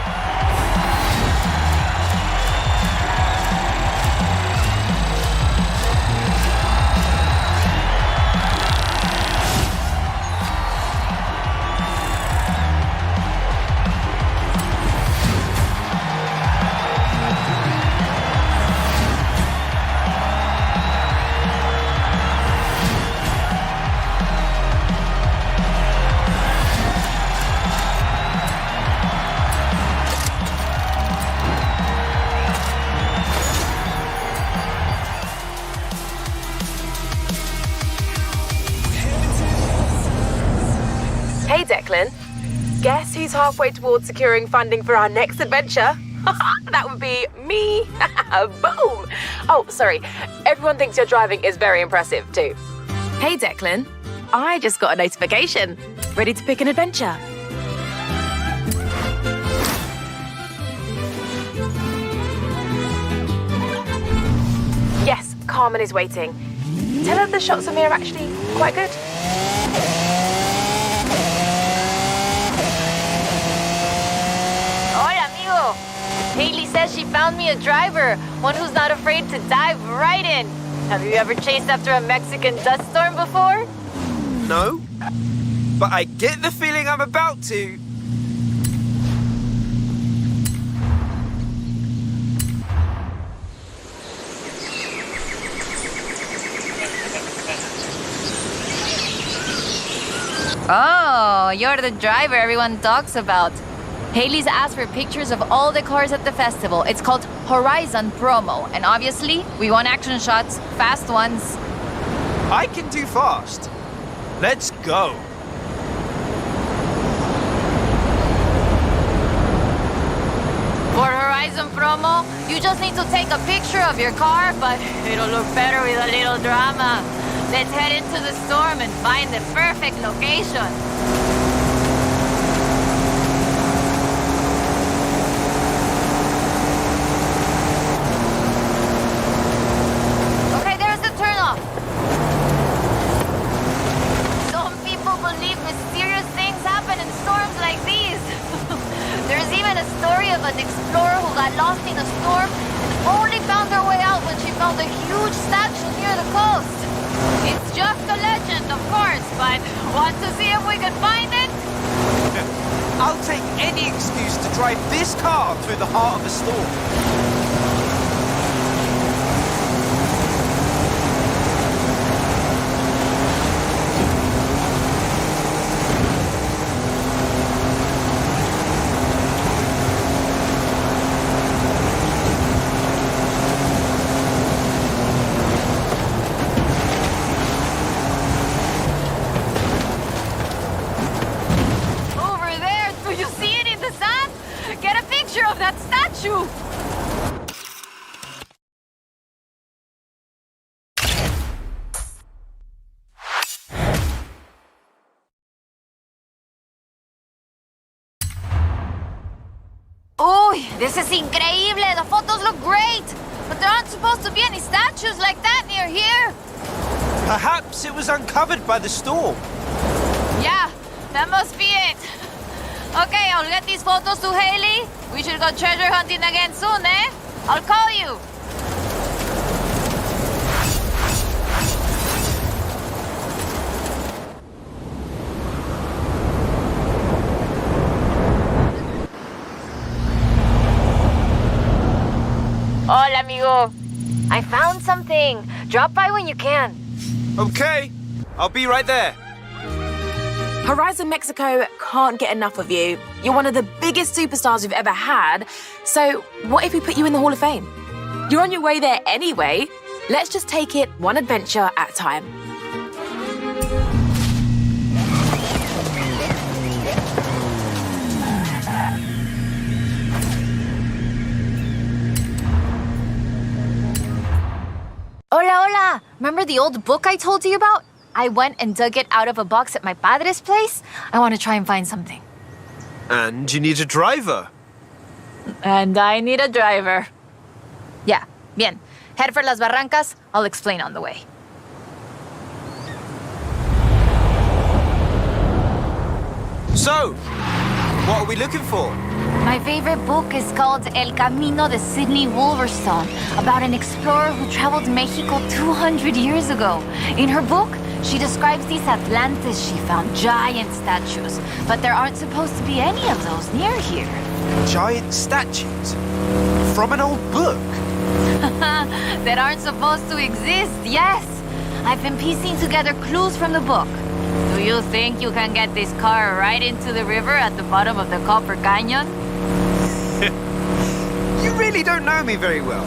Hey Declan, guess who's halfway towards securing funding for our next adventure? That would be me. Boom! Oh, sorry. Everyone thinks your driving is very impressive too. Hey Declan, I just got a notification. Ready to pick an adventure? Yes, Carmen is waiting. Tell her the shots of me are actually quite good. Hola, amigo. Haley says she found me a driver, one who's not afraid to dive right in. Have you ever chased after a Mexican dust storm before? No, but I get the feeling I'm about to. Oh, you're the driver everyone talks about. Haley's asked for pictures of all the cars at the festival. It's called Horizon Promo, and obviously, we want action shots, fast ones. I can do fast. Let's go. For Horizon Promo, you just need to take a picture of your car, but it'll look better with a little drama. Let's head into the storm and find the perfect location. Okay, there's the turnoff. Some people believe mysterious things happen in storms like these. There's even a story of an explorer who got lost in a storm and only found her way out when she found a huge statue near the coast. It's just a legend, of course, but want to see if we can find it? I'll take any excuse to drive this car through the heart of a storm. Uy, this is increíble. The photos look great. But there aren't supposed to be any statues like that near here. Perhaps it was uncovered by the storm. Yeah, that must be it. Okay, I'll get these photos to Haley. We should go treasure hunting again soon, eh? I'll call you. Hola, amigo. I found something. Drop by when you can. Okay, I'll be right there. Horizon Mexico can't get enough of you. You're one of the biggest superstars we've ever had. So what if we put you in the Hall of Fame? You're on your way there anyway. Let's just take it one adventure at a time. Hola, hola. Remember the old book I told you about? I went and dug it out of a box at my padre's place. I want to try and find something. And you need a driver. And I need a driver. Yeah, bien. Head for Las Barrancas. I'll explain on the way. So, What are we looking for? My favorite book is called El Camino de Sidney Wolverstone, about an explorer who traveled Mexico 200 years ago. In her book, she describes these Atlantes she found, giant statues. But there aren't supposed to be any of those near here. Giant statues? From an old book? That aren't supposed to exist, yes. I've been piecing together clues from the book. Do you think you can get this car right into the river at the bottom of the Copper Canyon? You really don't know me very well.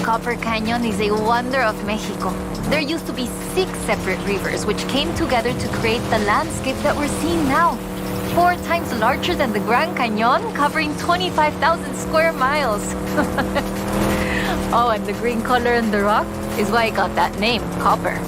Copper Canyon is a wonder of Mexico. There used to be 6 separate rivers which came together to create the landscape that we're seeing now. 4 times larger than the Grand Canyon, covering 25,000 square miles. Oh, and the green color in the rock is why it got that name, copper.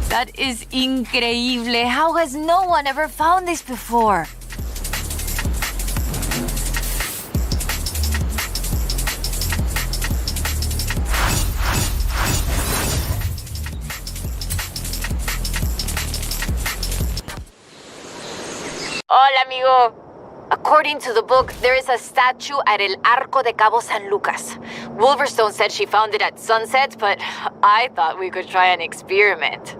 That is increíble. How has no one ever found this before? Hola, amigo. According to the book, there is a statue at El Arco de Cabo San Lucas. Wolverstone said she found it at sunset, but I thought we could try an experiment.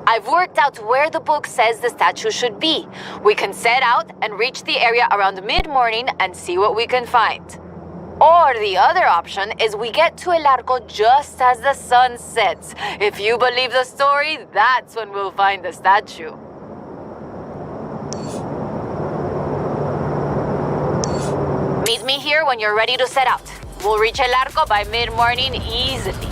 I've worked out where the book says the statue should be. We can set out and reach the area around mid-morning and see what we can find. Or the other option is we get to El Arco just as the sun sets. If you believe the story, that's when we'll find the statue. Meet me here when you're ready to set out. We'll reach El Arco by mid-morning easily.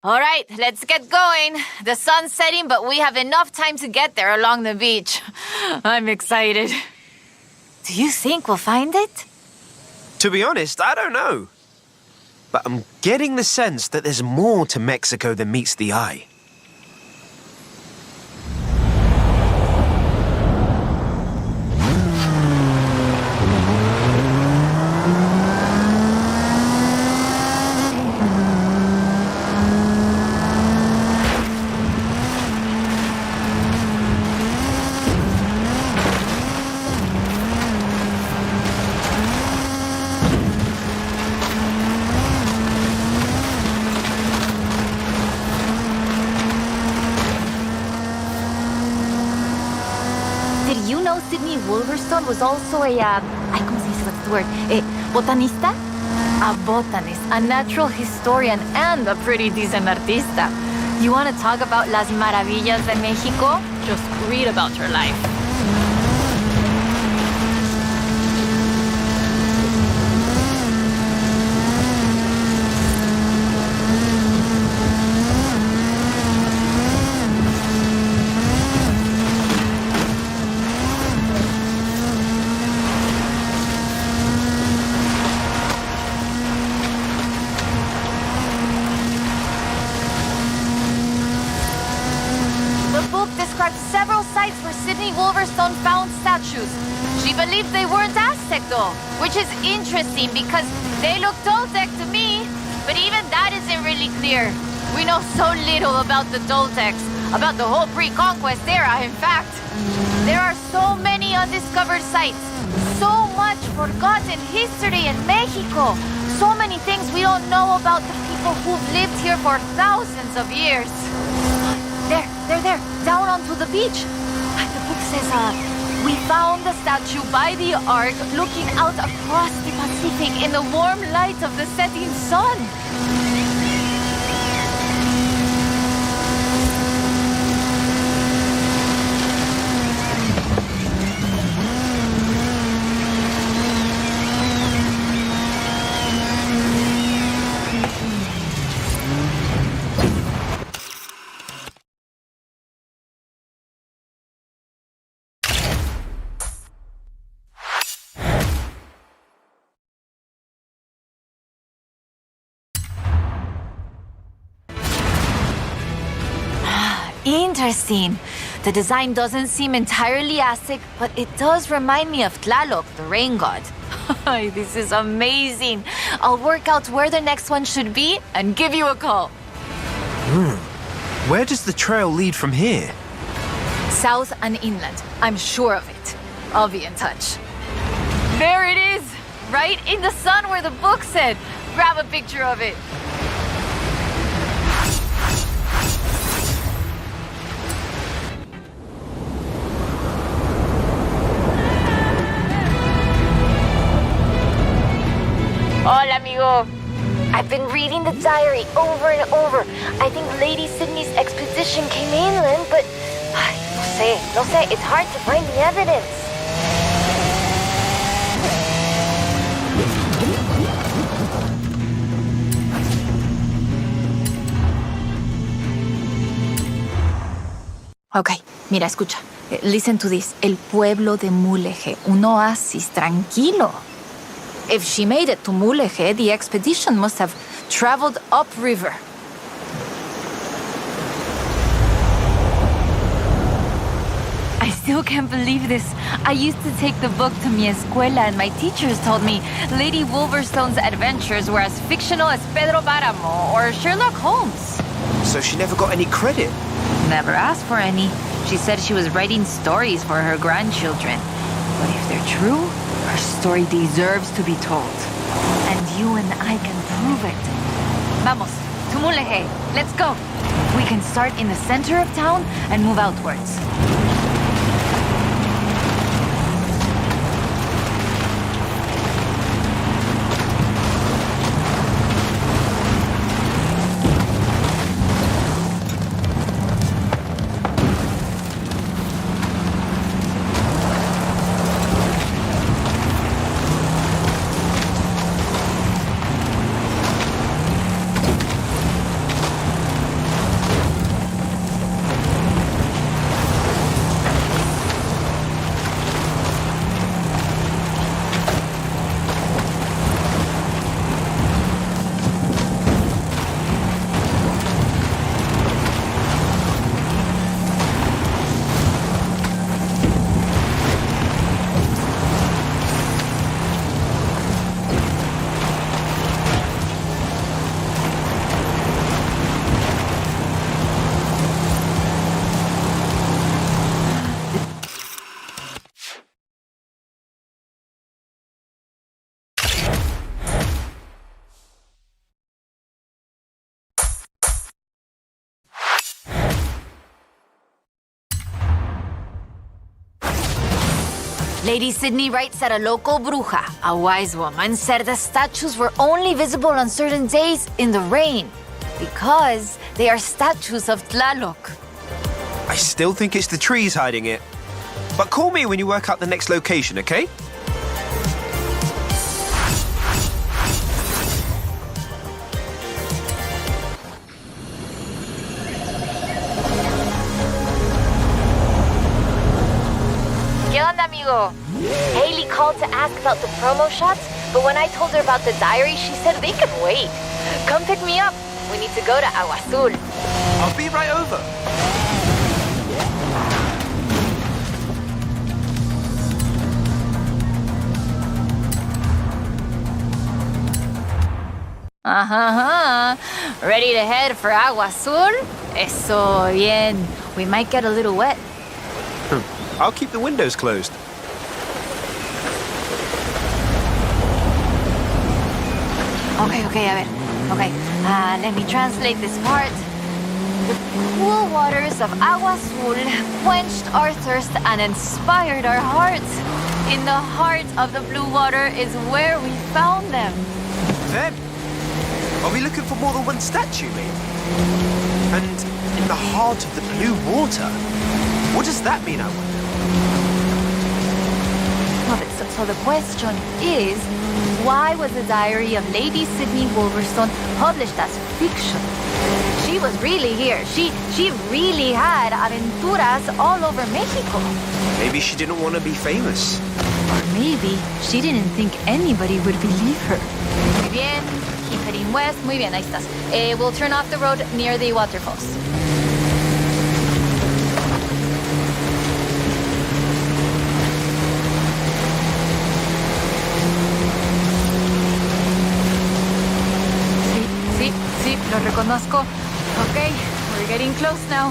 All right, let's get going. The sun's setting, but we have enough time to get there along the beach. I'm excited. Do you think we'll find it? To be honest, I don't know. But I'm getting the sense that there's more to Mexico than meets the eye. Wolverstone was also a, ay, ¿cómo se dice? What's the word? Botanista? A botanist, a natural historian, and a pretty decent artista. You want to talk about las maravillas de Mexico? Just read about her life. Several sites where Sydney Wolverstone found statues. She believes they weren't Aztec though, which is interesting because they look Toltec to me, but even that isn't really clear. We know so little about the Toltecs, about the whole pre-conquest era, in fact. There are so many undiscovered sites, so much forgotten history in Mexico, so many things we don't know about the people who've lived here for thousands of years. There, down onto the beach. The book says, we found the statue by the ark looking out across the Pacific in the warm light of the setting sun. Interesting. The design doesn't seem entirely Aztec, but it does remind me of Tlaloc, the rain god. This is amazing. I'll work out where the next one should be and give you a call. Where does the trail lead from here? South and inland. I'm sure of it. I'll be in touch. There it is! Right in the sun where the book said. Grab a picture of it. Hola, amigo. I've been reading the diary over and over. I think Lady Sydney's expedition came inland, but no sé, it's hard to find the evidence. Ok, mira, escucha. Listen to this. El pueblo de Mulegé, un oasis tranquilo. If she made it to Mulegé, the expedition must have traveled upriver. I still can't believe this. I used to take the book to mi escuela and my teachers told me Lady Wolverstone's adventures were as fictional as Pedro Páramo or Sherlock Holmes. So she never got any credit? Never asked for any. She said she was writing stories for her grandchildren. But if they're true, her story deserves to be told. And you and I can prove it. Vamos, to Mulegé. Let's go. We can start in the center of town and move outwards. Lady Sydney writes that a local bruja, a wise woman, said the statues were only visible on certain days in the rain because they are statues of Tlaloc. I still think it's the trees hiding it. But call me when you work out the next location, okay? ¿Qué onda, amigo? Haley called to ask about the promo shots, but when I told her about the diary, she said they can wait. Come pick me up. We need to go to Agua Azul. I'll be right over. Ready to head for Agua Azul? Eso bien. We might get a little wet. I'll keep the windows closed. Okay, a ver. Okay, let me translate this part. The cool waters of Agua Azul quenched our thirst and inspired our hearts. In the heart of the blue water is where we found them. Them? Are we looking for more than one statue, maybe? And in the heart of the blue water? What does that mean, I wonder? So the question is, why was the diary of Lady Sydney Wolverstone published as fiction? She was really here. She really had aventuras all over Mexico. Maybe she didn't want to be famous. Or maybe she didn't think anybody would believe her. Muy bien. Keep heading west. Muy bien, ahí estás. We'll turn off the road near the waterfalls. Sí, lo reconozco. Okay, we're getting close now.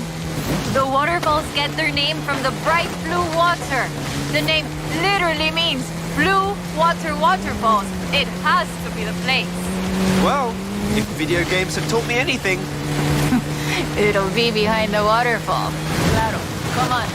The waterfalls get their name from the bright blue water. The name literally means blue water waterfalls. It has to be the place. Well, if video games have taught me anything. It'll be behind the waterfall. Claro, come on.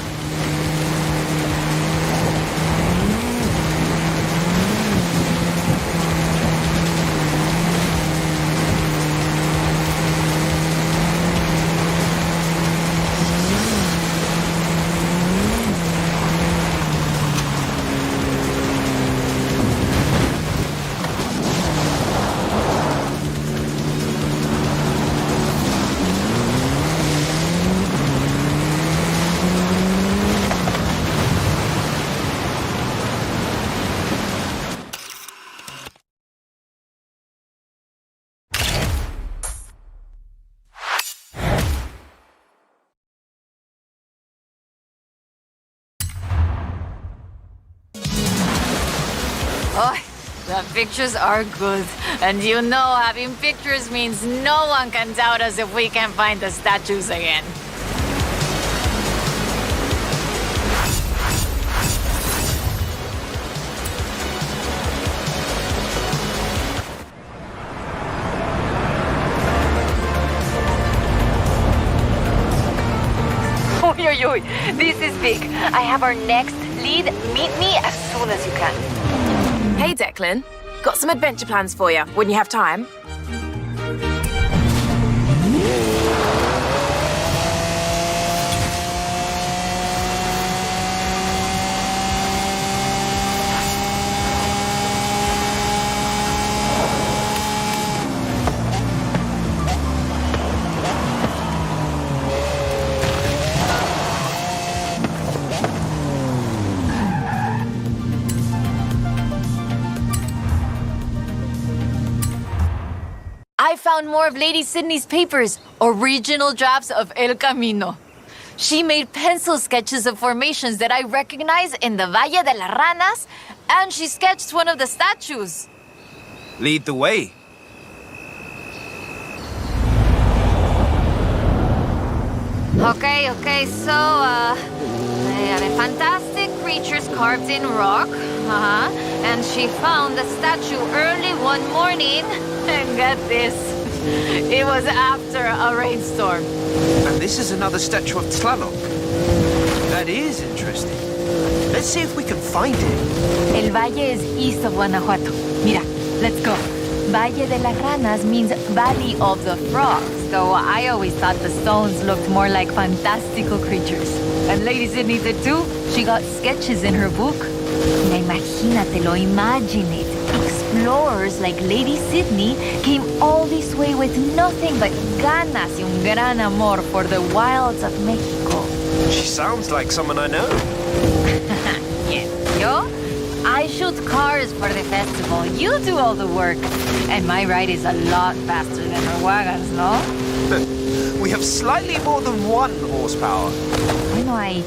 Oh, the pictures are good. And you know having pictures means no one can doubt us if we can find the statues again. Oy, this is big. I have our next lead. Meet me as soon as you can. Hey, Declan. Got some adventure plans for you when you have time. I found more of Lady Sydney's papers, original drafts of El Camino. She made pencil sketches of formations that I recognize in the Valle de las Ranas, and she sketched one of the statues. Lead the way. Okay, so, they have fantastic creatures carved in rock. And she found the statue early one morning. And get this, it was after a rainstorm. And this is another statue of Tlaloc. That is interesting. Let's see if we can find it. El Valle is east of Guanajuato. Mira, let's go. Valle de las Ranas means Valley of the Frogs, though I always thought the stones looked more like fantastical creatures. And Lady Sydney did too. She got sketches in her book. Imagínatelo, imagine it. Explorers like Lady Sydney came all this way with nothing but ganas y un gran amor for the wilds of Mexico. She sounds like someone I know. Yes, yo? I shoot cars for the festival. You do all the work. And my ride is a lot faster than her wagons, no? We have slightly more than 1 horsepower. Bueno, I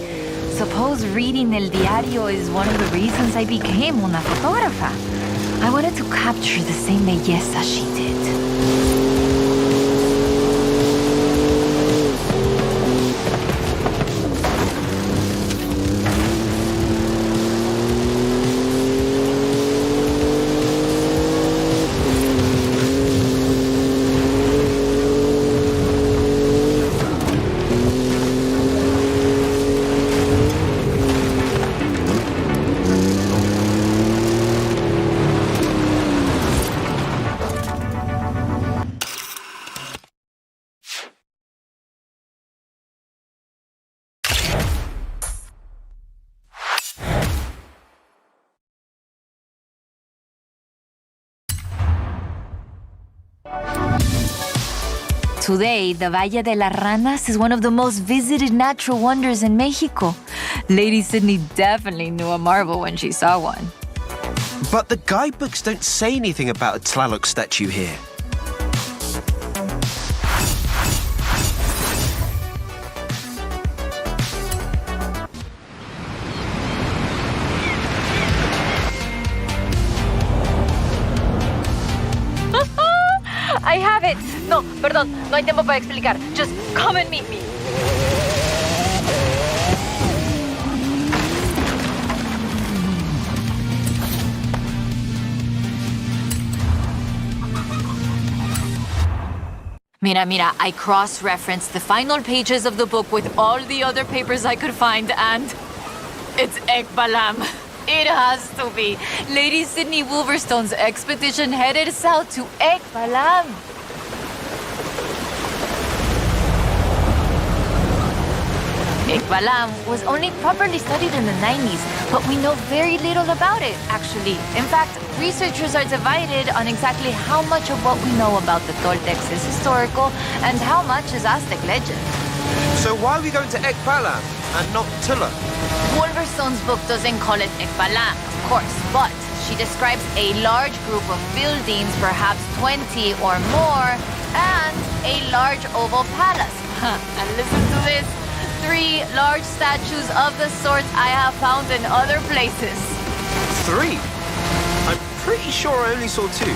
suppose reading El Diario is one of the reasons I became una fotógrafa. I wanted to capture the same belleza she did. Today, the Valle de las Ranas is one of the most visited natural wonders in Mexico. Lady Sydney definitely knew a marvel when she saw one. But the guidebooks don't say anything about a Tlaloc statue here. I have it! No, perdón, no hay tiempo para explicar. Just come and meet me. Mira, I cross-referenced the final pages of the book with all the other papers I could find, and it's Ekbalam. It has to be. Lady Sydney Wolverstone's expedition headed south to Ekbalam. Ekbalam was only properly studied in the 90s, but we know very little about it, actually. In fact, researchers are divided on exactly how much of what we know about the Toltecs is historical and how much is Aztec legend. So why are we going to Ekbalam and not Tula? Wolverstone's book doesn't call it Ekbalam, of course, but she describes a large group of buildings, perhaps 20 or more, and a large oval palace. And listen to this. 3 large statues of the sort I have found in other places. 3? I'm pretty sure I only saw 2.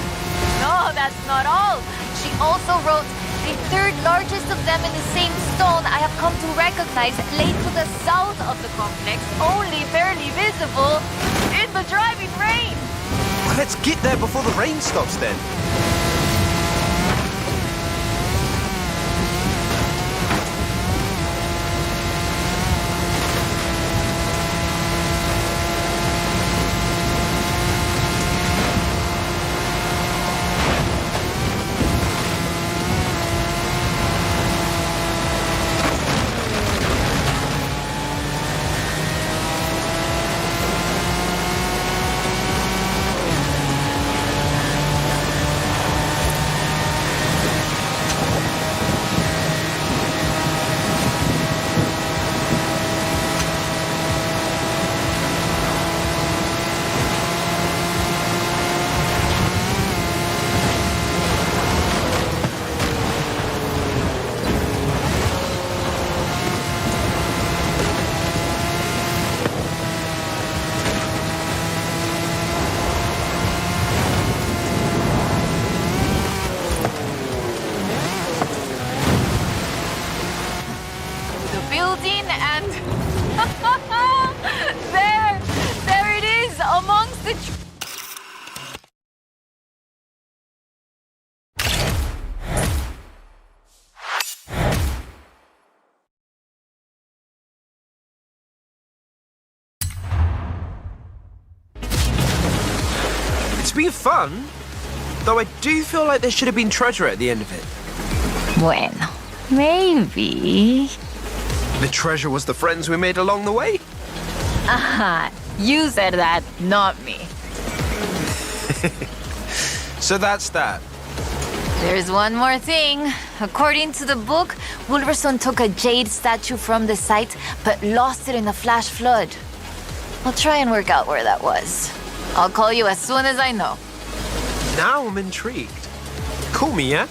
No, that's not all. She also wrote, the 3rd largest of them in the same stone I have come to recognize lay to the south of the complex, only barely visible in the driving rain. Well, let's get there before the rain stops then. It's been fun, though I do feel like there should have been treasure at the end of it. Bueno, maybe. The treasure was the friends we made along the way? Aha, you said that, not me. So that's that. There's one more thing. According to the book, Wolverstone took a jade statue from the site, but lost it in a flash flood. I'll try and work out where that was. I'll call you as soon as I know. Now I'm intrigued. Call me, yeah?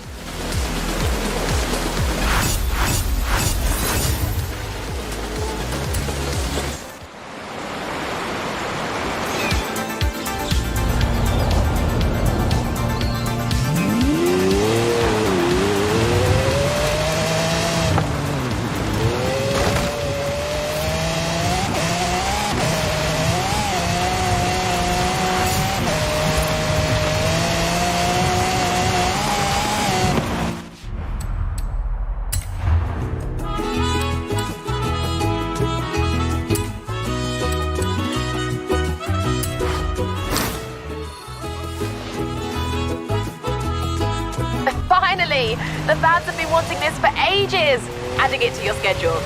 Finally! The fans have been wanting this for ages! Adding it to your schedule.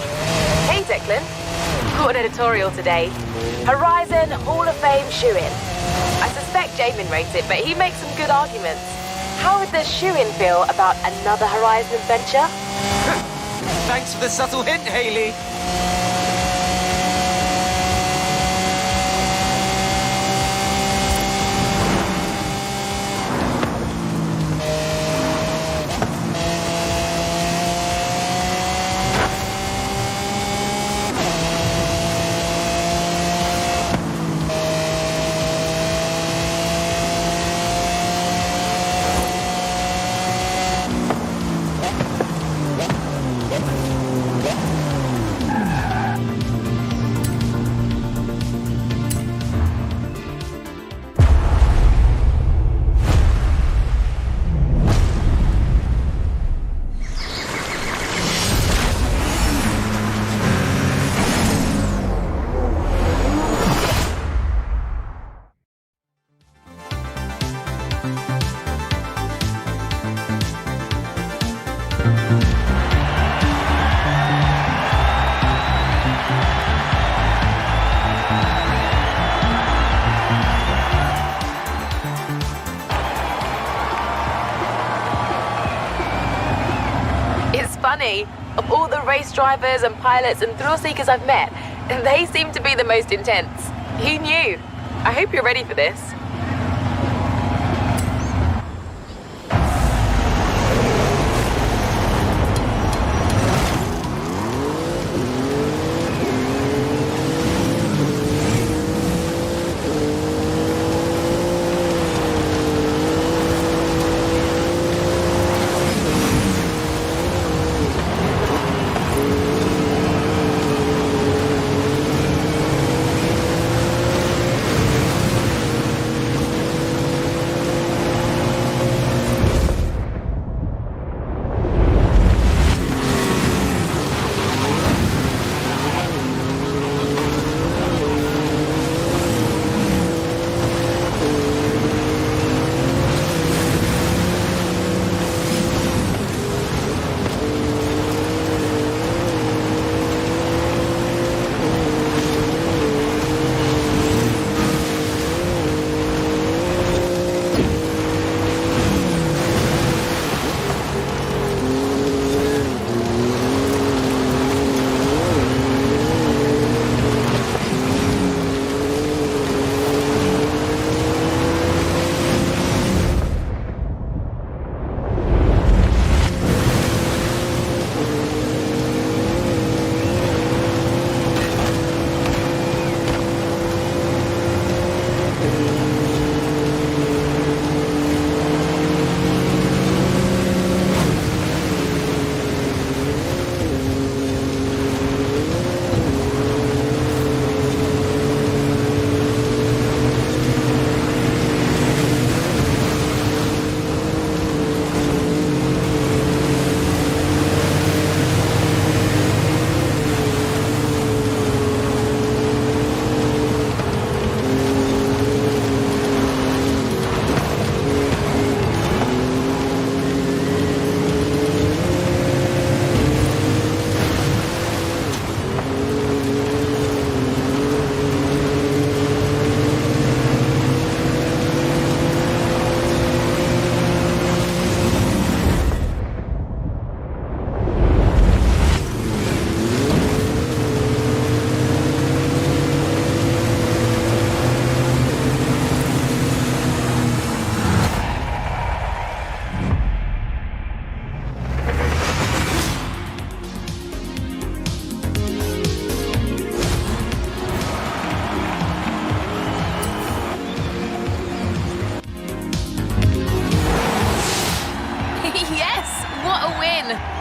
Hey, Declan. Got an editorial today. Horizon Hall of Fame shoe-in. I suspect Jamin wrote it, but he makes some good arguments. How would the shoe-in feel about another Horizon adventure? Thanks for the subtle hint, Haley. Funny, of all the race drivers and pilots and thrill seekers I've met, they seem to be the most intense. Who knew? I hope you're ready for this.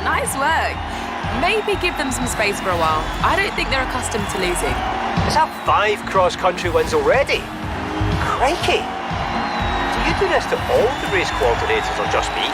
Nice work. Maybe give them some space for a while. I don't think they're accustomed to losing. Is that 5 cross-country wins already? Crikey! Do you do this to all the race coordinators or just me?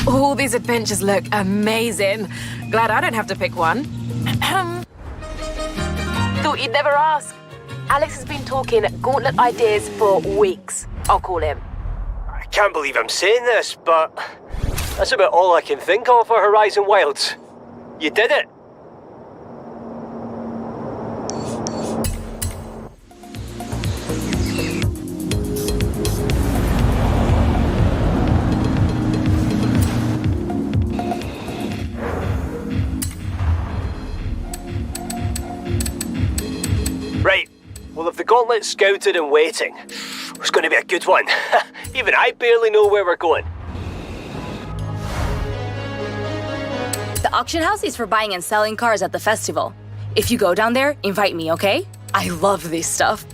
All these adventures look amazing. Glad I don't have to pick one. Thought you'd never ask. Alex has been talking gauntlet ideas for weeks. I'll call him. I can't believe I'm saying this, but that's about all I can think of for Horizon Wilds. You did it! Right, well if the gauntlet's scouted and waiting, it's going to be a good one. Even I barely know where we're going. The auction house is for buying and selling cars at the festival. If you go down there, invite me, okay? I love this stuff.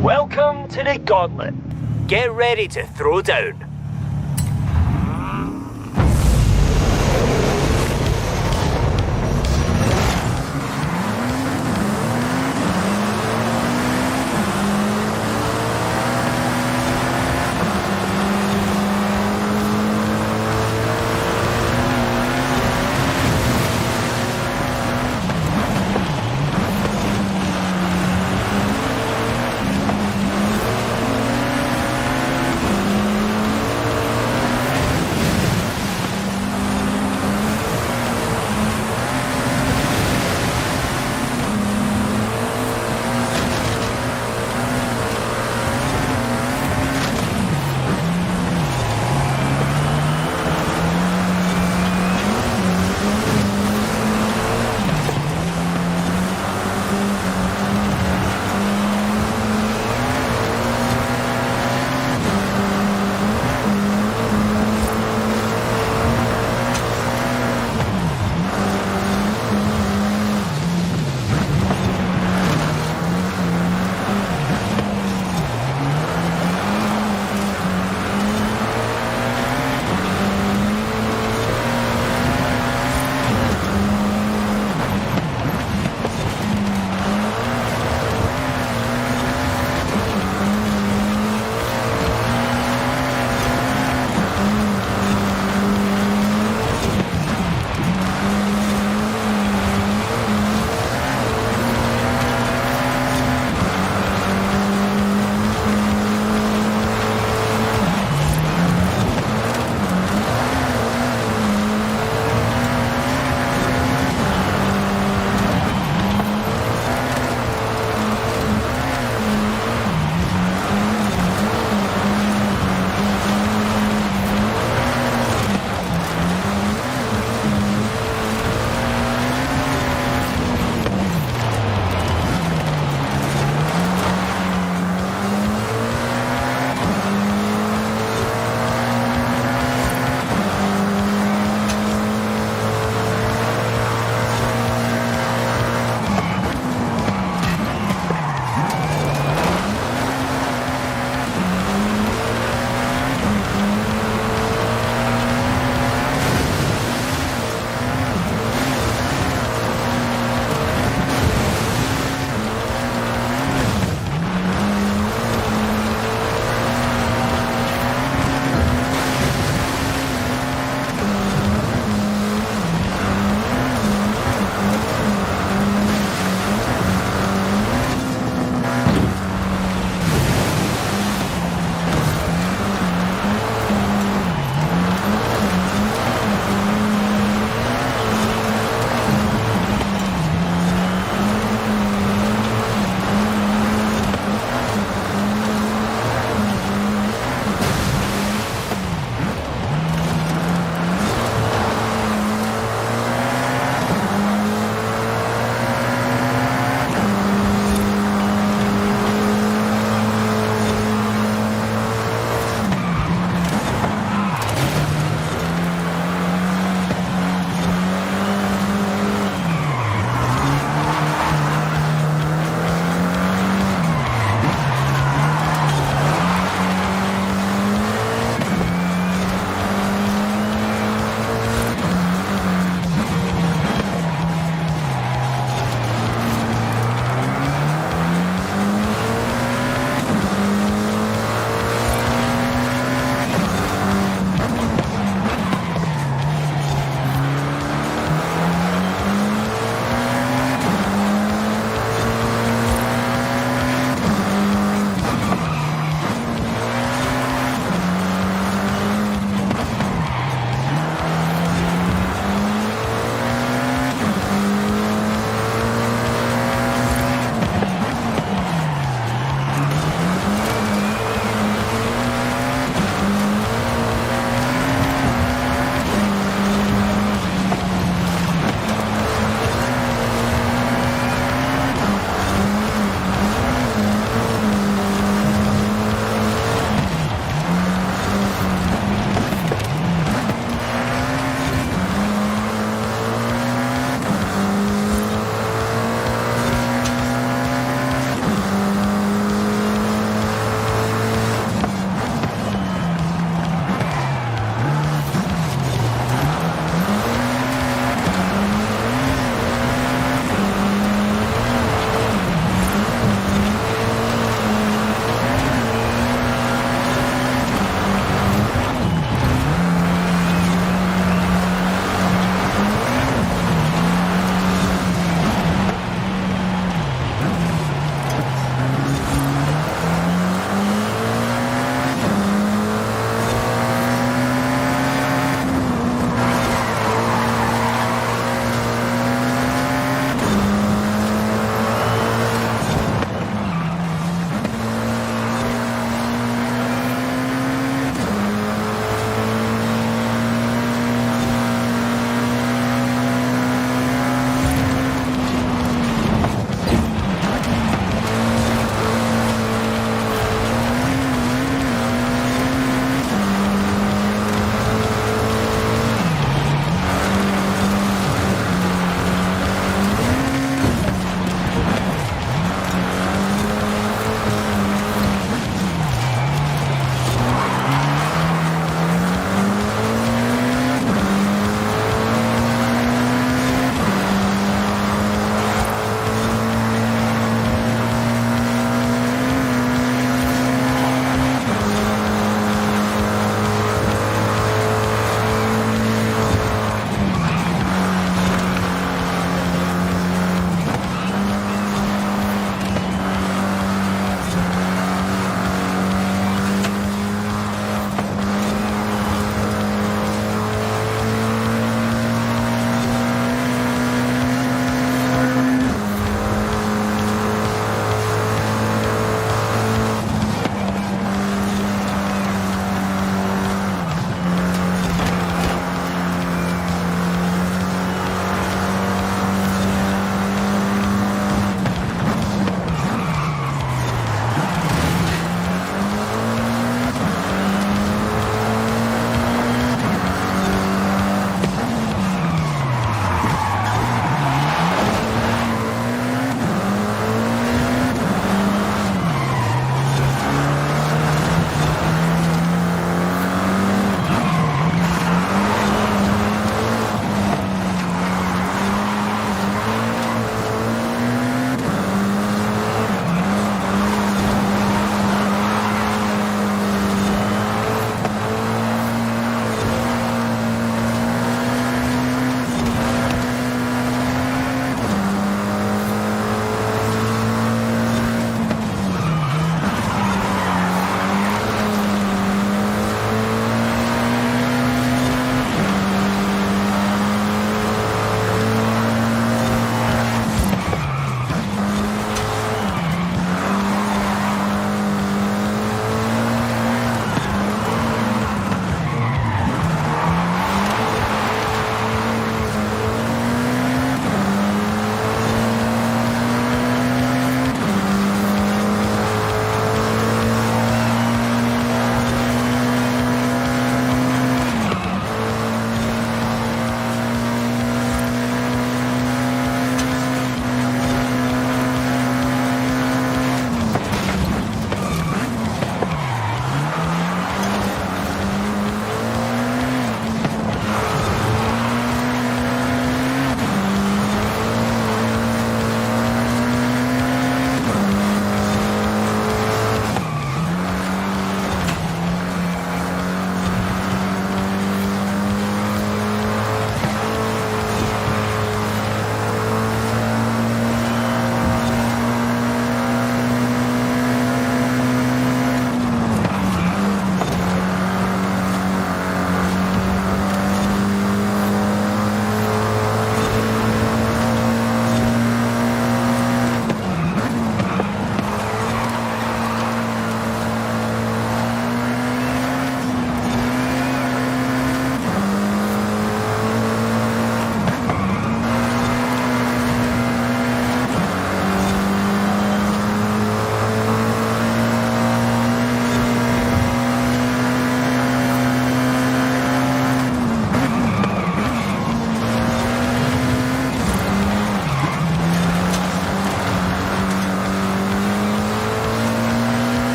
Welcome to the gauntlet. Get ready to throw down.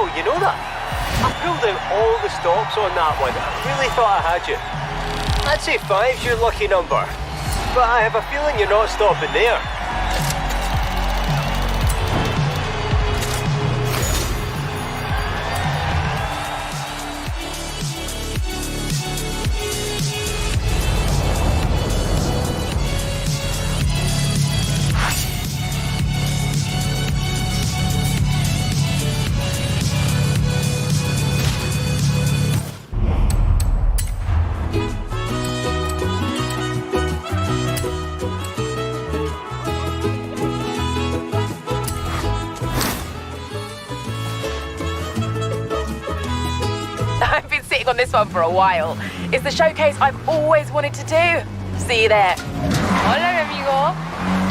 Oh, you know that? I pulled out all the stops on that one. I really thought I had you. I'd say 5's your lucky number. But I have a feeling you're not stopping there. I've been sitting on this one for a while. It's the showcase I've always wanted to do. See you there. Hola, mi amigo.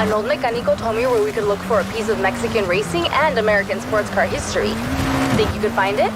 An old mecánico told me where we could look for a piece of Mexican racing and American sports car history. Think you could find it?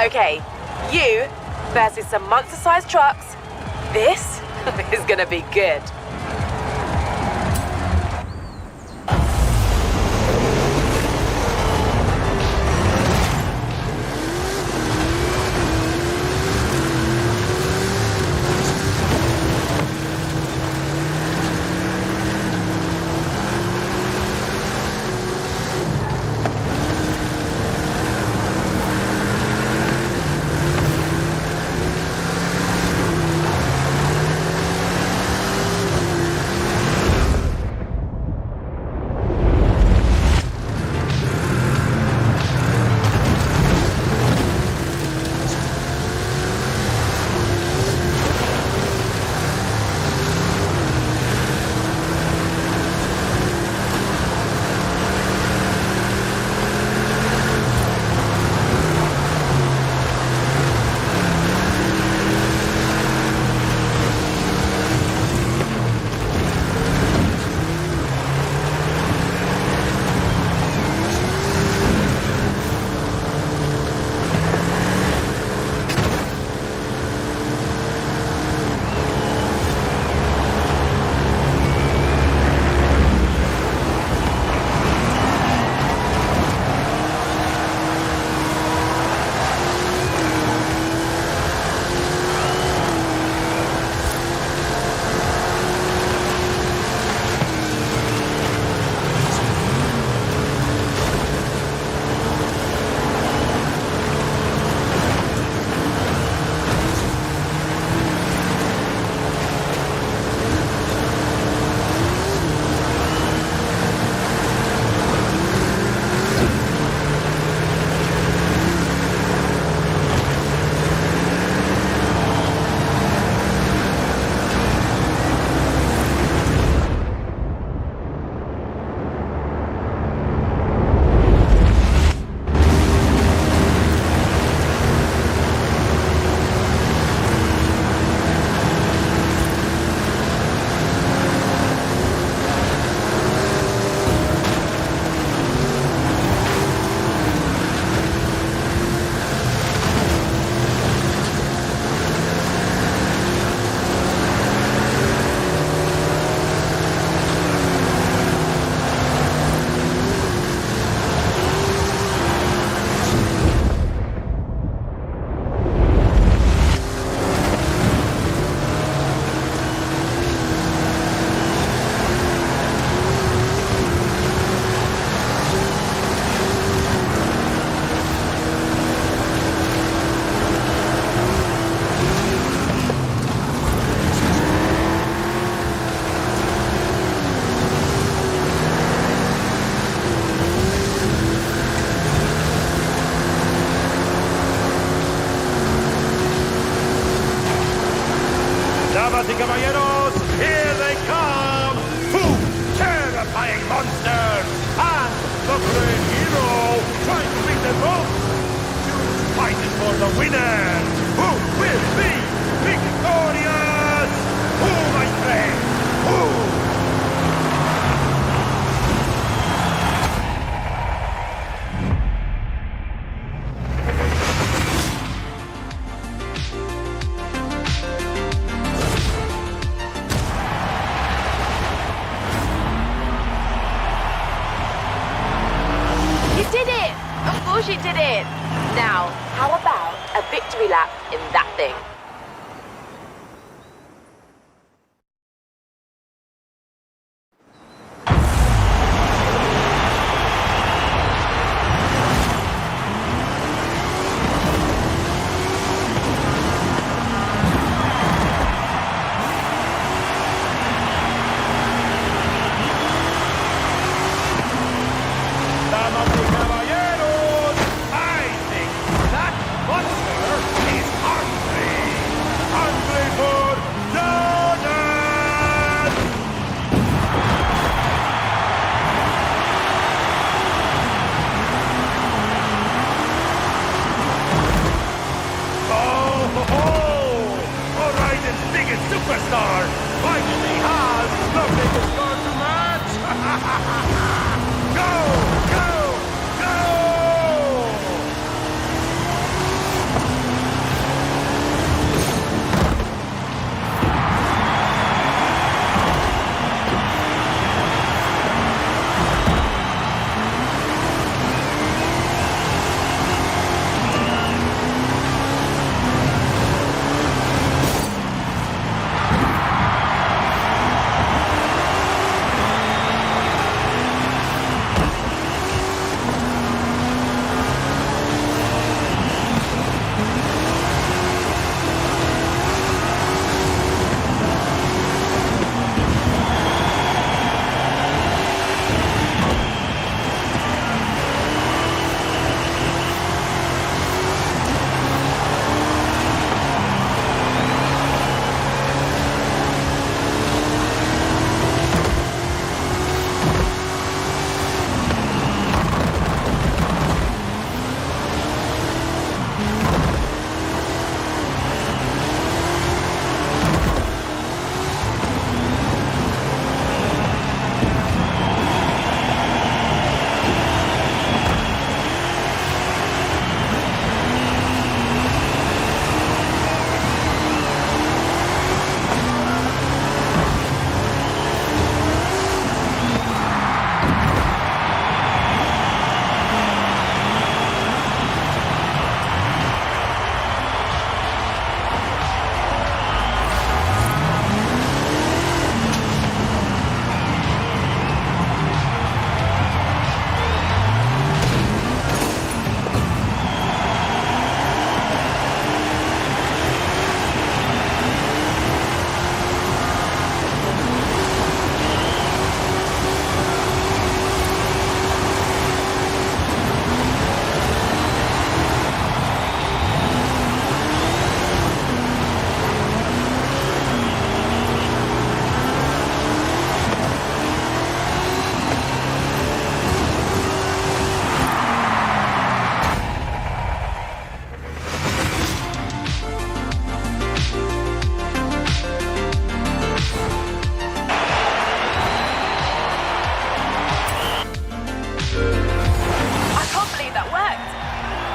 Okay, you versus some monster-sized trucks. This is gonna be good. Damas y caballeros, here they come! Two terrifying monsters! And the great hero trying to beat them both! Two fighting for the winner! Who will be victorious? Who, my friend? Who? She did it! Now, how about a victory lap in that thing? Superstar finally has the biggest car to match! Go! Go! Go!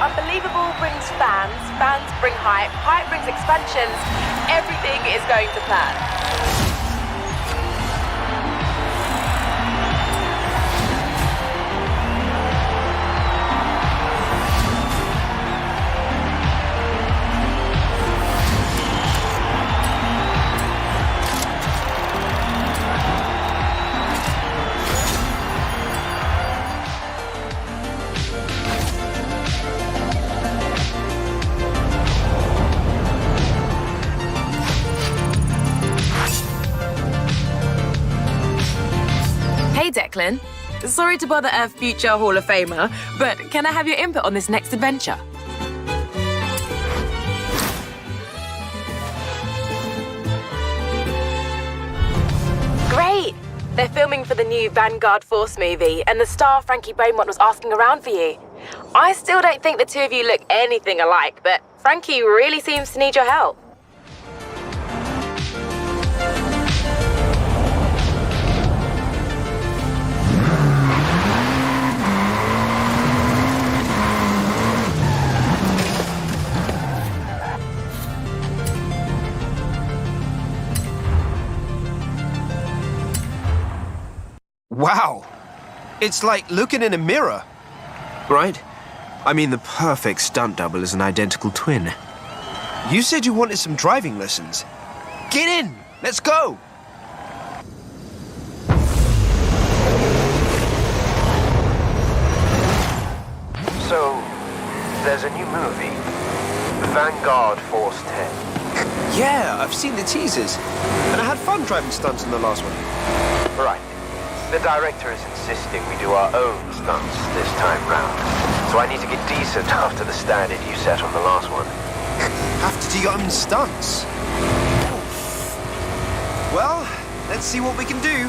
Unbelievable brings fans, fans bring hype, hype brings expansions. Everything is going to plan. Declan. Sorry to bother a future Hall of Famer, but can I have your input on this next adventure? the new Vanguard Force movie, and the star Frankie Beaumont was asking around for you. I still don't think the two of you look anything alike, but Frankie really seems to need your help. Wow. It's like looking in a mirror. Right? I mean, the perfect stunt double is an identical twin. You said you wanted some driving lessons. Get in! Let's go! So, there's a new movie, Vanguard Force 10. Yeah, I've seen the teasers. And I had fun driving stunts in the last one. Right. The director is insisting we do our own stunts this time round. So I need to get decent after the standard you set on the last one. Have to do your own stunts? Well, let's see what we can do.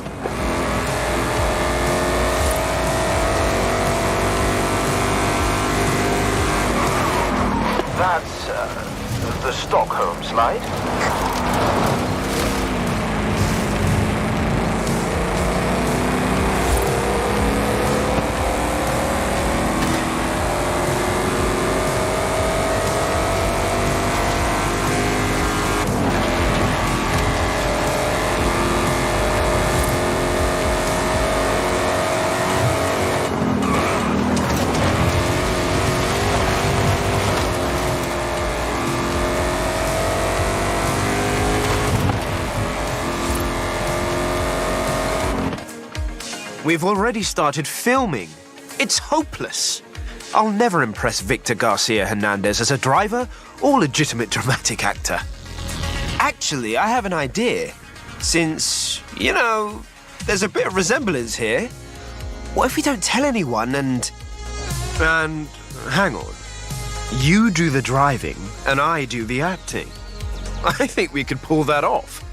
That's the Stockholm slide. We've already started filming. It's hopeless. I'll never impress Victor Garcia Hernandez as a driver or legitimate dramatic actor. Actually, I have an idea. Since, you know, there's a bit of resemblance here. What if we don't tell anyone and hang on. You do the driving and I do the acting. I think we could pull that off.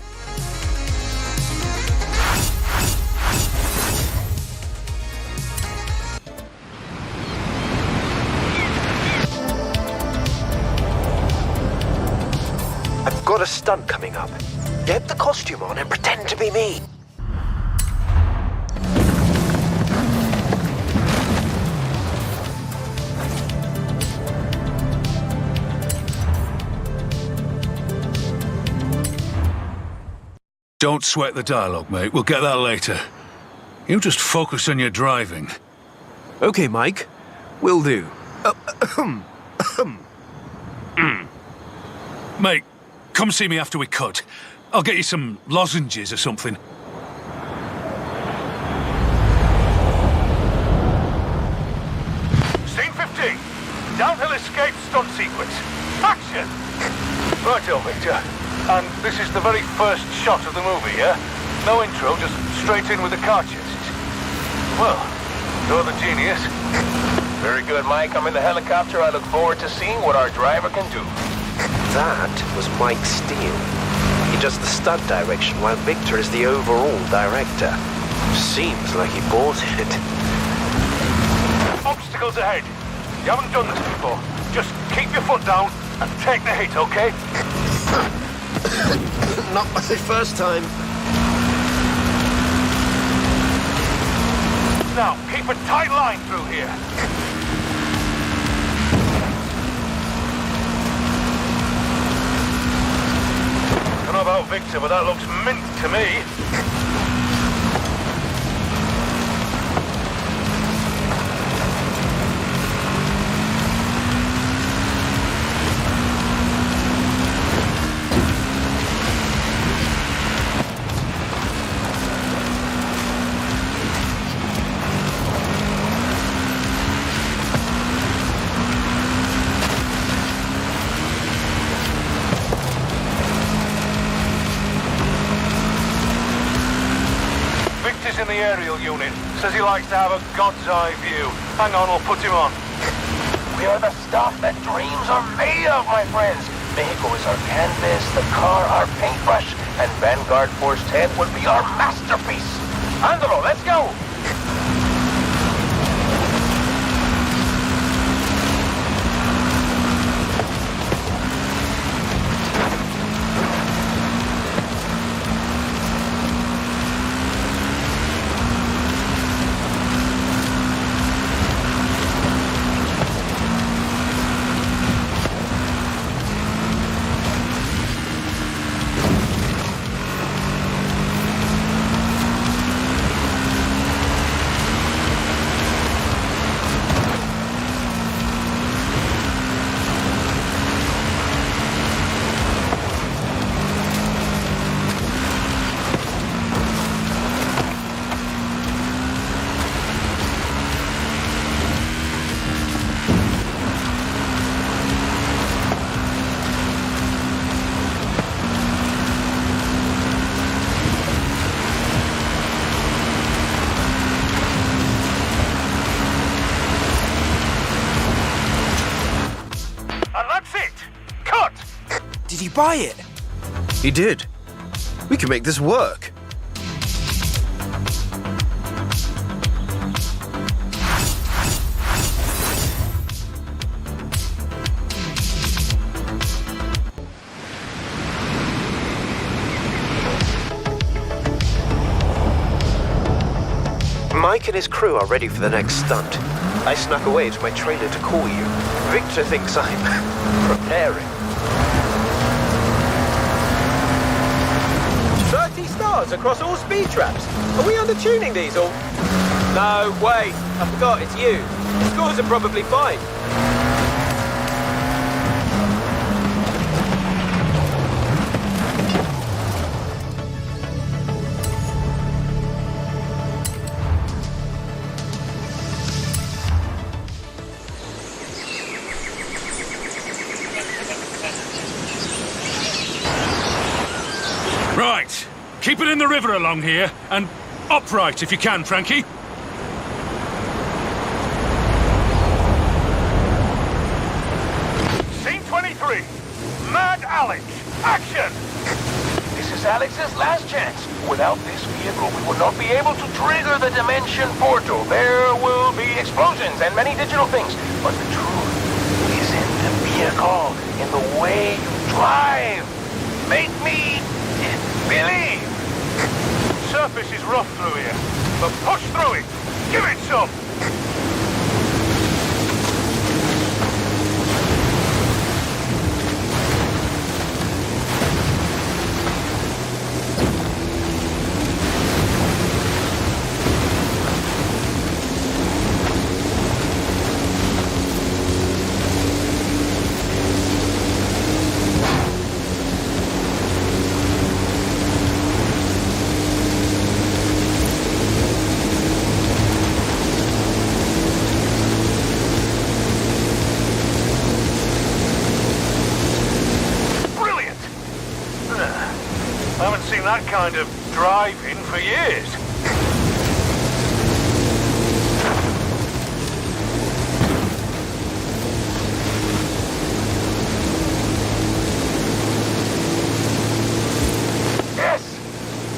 I've got a stunt coming up. Get the costume on and pretend to be me. Don't sweat the dialogue, mate. We'll get that later. You just focus on your driving. Okay, Mike. Will do. Mate, come see me after we cut. I'll get you some lozenges or something. Scene 15. Downhill escape stunt sequence. Action! Righto, Victor. And this is the very first shot of the movie, yeah? No intro, just straight in with the car chases. Well, you're the genius. Very good, Mike. I'm in the helicopter. I look forward to seeing what our driver can do. That was Mike Steele. He does the stunt direction while Victor is the overall director. Seems like he bought it. Obstacles ahead. You haven't done this before. Just keep your foot down and take the hit, okay? Not my first time. Now, keep a tight line through here. Don't know about Victor, but that looks mint to me. In the aerial unit. Says he likes to have a God's eye view. Hang on, we'll put him on. We are the stuff that dreams are made of, my friends. Mexico is our canvas, the car our paintbrush, and Vanguard Force 10 would be our masterpiece. Andro, let's go! Did he buy it? He did. We can make this work. Mike and his crew are ready for the next stunt. I snuck away to my trailer to call you. Victor thinks I'm preparing. 30 stars across all speed traps. Are we undertuning these or? No, wait. I forgot, it's you. The scores are probably fine. Right. Keep it in the river along here, and upright if you can, Frankie. Scene 23. Mad Alex. Action! This is Alex's last chance. Without this vehicle, we will not be able to trigger the dimension portal. There will be explosions and many digital things. But the truth is in the vehicle, in the way you drive. Make me believe. Surface is rough through here, but push through it. Give it some. I haven't seen that kind of driving for years. Yes!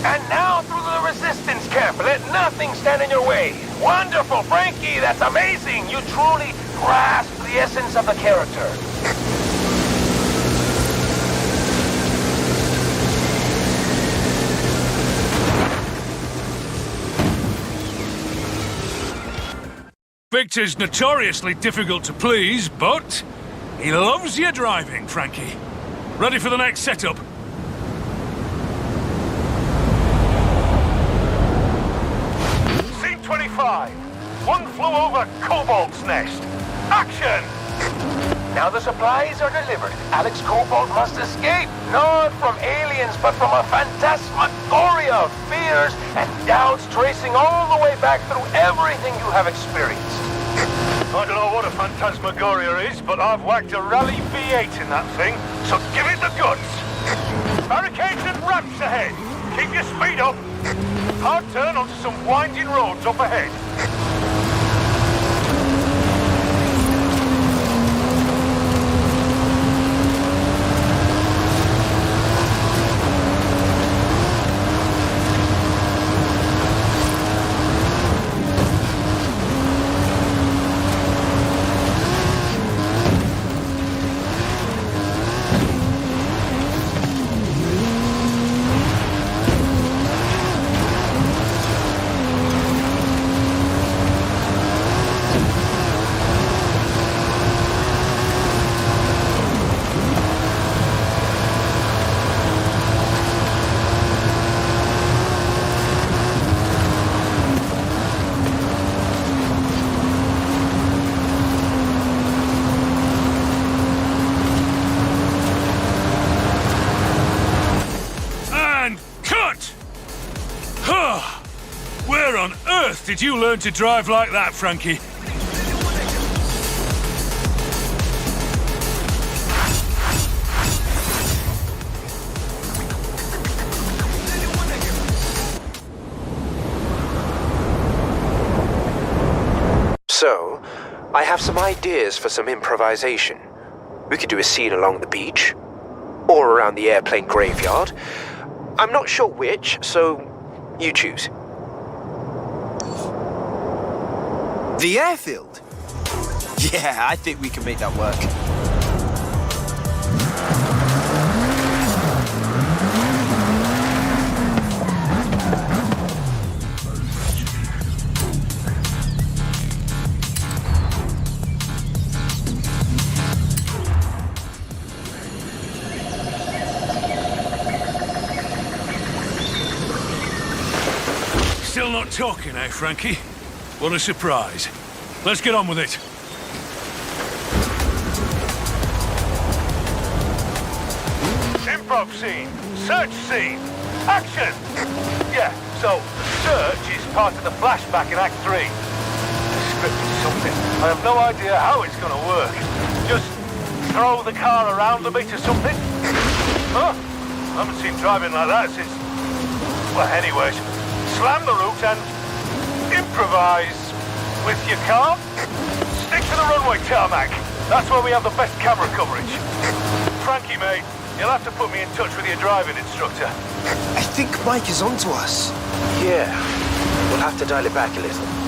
And now through the resistance camp. Let nothing stand in your way. Wonderful, Frankie. That's amazing. You truly grasp the essence of the character. Victor's notoriously difficult to please, but he loves your driving, Frankie. Ready for the next setup? Scene 25. One flew over Cobalt's nest. Action! Now the supplies are delivered. Alex Cobalt must escape, not from aliens, but from a phantasmagoria of fears and doubts tracing all the way back through everything you have experienced. I don't know what a phantasmagoria is, but I've whacked a Rally V8 in that thing, so give it the goods. Barricades and ramps ahead. Keep your speed up. Hard turn onto some winding roads up ahead. did you learn to drive like that, Frankie? So, I have some ideas for some improvisation. We could do a scene along the beach, or around the airplane graveyard. I'm not sure which, so you choose. The airfield? Yeah, I think we can make that work. Still not talking, eh, Frankie? What a surprise. Let's get on with it. Improv scene. Search scene. Action! Yeah, so search is part of the flashback in Act 3. The script is something. I have no idea how it's gonna work. Just throw the car around a bit or something? Huh? I haven't seen driving like that since... Well, anyways, slam the route and improvise with your car. Stick to the runway tarmac. That's where we have the best camera coverage. Frankie, mate, you'll have to put me in touch with your driving instructor. I think Mike is onto us. Yeah, we'll have to dial it back a little.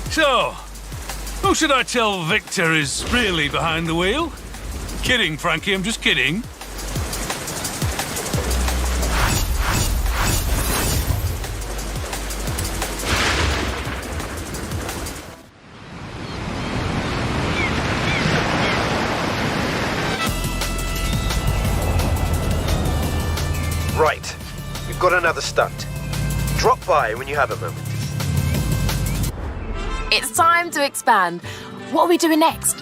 So, who should I tell Victor is really behind the wheel? Kidding, Frankie, I'm just kidding. Right, we've got another stunt. Drop by when you have a moment. It's time to expand. What are we doing next?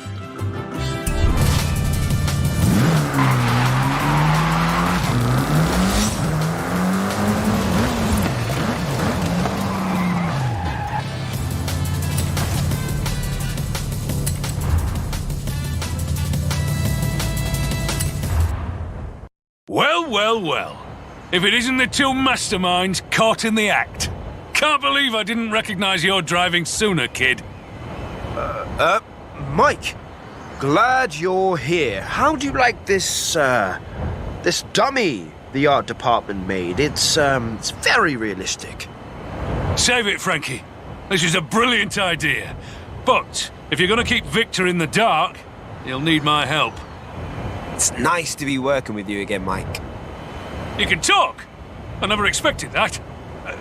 Well, well, well. If it isn't the two masterminds caught in the act. Can't believe I didn't recognize your driving sooner, kid. Mike, glad you're here. How do you like this, this dummy the art department made? It's very realistic. Save it, Frankie. This is a brilliant idea. But if you're gonna keep Victor in the dark, you'll need my help. It's nice to be working with you again, Mike. You can talk! I never expected that.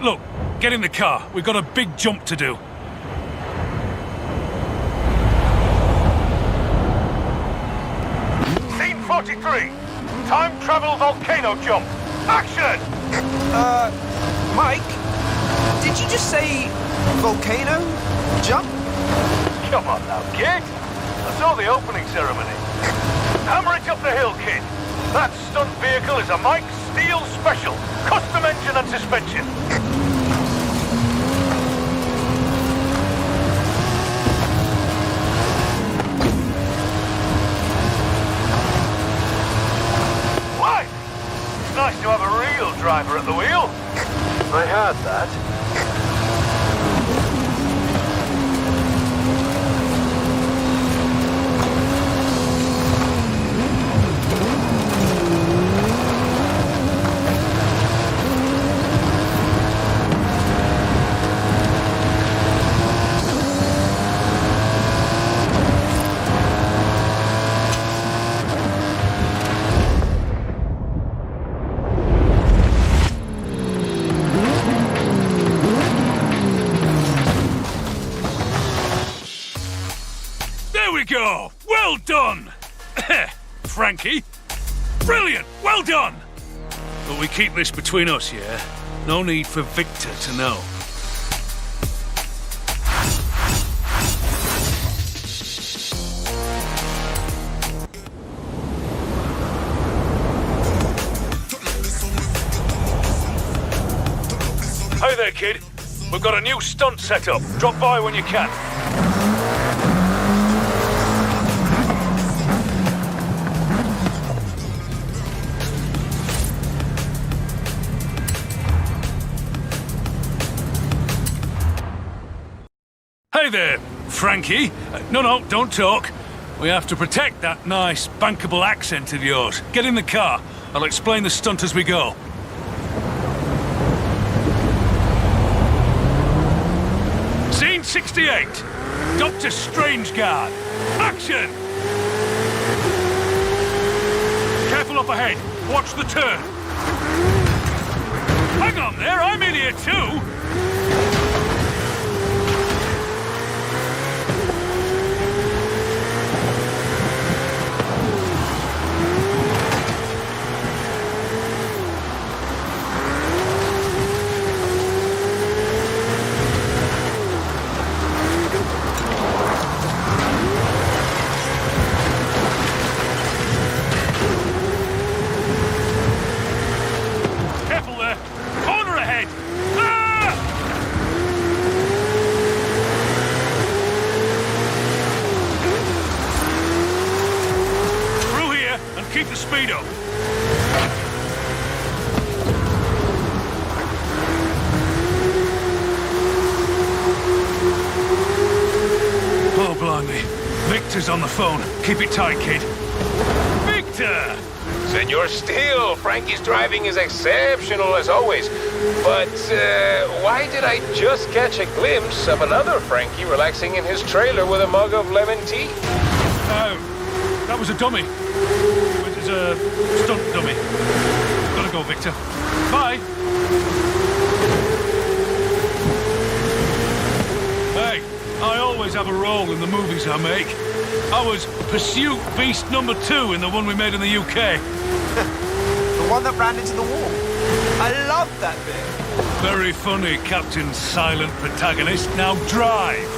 Look, get in the car. We've got a big jump to do. Scene 43. Time travel volcano jump. Action! Mike, did you just say volcano jump? Come on now, kid. I saw the opening ceremony. Hammer it up the hill, kid. That stunt vehicle is a Mike Steel Special. Custom engine and suspension. I heard that. There we go! Well done! Frankie? Brilliant! Well done! But we keep this between us, yeah? No need for Victor to know. Hey there, kid. We've got a new stunt set up. Drop by when you can. Hey there, Frankie. No, don't talk. We have to protect that nice, bankable accent of yours. Get in the car. I'll explain the stunt as we go. Scene 68. Dr. Strangeguard. Action! Careful up ahead. Watch the turn. Hang on there, I'm in here too. Keep the speed up. Oh, blimey. Victor's on the phone. Keep it tight, kid. Victor! Senor Steele, Frankie's driving is exceptional as always. But why did I just catch a glimpse of another Frankie relaxing in his trailer with a mug of lemon tea? That was a dummy. It was a stunt dummy. Gotta go, Victor. Bye. Hey, I always have a role in the movies I make. I was Pursuit Beast number 2 in the one we made in the UK. The one that ran into the wall. I love that bit. Very funny, Captain Silent Protagonist. Now drive.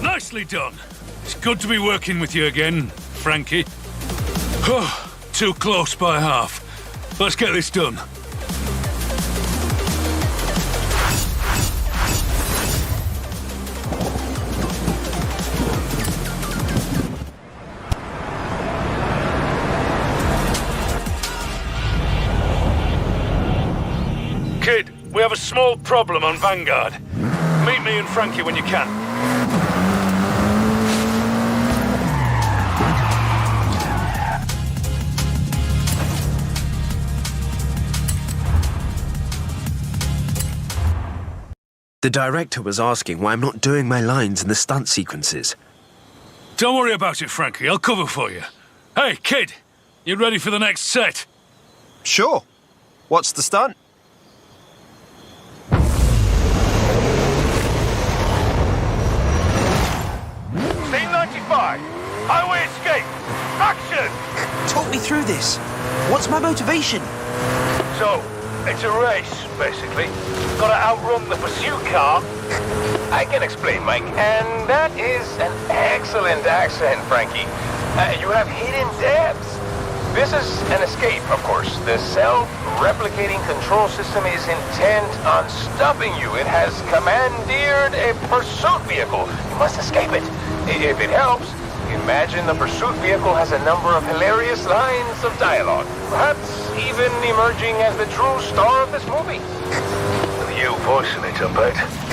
Nicely done. It's good to be working with you again, Frankie. Too close by half. Let's get this done. Kid, we have a small problem on Vanguard. Meet me and Frankie when you can. The director was asking why I'm not doing my lines in the stunt sequences. Don't worry about it, Frankie. I'll cover for you. Hey, kid, you ready for the next set? Sure. What's the stunt? Scene 95. Highway escape. Action! Talk me through this. What's my motivation? So, it's a race, basically. Gotta outrun the pursuit car. I can explain, Mike. And that is an excellent accent, Frankie. You have hidden depths. This is an escape, of course. the self-replicating control system is intent on stopping you. It has commandeered a pursuit vehicle. You must escape it. If it helps, imagine the pursuit vehicle has a number of hilarious lines of dialogue. Perhaps even emerging as the true star of this movie. You voicing it, I bet.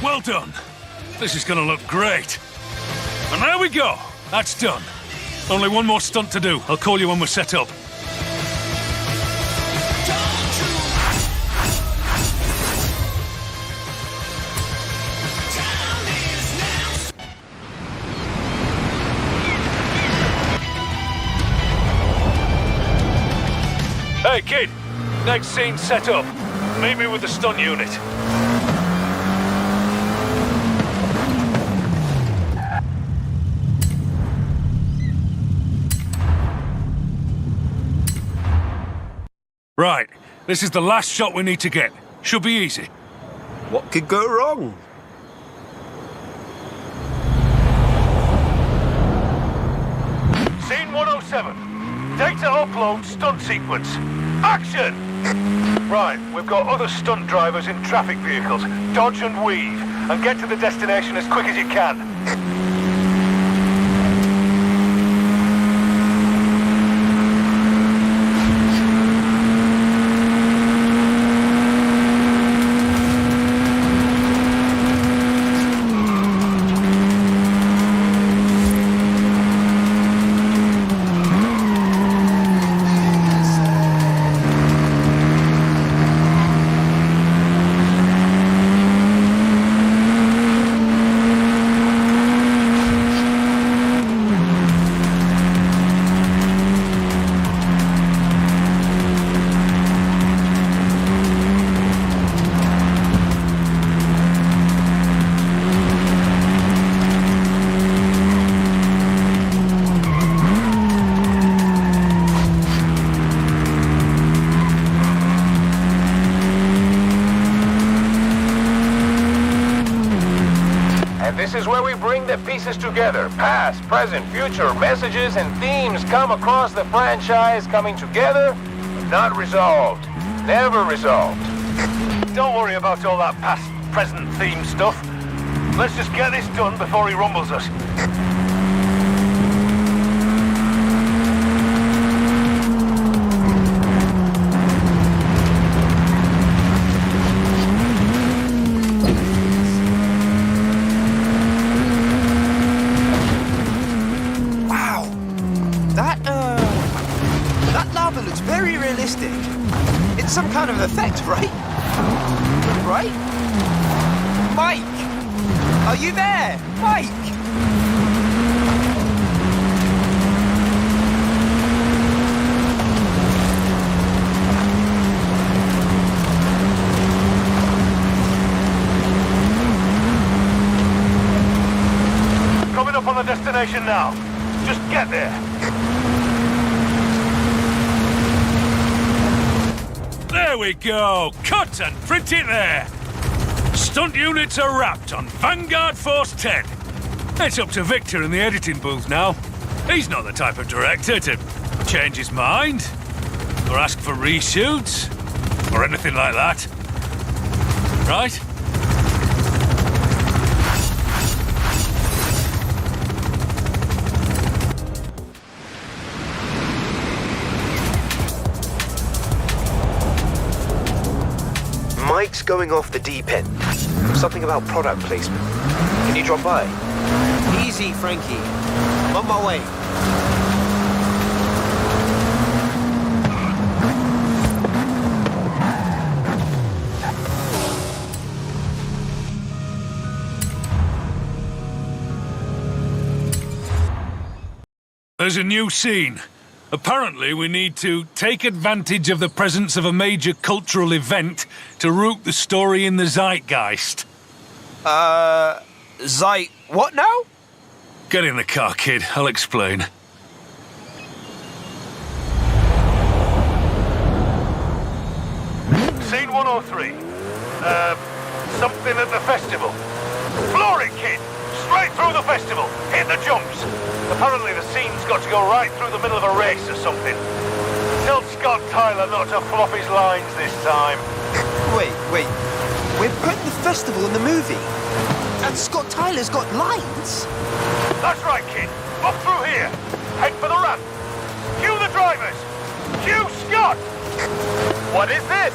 Well done. This is gonna look great. And there we go. That's done. Only one more stunt to do. I'll call you when we're set up. Hey, kid. Next scene set up. Meet me with the stunt unit. Right, this is the last shot we need to get. Should be easy. What could go wrong? Scene 107. Data upload stunt sequence. Action! Right, we've got other stunt drivers in traffic vehicles. Dodge and weave, and get to the destination as quick as you can. This is where we bring the pieces together. Past, present, future, messages and themes come across the franchise coming together, but not resolved. Never resolved. Don't worry about all that past, present theme stuff. Let's just get this done before he rumbles us. It's some kind of effect, right? Right? Mike! Are you there? Mike! Coming up on the destination now. Just get there. There we go! Cut and print it there! Stunt units are wrapped on Vanguard Force 10. It's up to Victor in the editing booth now. He's not the type of director to change his mind, or ask for reshoots, or anything like that. Right? Mike's going off the deep end. Something about product placement. Can you drop by? Easy, Frankie. I'm on my way. There's a new scene. Apparently, we need to take advantage of the presence of a major cultural event to root the story in the zeitgeist. What now? Get in the car, kid. I'll explain. Scene 103. Something at the festival. Floor it, kid! Straight through the festival. Hit the jumps. Apparently the scene's got to go right through the middle of a race or something. Tell Scott Tyler not to flop his lines this time. Wait. We're putting the festival in the movie. And Scott Tyler's got lines? That's right, kid. Up through here. Head for the ramp. Cue the drivers. Cue Scott! What is this?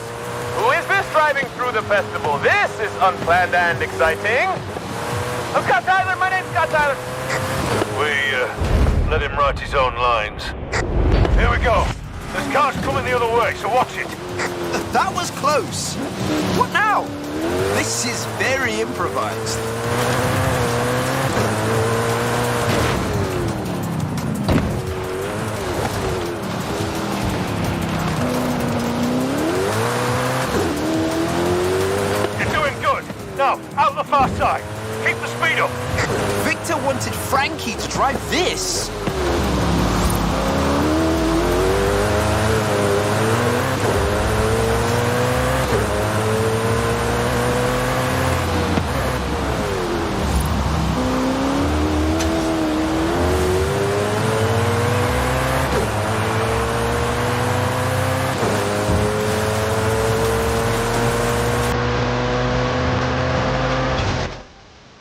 Who is this driving through the festival? This is unplanned and exciting. I'm Scott Tyler. My name's Scott Tyler. We, let him write his own lines. Here we go. There's cars coming the other way, so watch it. That was close. What now? This is very improvised. You're doing good. Now, out the far side. Keep the speed up. Victor wanted Frankie to drive this.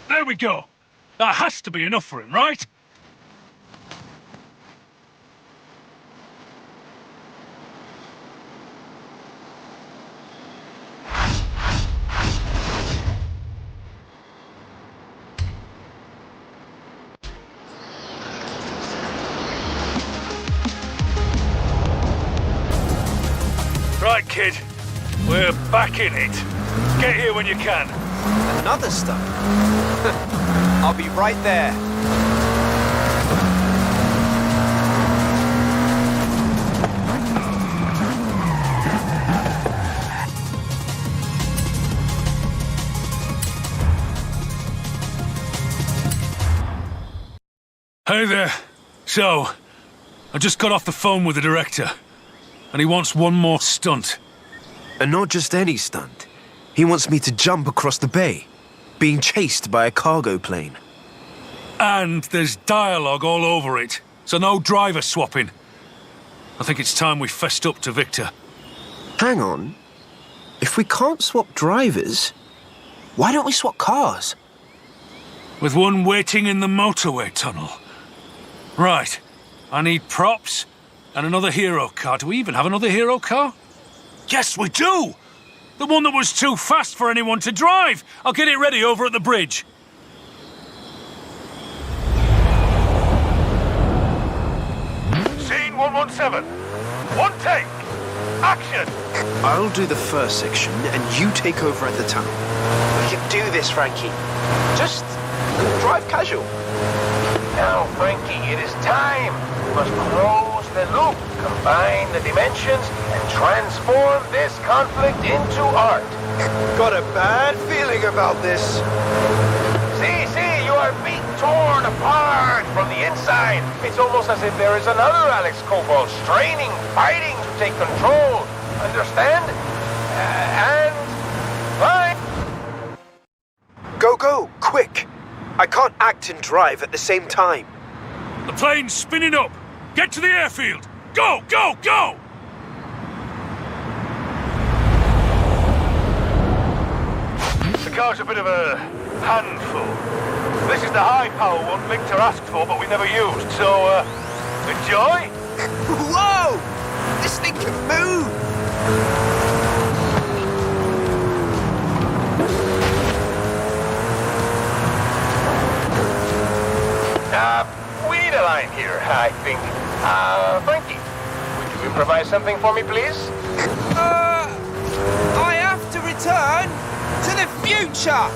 There we go. That has to be enough for him, right? Right, kid. We're back in it. Get here when you can. Another stunt? I'll be right there. Hey there. So, I just got off the phone with the director, and he wants one more stunt. And not just any stunt. He wants me to jump across the bay, being chased by a cargo plane. And there's dialogue all over it, so no driver swapping. I think it's time we fessed up to Victor. Hang on. If we can't swap drivers, why don't we swap cars? With one waiting in the motorway tunnel. Right. I need props and another hero car. Do we even have another hero car? Yes, we do! The one that was too fast for anyone to drive. I'll get it ready over at the bridge. Scene 117. One take. Action. I'll do the first section, and you take over at the tunnel. We can do this, Frankie. Just drive casual. Now, Frankie, it is time. We must close the loop, combine the dimensions, and transform this conflict into art. Got a bad feeling about this. See, you are being torn apart from the inside. It's almost as if there is another Alex Cobalt straining, fighting to take control. Understand? And... fine. Go, quick. I can't act and drive at the same time. The plane's spinning up. Get to the airfield. Go! The car's a bit of a handful. This is the high-power one Victor asked for, but we never used, so, enjoy? Whoa! This thing can move! We need a line here, I think. Frankie, would you improvise something for me, please? I have to return to the future!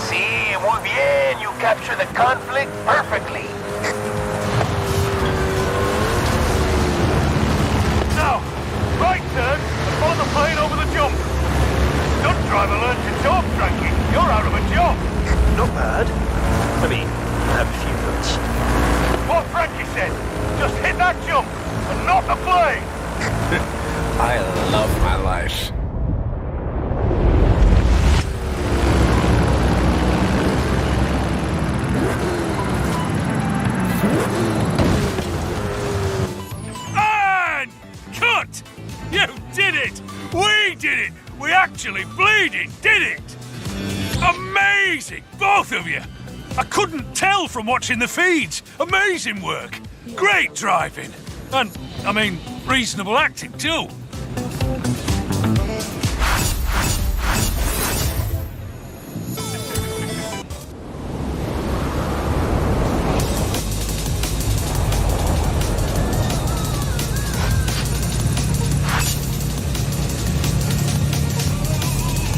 Sí, muy bien. You capture the conflict perfectly. turn and follow the plane over the jump. Stunt driver learned to talk, Frankie. You're out of a job. Not bad. I mean, I have a few notes. What Frankie said. Just hit that jump and not the plane. I love my life. And cut! You did it! We did it! We actually bleeding did it! Amazing, both of you! I couldn't tell from watching the feeds. Amazing work. Great driving. And, I mean, reasonable acting too.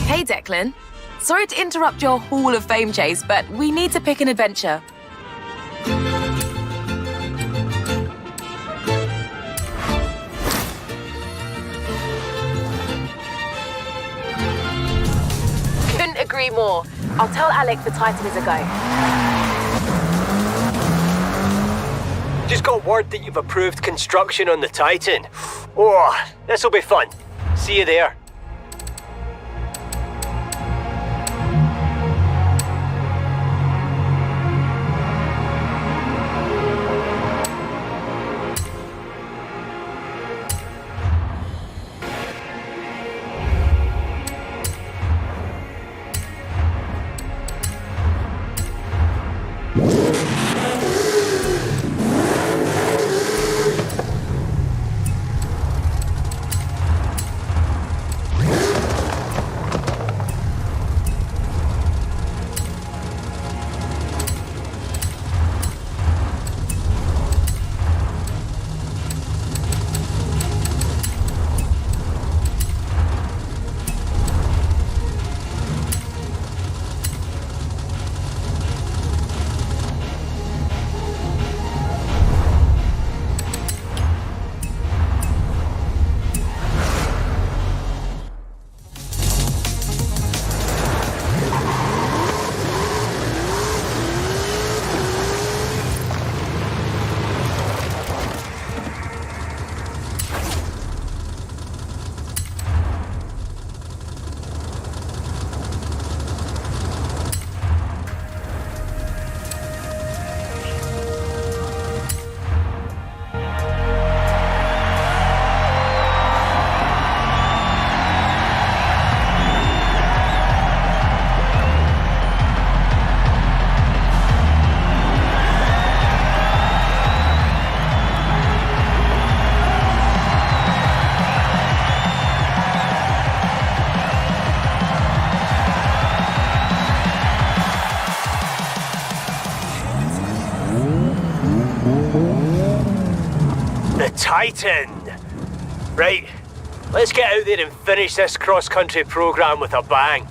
Hey, Declan. Sorry to interrupt your Hall of Fame chase, but we need to pick an adventure. Couldn't agree more. I'll tell Alec the Titan is a go. Just got word that you've approved construction on the Titan. Oh, this'll be fun. See you there. Titan! Right, let's get out there and finish this cross-country programme with a bang.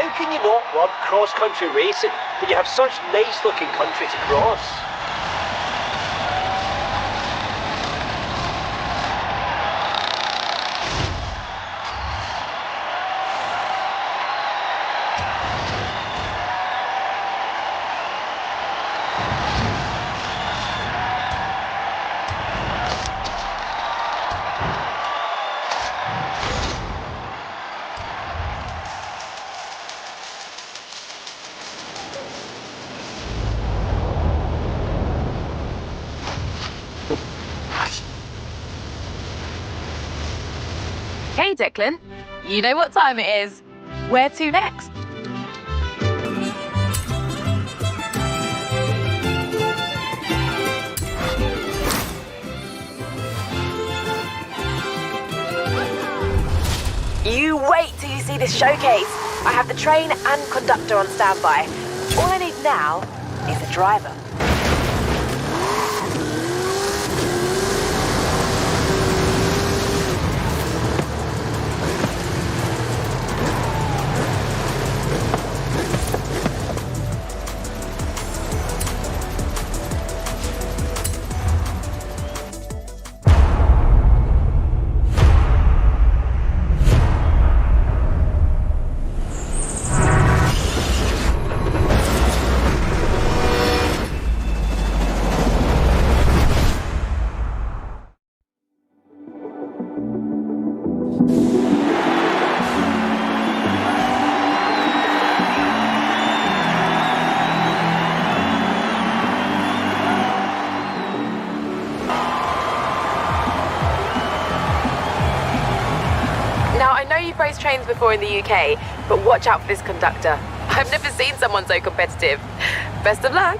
How can you not love cross-country racing when you have such nice-looking country to cross? Hey, Declan. You know what time it is. Where to next? You wait till you see this showcase. I have the train and conductor on standby. All I need now is a driver. You've raced trains before in the UK, but watch out for this conductor. I've never seen someone so competitive. Best of luck.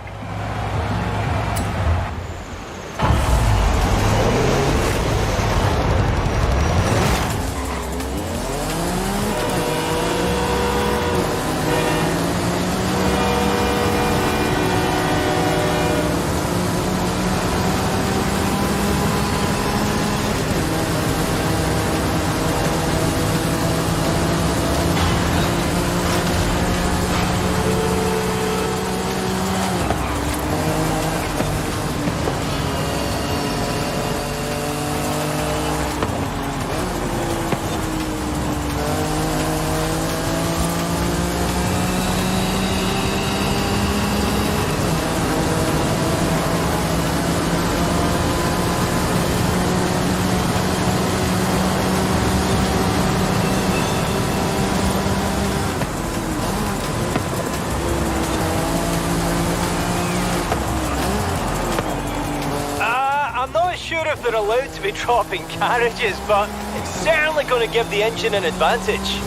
Sure if they're allowed to be dropping carriages, but it's certainly going to give the engine an advantage.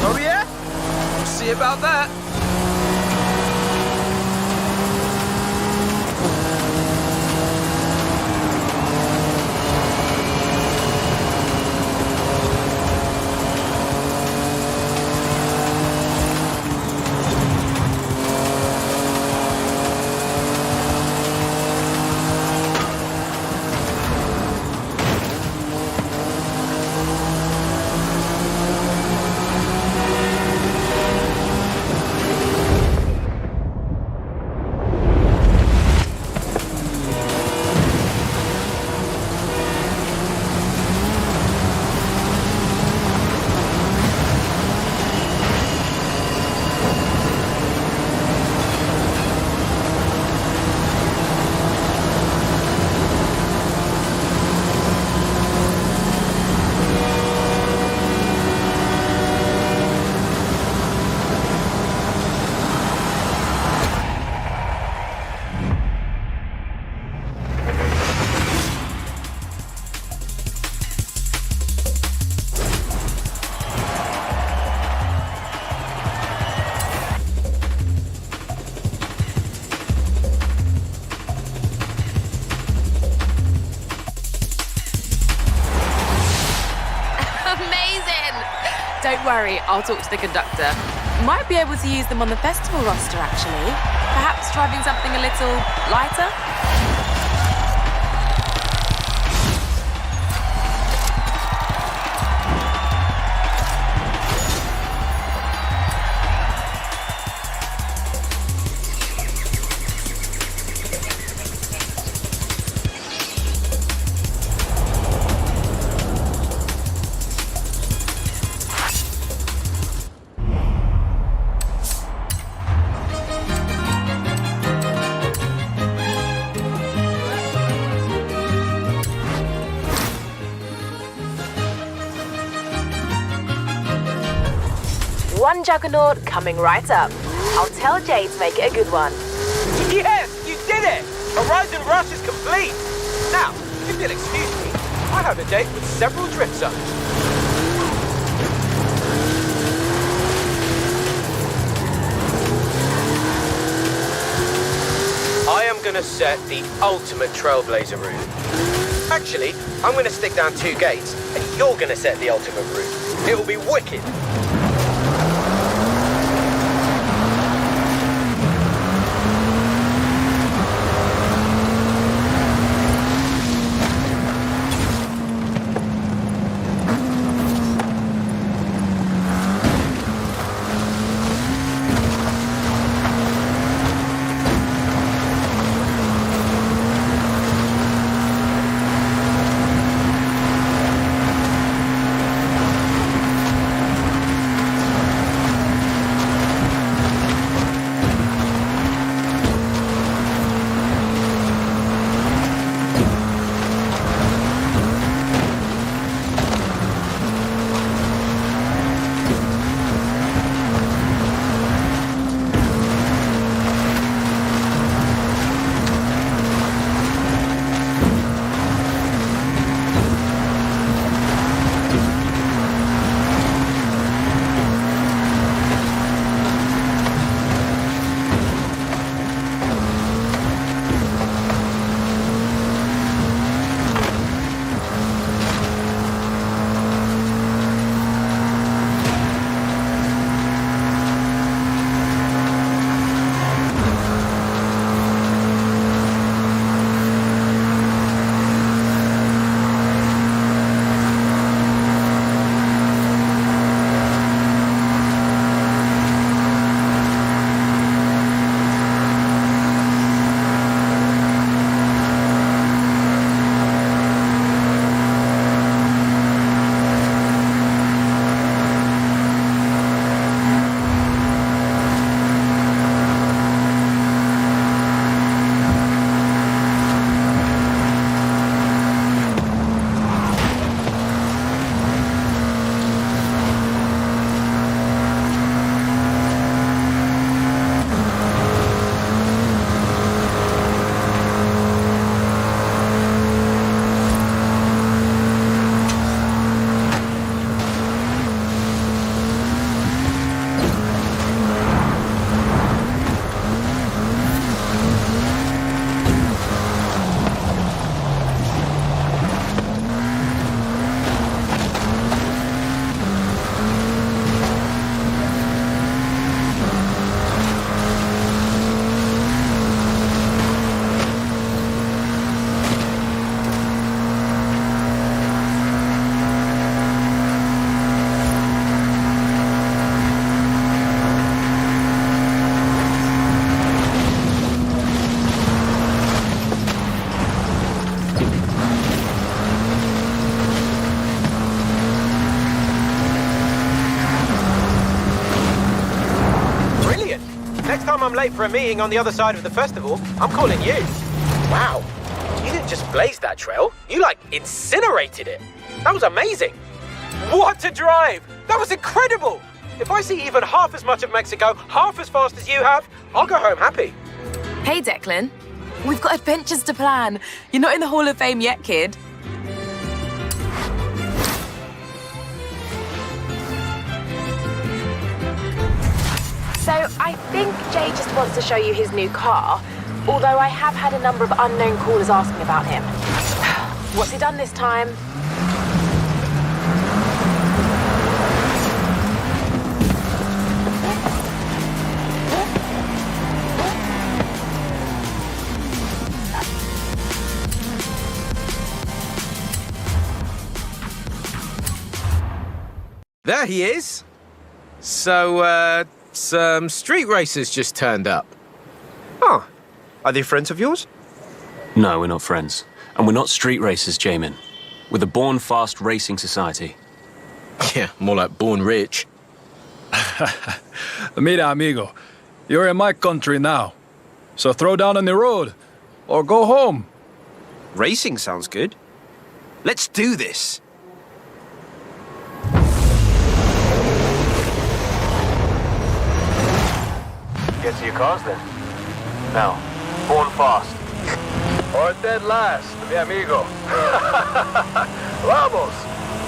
Oh yeah? We'll see about that. Don't worry, I'll talk to the conductor. Might be able to use them on the festival roster, actually. Perhaps driving something a little lighter? one juggernaut coming right up. I'll tell Jay to make it a good one. Yes, you did it! Horizon Rush is complete! Now, if you'll excuse me, I have a date with several drift zones. I am gonna set the ultimate trailblazer route. Actually, I'm gonna stick down 2 gates, and you're gonna set the ultimate route. It'll be wicked. I'm late for a meeting on the other side of the festival, I'm calling you. Wow, you didn't just blaze that trail, you like incinerated it. That was amazing. What a drive! That was incredible! If I see even half as much of Mexico, half as fast as you have, I'll go home happy. Hey, Declan. We've got adventures to plan. You're not in the Hall of Fame yet, kid. So I think Jay just wants to show you his new car, although I have had a number of unknown callers asking about him. What's he done this time? There he is. So, some street racers just turned up. Oh, are they friends of yours? No, we're not friends. And we're not street racers, Jamin. We're the Born Fast Racing Society. Yeah, more like born rich. Mira, amigo. You're in my country now. So throw down on the road, or go home. Racing sounds good. Let's do this. get to your cars then. Now, born fast. Or dead last, mi amigo. Vamos,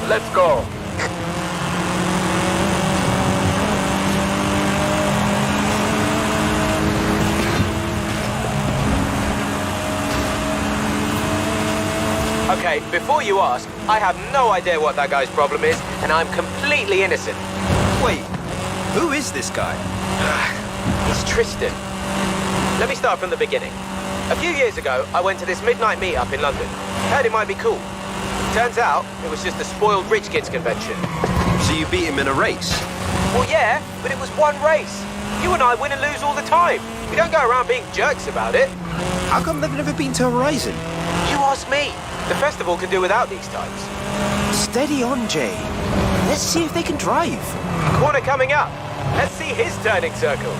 let's go. Okay, before you ask, I have no idea what that guy's problem is, and I'm completely innocent. Wait, who is this guy? It's Tristan. Let me start from the beginning. A few years ago, I went to this midnight meetup in London. Heard it might be cool. Turns out, it was just a spoiled rich kids convention. So you beat him in a race? Well, yeah, but it was one race. You and I win and lose all the time. We don't go around being jerks about it. How come they've never been to Horizon? You ask me. The festival can do without these types. Steady on, Jay. Let's see if they can drive. Corner coming up. Let's see his turning circle.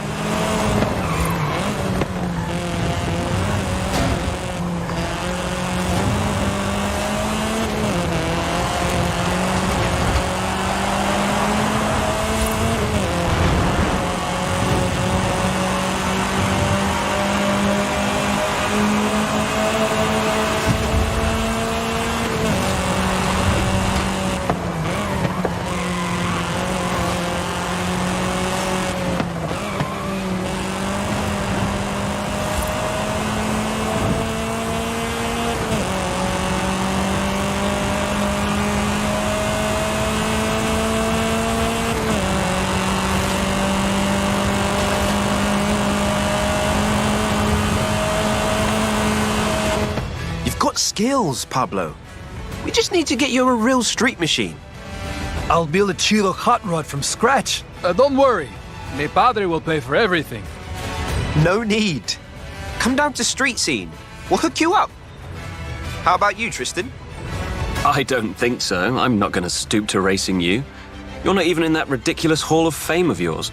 Skills, Pablo. We just need to get you a real street machine. I'll build a Chilo hot rod from scratch. Don't worry. Mi padre will pay for everything. No need. Come down to street scene. We'll hook you up. How about you, Tristan? I don't think so. I'm not going to stoop to racing you. You're not even in that ridiculous Hall of Fame of yours.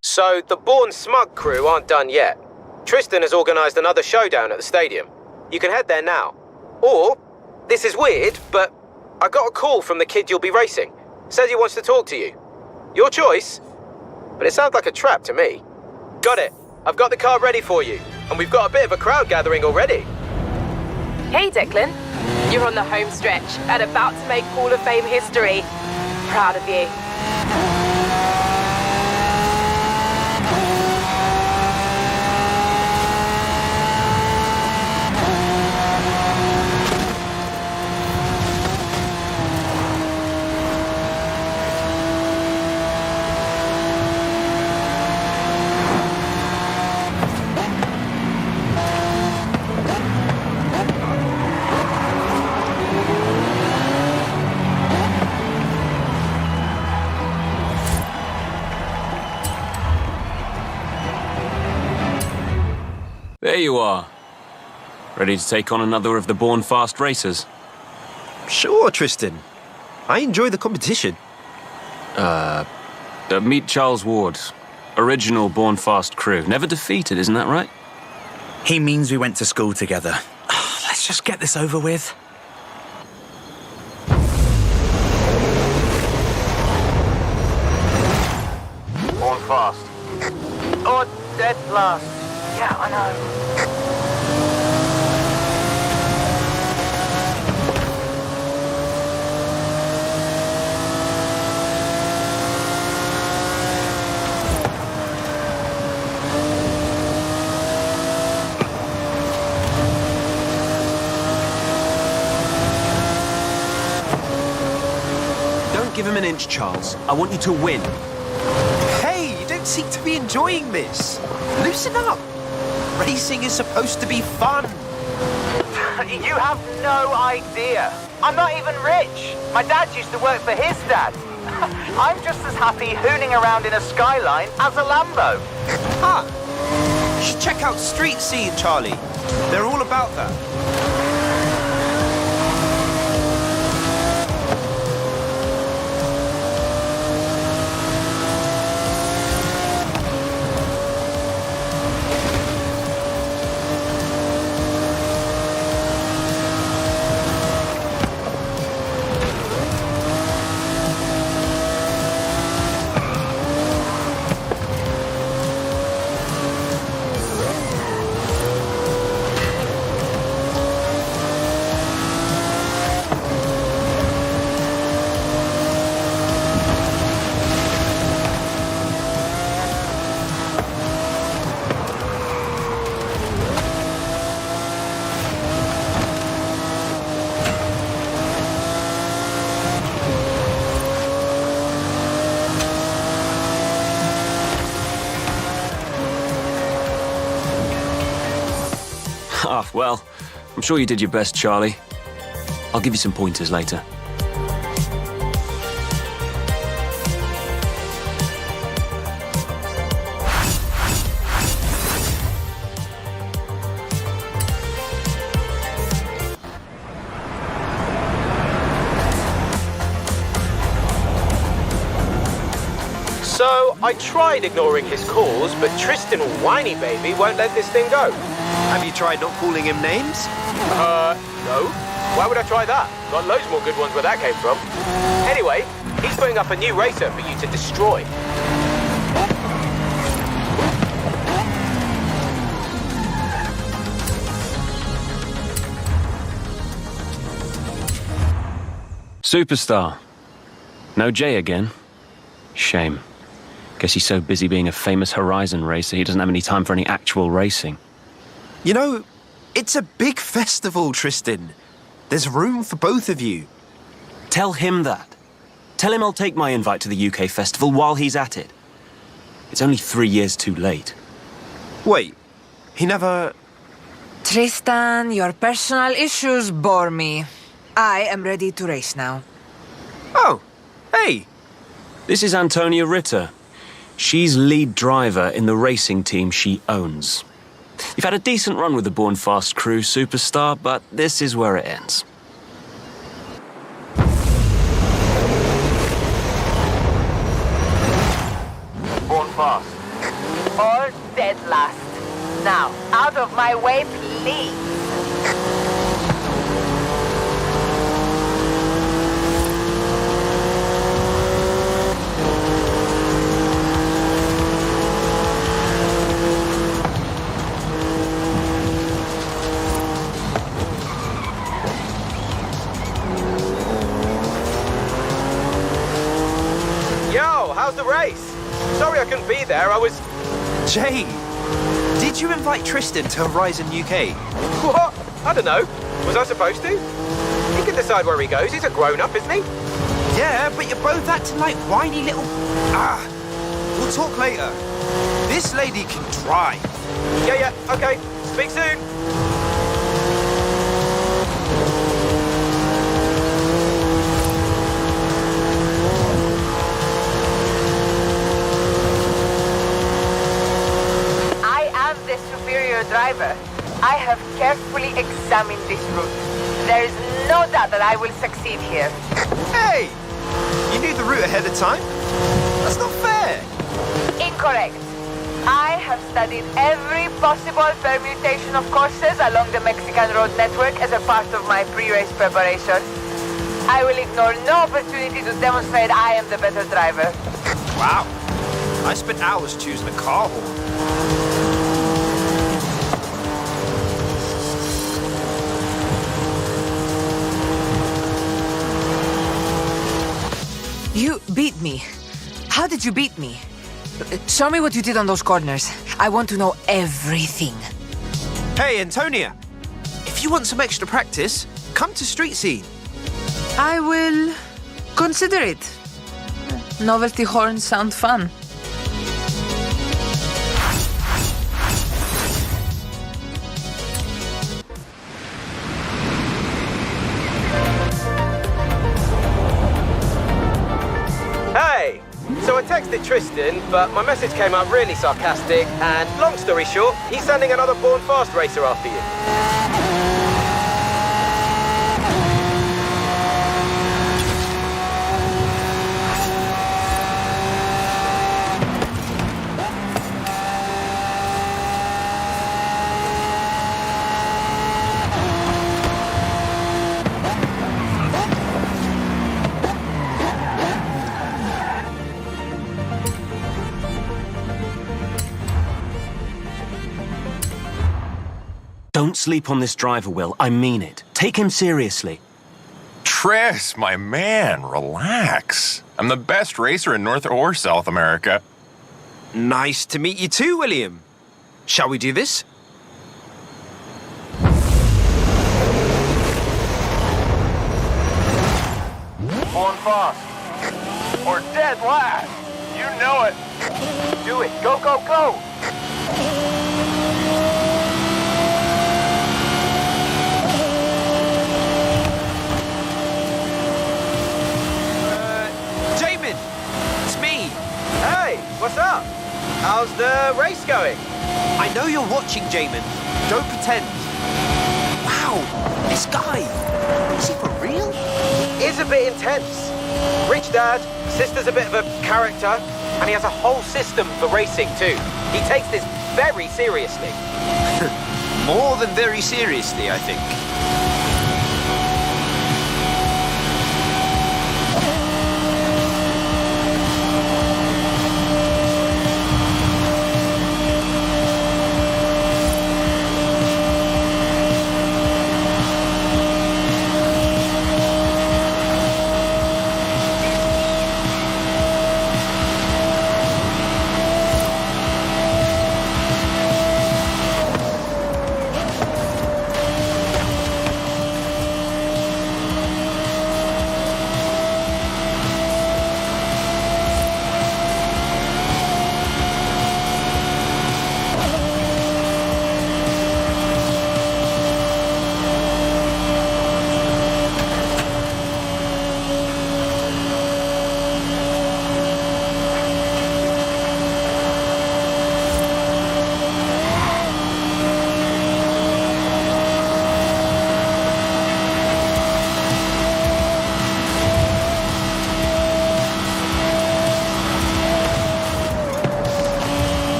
So, the Born Smug crew aren't done yet. Tristan has organised another showdown at the stadium. You can head there now. Or, this is weird, but I got a call from the kid you'll be racing. Says he wants to talk to you. Your choice. But it sounds like a trap to me. Got it. I've got the car ready for you. And we've got a bit of a crowd gathering already. Hey, Declan. You're on the home stretch and about to make Hall of Fame history. Proud of you. There you are. Ready to take on another of the Born Fast racers? Sure, Tristan. I enjoy the competition. Meet Charles Ward. Original Born Fast crew. Never defeated, isn't that right? He means we went to school together. Let's just get this over with. Born fast. Or dead last. Yeah, I know. Don't give him an inch, Charles. I want you to win. Hey, you don't seem to be enjoying this. Loosen up. Racing is supposed to be fun. You have no idea. I'm not even rich. My dad used to work for his dad. I'm just as happy hooning around in a Skyline as a Lambo. Ah, you should check out Street Scene, Charlie. They're all about that. Well, I'm sure you did your best, Charlie. I'll give you some pointers later. So, I tried ignoring his calls, but Tristan Whiny Baby won't let this thing go. Have you tried not calling him names? No. Why would I try that? Got loads more good ones where that came from. Anyway, he's putting up a new racer for you to destroy. Superstar. No Jay again. Shame. Guess he's so busy being a famous Horizon racer, he doesn't have any time for any actual racing. You know, it's a big festival, Tristan. There's room for both of you. Tell him that. Tell him I'll take my invite to the UK festival while he's at it. It's only 3 years too late. Wait, he never... Tristan, your personal issues bore me. I am ready to race now. Oh, hey. This is Antonia Ritter. She's lead driver in the racing team she owns. You've had a decent run with the Born Fast crew, Superstar, but this is where it ends. Born fast. All dead last. Now, out of my way, please. How's the race? Sorry I couldn't be there, I was... Jay, did you invite Tristan to Horizon UK? What? I don't know. Was I supposed to? He can decide where he goes, he's a grown-up, isn't he? Yeah, but you're both acting like whiny little... We'll talk later. This lady can drive. Yeah, okay. Speak soon. Driver. I have carefully examined this route. There is no doubt that I will succeed here. Hey! You knew the route ahead of time? That's not fair. Incorrect. I have studied every possible permutation of courses along the Mexican road network as a part of my pre-race preparation. I will ignore no opportunity to demonstrate I am the better driver. Wow. I spent hours choosing a car horn. You beat me. How did you beat me? Show me what you did on those corners. I want to know everything. Hey, Antonia. If you want some extra practice, come to Street Scene. I will consider it. Novelty horns sound fun. Hey! So I texted Tristan, but my message came out really sarcastic, and long story short, he's sending another Born Fast racer after you. Don't sleep on this driver, Will. I mean it. Take him seriously. Tris, my man, relax. I'm the best racer in North or South America. Nice to meet you too, William. Shall we do this? Born fast. Or dead last. You know it. Do it. Go, go, go. the race going? I know you're watching, Jamin. Don't pretend. Wow, this guy. Is he for real? He is a bit intense. Rich dad, sister's a bit of a character, and he has a whole system for racing too. He takes this very seriously. More than very seriously, I think.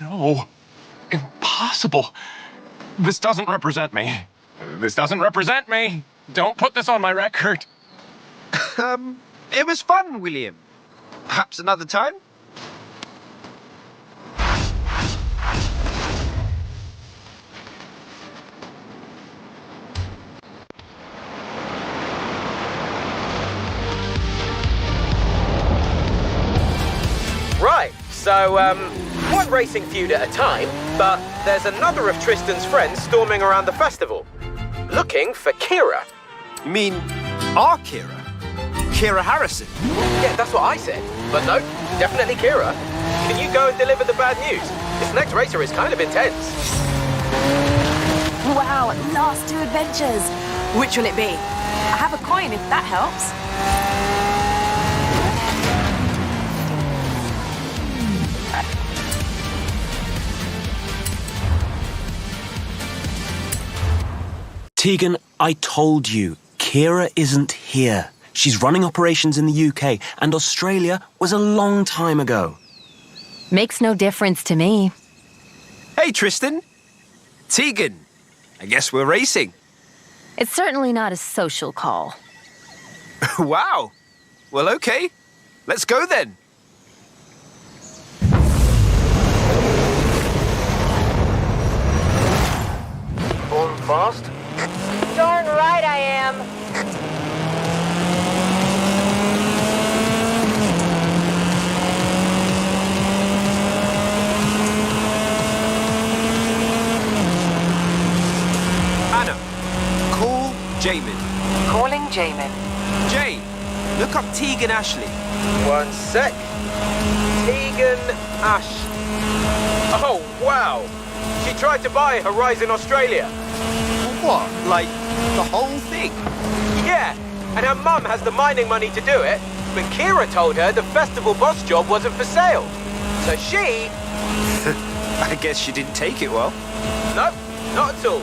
No. Impossible. This doesn't represent me. This doesn't represent me. Don't put this on my record. It was fun, William. Perhaps another time? Right, so, one racing feud at a time, but there's another of Tristan's friends storming around the festival, looking for Kira. You mean our Kira? Kira Harrison? Yeah, that's what I said. But no, definitely Kira. Can you go and deliver the bad news? This next racer is kind of intense. Wow, last 2 adventures. Which will it be? I have a coin if that helps. Tegan, I told you, Kira isn't here. She's running operations in the UK, and Australia was a long time ago. Makes no difference to me. Hey, Tristan. Tegan. I guess we're racing. It's certainly not a social call. Wow. Well, okay. Let's go then. Going fast? Darn right I am. Anna, call Jamin. Calling Jamin. Jay, look up Tegan Ashley. One sec. Tegan Ash. Oh, wow. She tried to buy Horizon Australia. What? Like, the whole thing? Yeah, and her mum has the mining money to do it, but Kira told her the festival boss job wasn't for sale. So she... I guess she didn't take it well. Nope, not at all.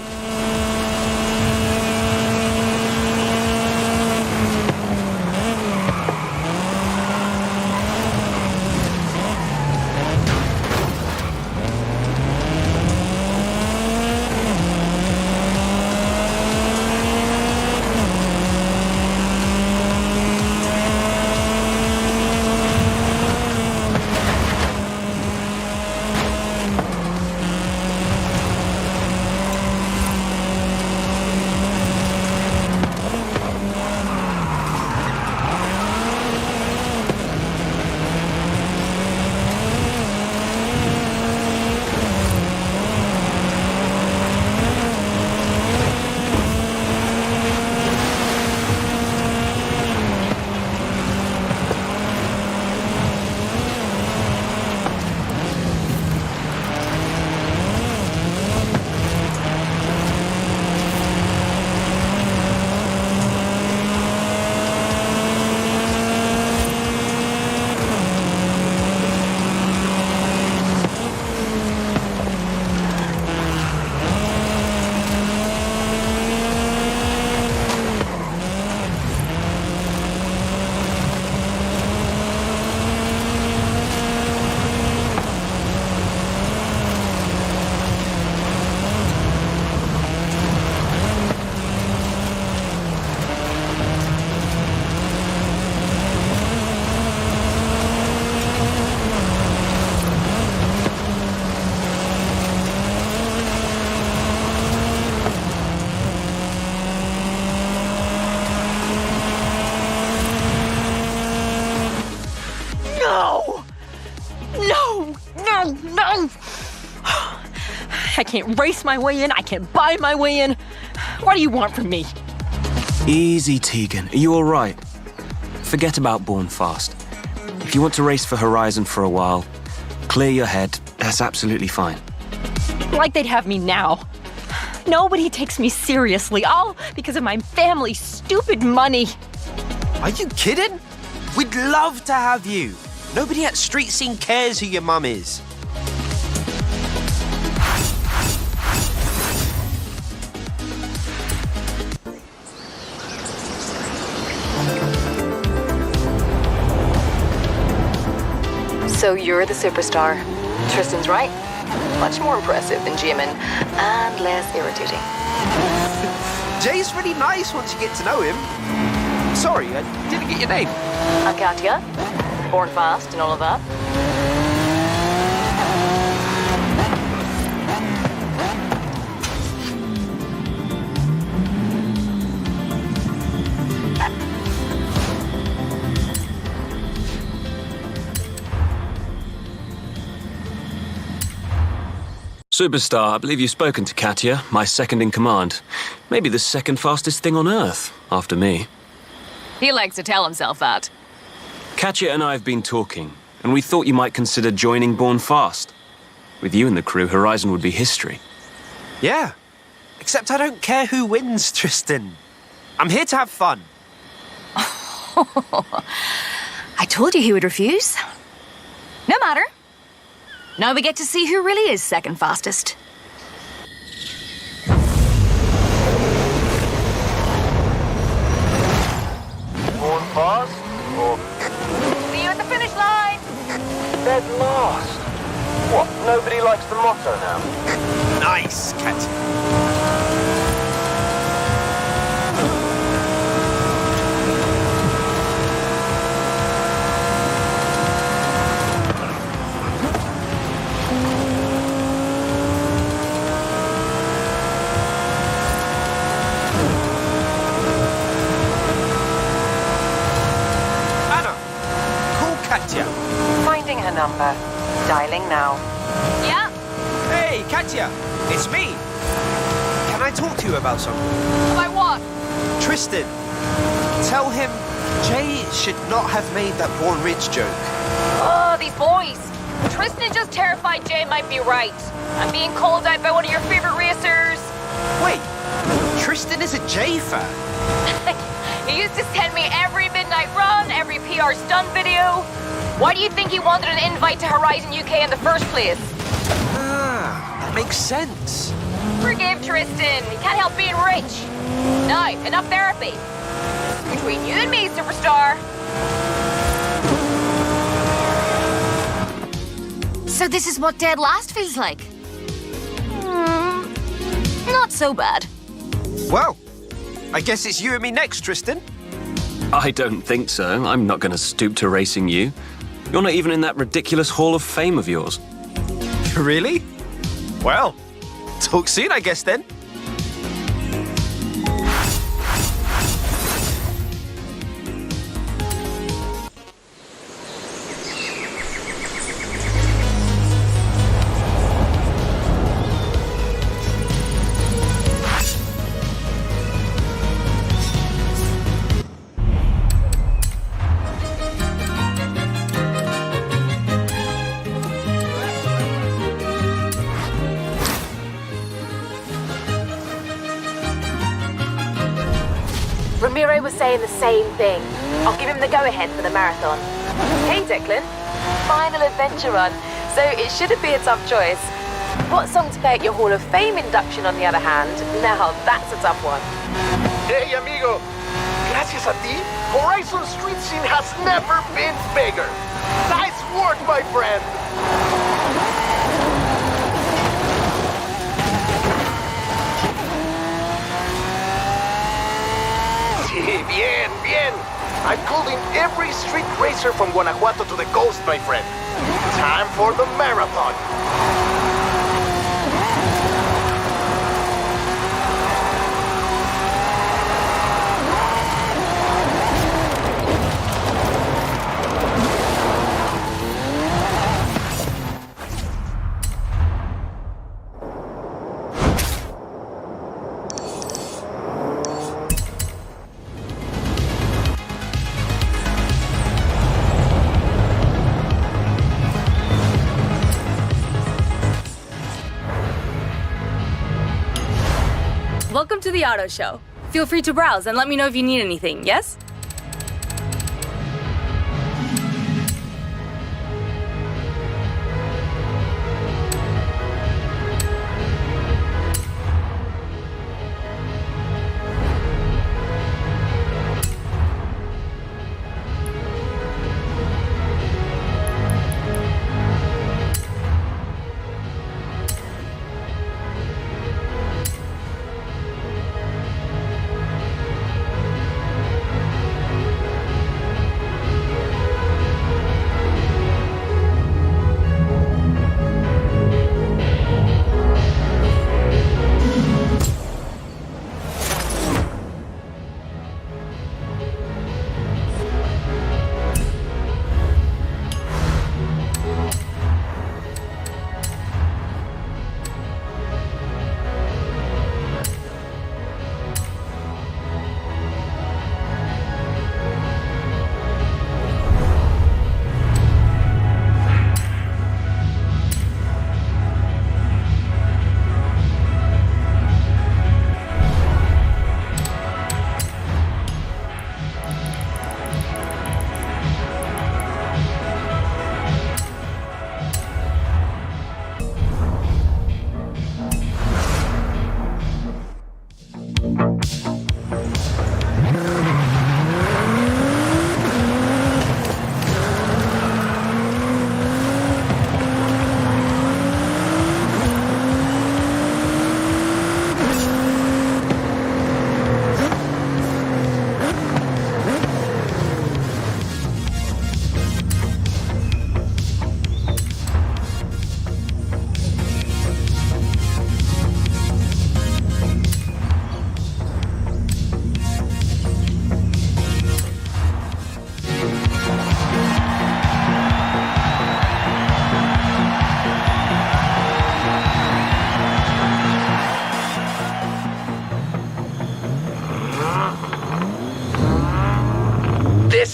no! I can't race my way in. I can't buy my way in. What do you want from me? Easy, Tegan. Are you all right? Forget about Born Fast. If you want to race for Horizon for a while, clear your head. That's absolutely fine. Like they'd have me now. Nobody takes me seriously, all because of my family's stupid money. Are you kidding? We'd love to have you. Nobody at Street Scene cares who your mum is. So you're the superstar. Tristan's right. Much more impressive than Jimin, and less irritating. Jay's really nice once you get to know him. Sorry, I didn't get your name. I'm Katya. Born Fast and all of that. Superstar, I believe you've spoken to Katya, my second in command. Maybe the second fastest thing on Earth, after me. He likes to tell himself that. Katya and I have been talking, and we thought you might consider joining Born Fast. With you in the crew, Horizon would be history. Yeah, except I don't care who wins, Tristan. I'm here to have fun. I told you he would refuse. No matter. Now we get to see who really is second fastest. Born Fast? Or See you at the finish line! dead last? What, nobody likes the motto now? Nice, Katya. Finding her number. Dialing now. Yeah? Hey, Katya, it's me. Can I talk to you about something? About what? Tristan, tell him Jay should not have made that Bourne Ridge joke. Oh, these boys. Tristan is just terrified Jay might be right. I'm being called out by one of your favorite racers. Wait, Tristan is a Jay fan? He used to send me every midnight run, every PR stunt video. Why do you think he wanted an invite to Horizon UK in the first place? Ah, that makes sense. Forgive Tristan. He can't help being rich. Now, enough therapy. Between you and me, superstar. So this is what dead last feels like? Not so bad. Well, I guess it's you and me next, Tristan. I don't think so. I'm not going to stoop to racing you. You're not even in that ridiculous Hall of Fame of yours. Really? Well, talk soon, I guess, then. Ramiro was saying the same thing. I'll give him the go-ahead for the marathon. Hey, Declan. Final adventure run, so it shouldn't be a tough choice. What song to play at your Hall of Fame induction, on the other hand? Now, that's a tough one. Hey, amigo. Gracias a ti, Horizon Street Scene has never been bigger. Nice work, my friend. Bien, bien. I pulled in every street racer from Guanajuato to the coast, my friend. Time for the marathon. welcome to the auto show. Feel free to browse and let me know if you need anything, yes?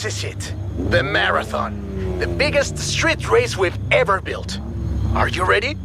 This is it. The marathon. The biggest street race we've ever built. Are you ready?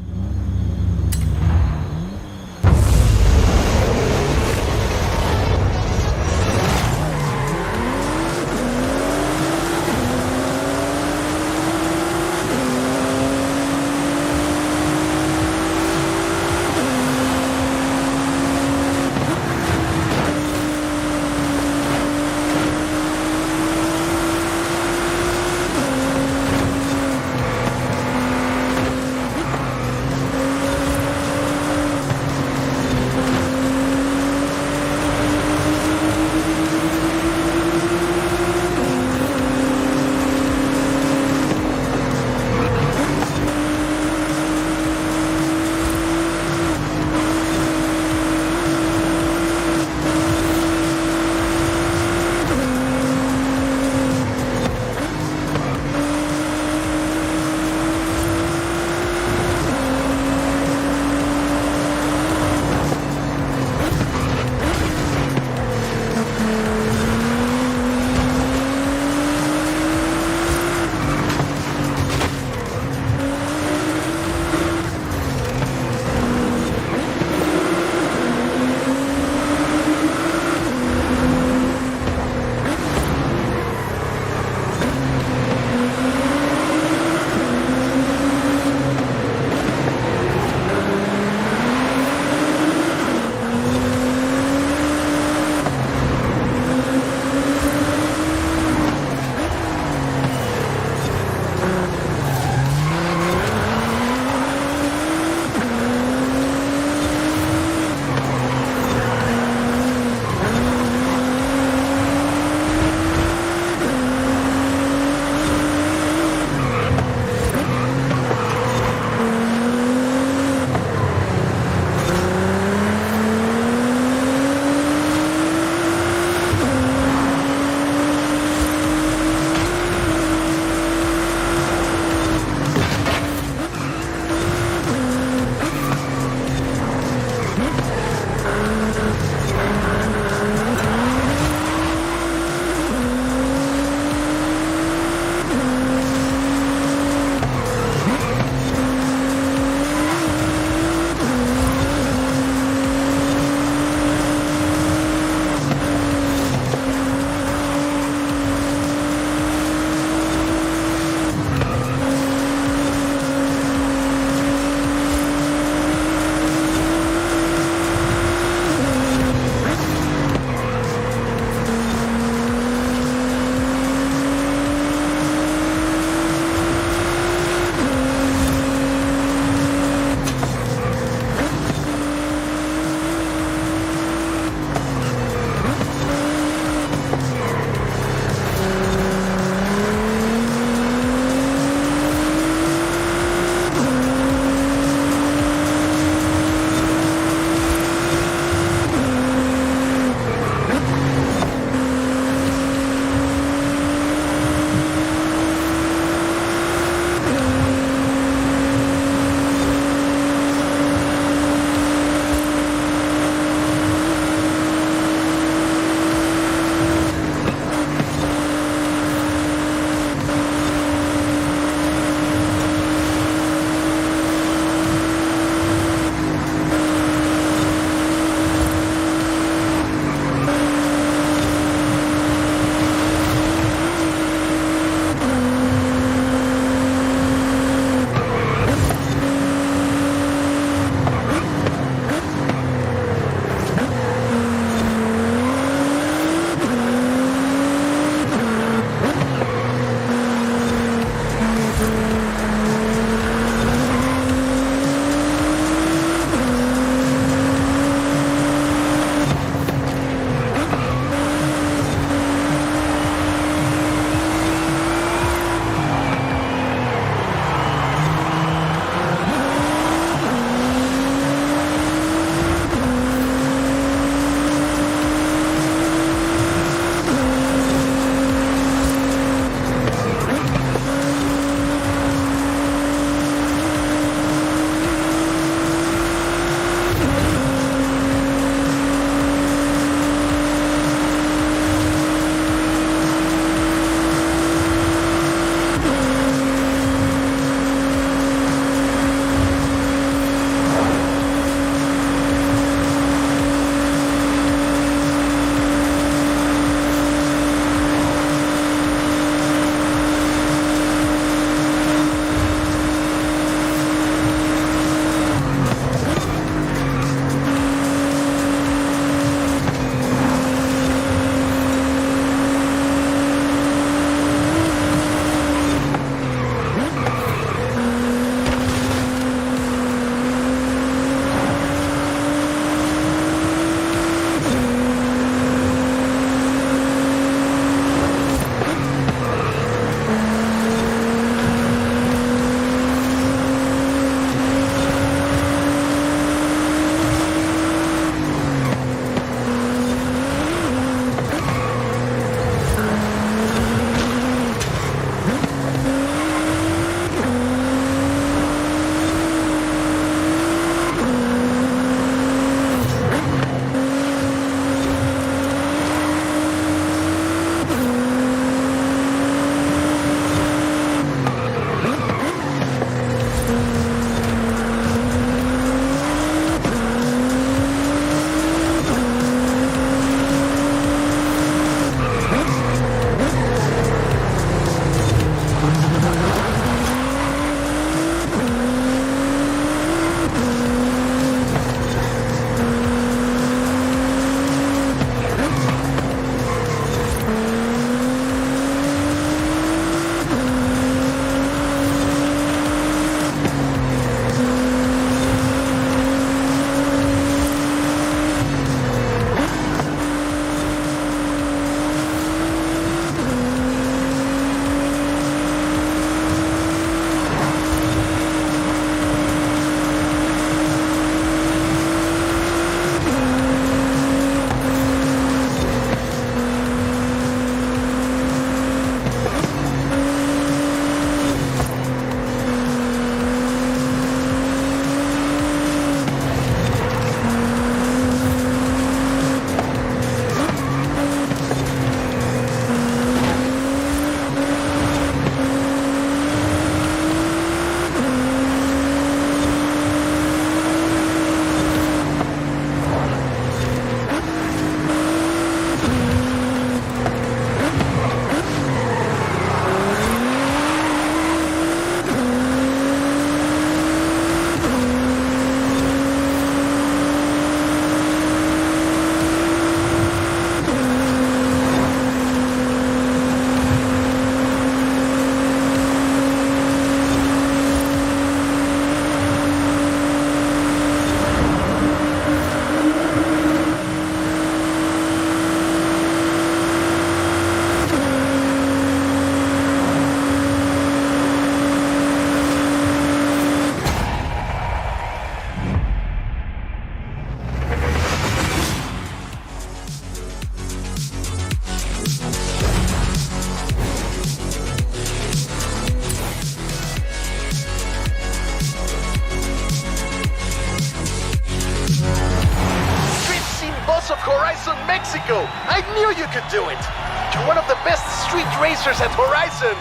Horizon Mexico! I knew you could do it! You're one of the best street racers at Horizon!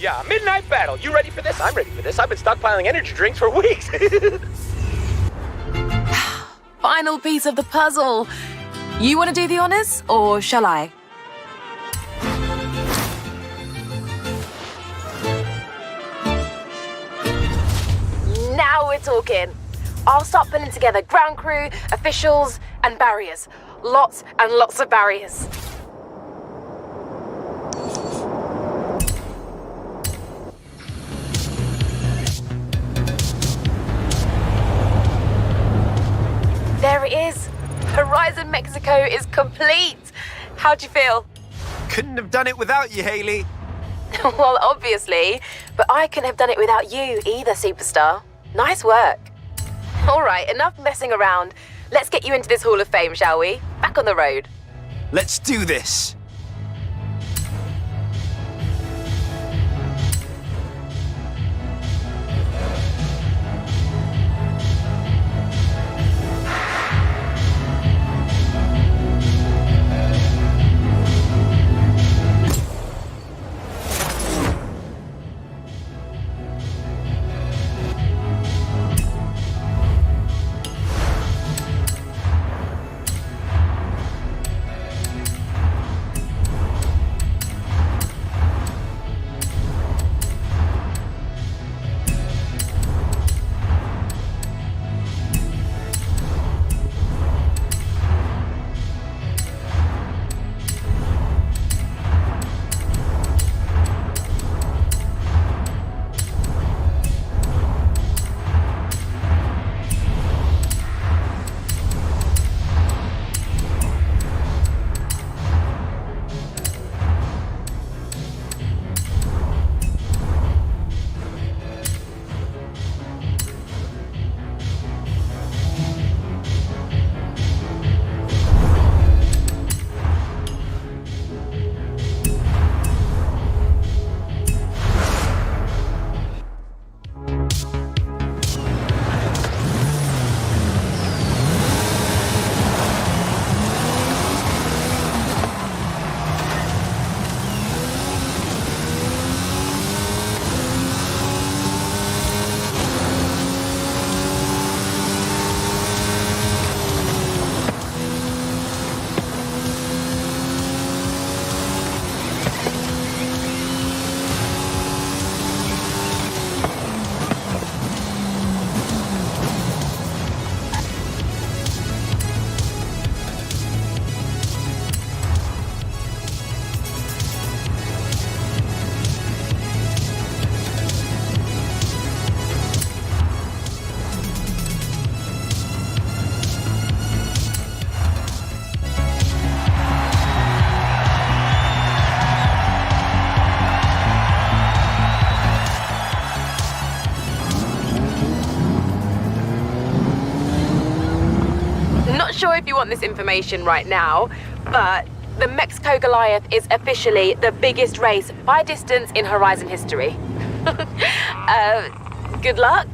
Yeah, midnight battle. You ready for this? I'm ready for this. I've been stockpiling energy drinks for weeks. Final piece of the puzzle. You want to do the honors, or shall I? Now we're talking. I'll start pulling together ground crew, officials, and barriers. Lots and lots of barriers. There it is. Horizon Mexico is complete. How'd you feel? Couldn't have done it without you, Haley. Well, obviously, but I couldn't have done it without you either, superstar. Nice work. All right, enough messing around. Let's get you into this Hall of Fame, shall we? Back on the road. Let's do this. Sure if you want this information right now, but the Mexico Goliath is officially the biggest race by distance in Horizon history. Good luck.